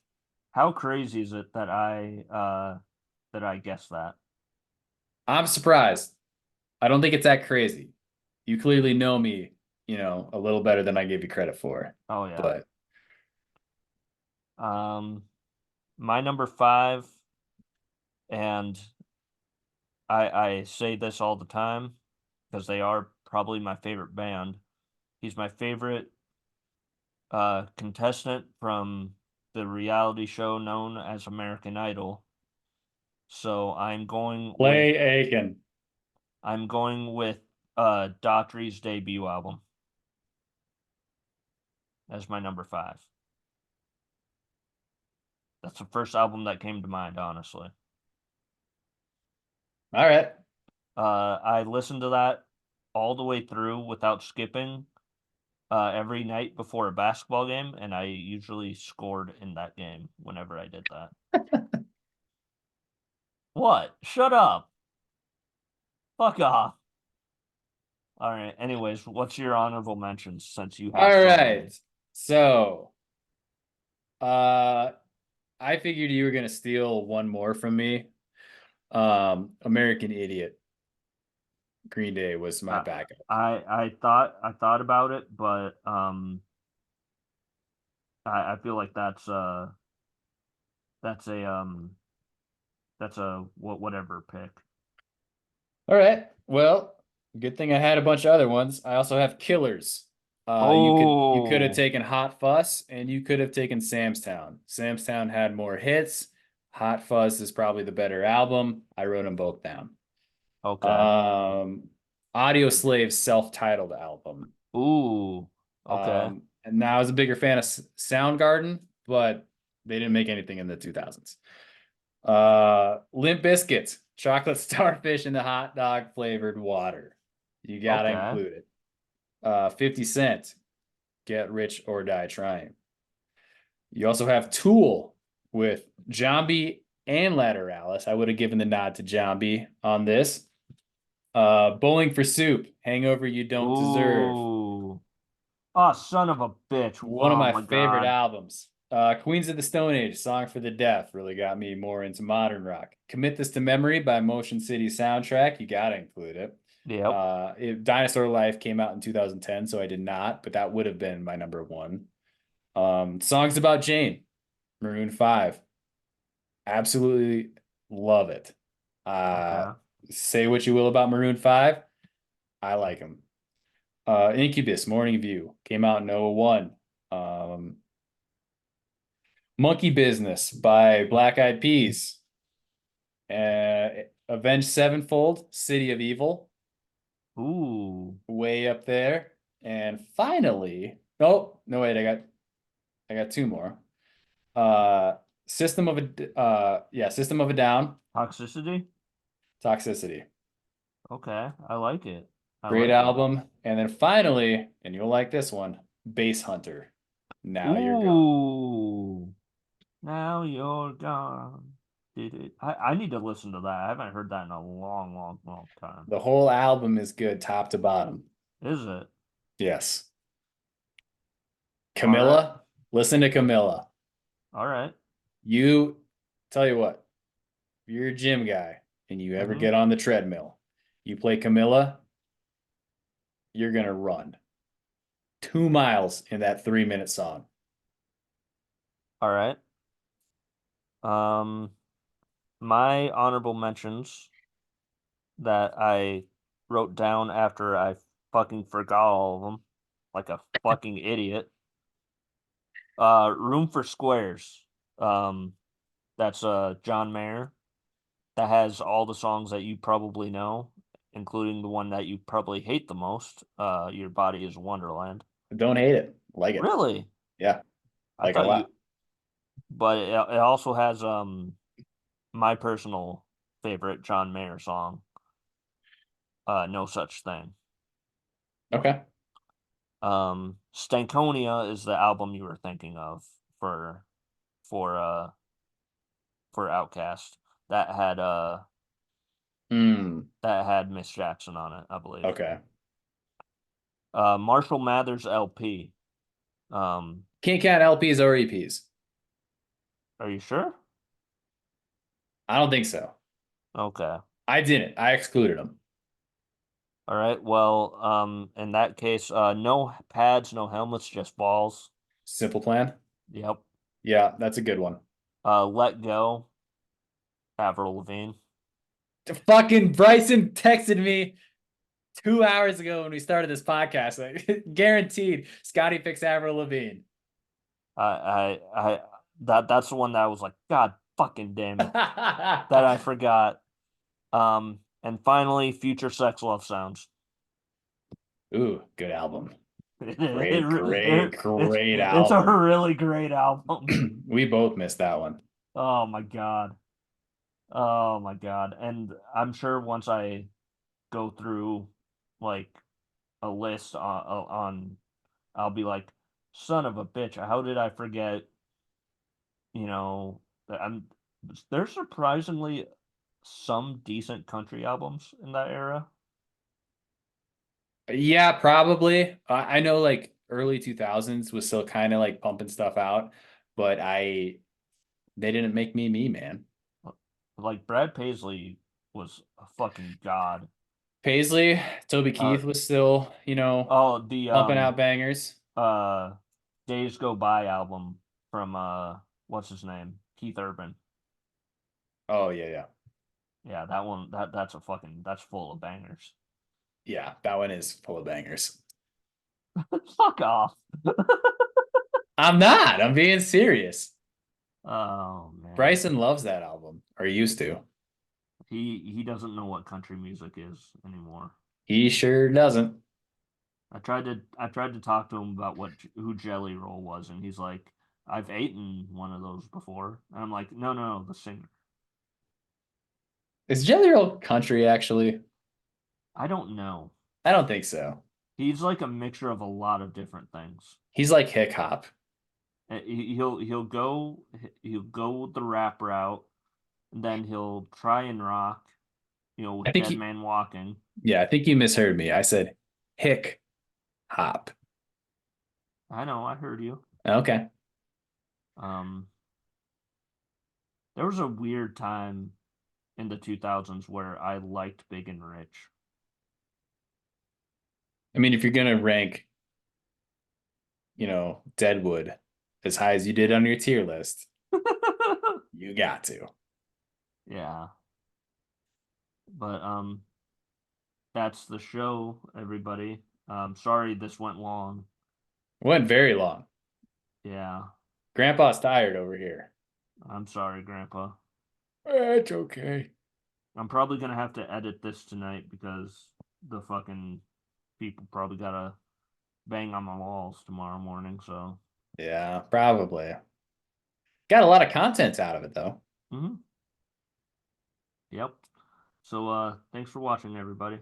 How crazy is it that I guessed that? I'm surprised. I don't think it's that crazy. You clearly know me, a little better than I gave you credit for. Oh yeah. But Um, my number 5, and I say this all the time because they are probably my favorite band. He's my favorite contestant from the reality show known as American Idol. So Clay Aiken. I'm going with Daughtry's debut album as my number 5. That's the first album that came to mind, honestly. All right. I listened to that all the way through without skipping every night before a basketball game, and I usually scored in that game whenever I did that. What? Shut up. Fuck off. All right. Anyways, what's your honorable mentions since you have All so many? right. So, uh, I figured you were gonna steal one more from me. American Idiot. Green Day was my I backup. I thought about it, but I feel like that's a whatever pick. All right. Well, Good thing I had a bunch of other ones. I also have Killers. You could have Oh, taken Hot Fuss and you could have taken Sam's Town. Sam's Town had more hits. Hot Fuss is probably the better album. I wrote them both down. okay. Um, Audio Slave's self-titled album. Ooh, okay. And now I was a bigger fan of Soundgarden, but they didn't make anything in the 2000s. Limp Biscuits, chocolate starfish in the hot dog flavored water. You gotta Okay. include it. 50 Cent, Get Rich or Die Trying. You also have Tool with Jambi and Lateralis. I would have given the nod to Jambi on this. Bowling for Soup, Hangover You Don't Deserve. Ooh. Oh, son of a bitch. One of Oh my my favorite God. albums. Queens of the Stone Age, Song for the Deaf, really got me more into modern rock. Commit This to Memory by Motion City Soundtrack, you gotta include it. Yep. Dinosaur Life came out in 2010, so I did not, but that would have been my number one. Songs About Jane, Maroon 5. Absolutely love it. Uh, Okay. say what you will about Maroon 5. I like them. Incubus, Morning View, came out in 01. Monkey Business by Black Eyed Peas. Avenged Sevenfold, City of Evil, Ooh. way up there. And finally, oh no, wait, I got two more. Uh, System of a Down, Toxicity? Toxicity, Okay. I like it. I great like it. album. And then finally, and you'll like this one, Bass Hunter. Now You're Gone. Ooh. Now you're gone. Did it? I need to listen to that. I haven't heard that in a long, long, long time. The whole album is good, top to bottom. Is it? Yes. All right. Camilla, listen to Camilla. All right. You tell you what, if you're a gym guy and you ever Mm-hmm. get on the treadmill, you play Camilla, you're gonna run 2 miles in that 3 minute song. All right. Um, my honorable mentions that I wrote down after I fucking forgot all of them, like a fucking idiot. Room for Squares. Um, that's John Mayer. That has all the songs that you probably know, including the one that you probably hate the most. Your Body is a Wonderland. Don't hate it, like it. Really? Yeah, I like it a thought you, lot. but it also has my personal favorite John Mayer song, No Such Thing. Okay. Stankonia is the album you were thinking of for for uh for Outcast. That had Hmm. that had Miss Jackson on it, I believe. Okay. Marshall Mathers LP. Um, Can't count LPs or EPs. are you sure? I don't think so. Okay. I didn't. I excluded them. All right. Well, in that case, no pads, no helmets, just balls. Simple Plan. Yep. Yeah, that's a good one. Let Go, Avril Lavigne. Fucking Bryson texted me 2 hours ago when we started this podcast. Like, guaranteed, Scotty picks Avril Lavigne. That's the one that I was like, God fucking damn it, that I forgot. And finally, Future Sex Love Sounds. Ooh, good album. It, Great, it, great, great it's a album. really great album. We both missed that one. Oh my God. Oh my God. And I'm sure once I go through like a list on I'll be like, son of a bitch, how did I forget, you know, I'm there's surprisingly some decent country albums in that era. Yeah, probably. I know like early 2000s was still kind of like pumping stuff out, but they didn't make me, man. Like Brad Paisley was a fucking god. Paisley, Toby Uh Keith was still, oh, the pumping out bangers. uh Days Go By album from what's his name? Keith Urban. Oh yeah, yeah. Yeah, that one that's a fucking that's full of bangers. Yeah, that one is full of bangers. Fuck off. I'm not. I'm being serious. Oh man. Bryson loves that album, or used to. He doesn't know what country music is anymore. He sure doesn't. I tried to talk to him about who Jelly Roll was, and he's like, I've eaten one of those before. And I'm like, no, no, no, the singer. Is Jelly Roll country actually? I don't know. I don't think so. He's like a mixture of a lot of different things. He's like hip hop. He'll go with the rap route, and then he'll try and rock, I with think Dead he, Man Walking. yeah, I think you misheard me. I said hick hop. I know, I heard you. Okay. Um, there was a weird time in the 2000s where I liked Big and Rich. I mean, if you're gonna rank, Deadwood as high as you did on your tier list, you got to. Yeah, but that's the show, everybody. Sorry this went long. It went very long. Yeah, Grandpa's tired over here. I'm sorry, Grandpa. It's okay. I'm probably gonna have to edit this tonight because the fucking people probably gotta bang on the walls tomorrow morning. So, Yeah, probably. Got a lot of content out of it though. yep. So, thanks for watching, everybody.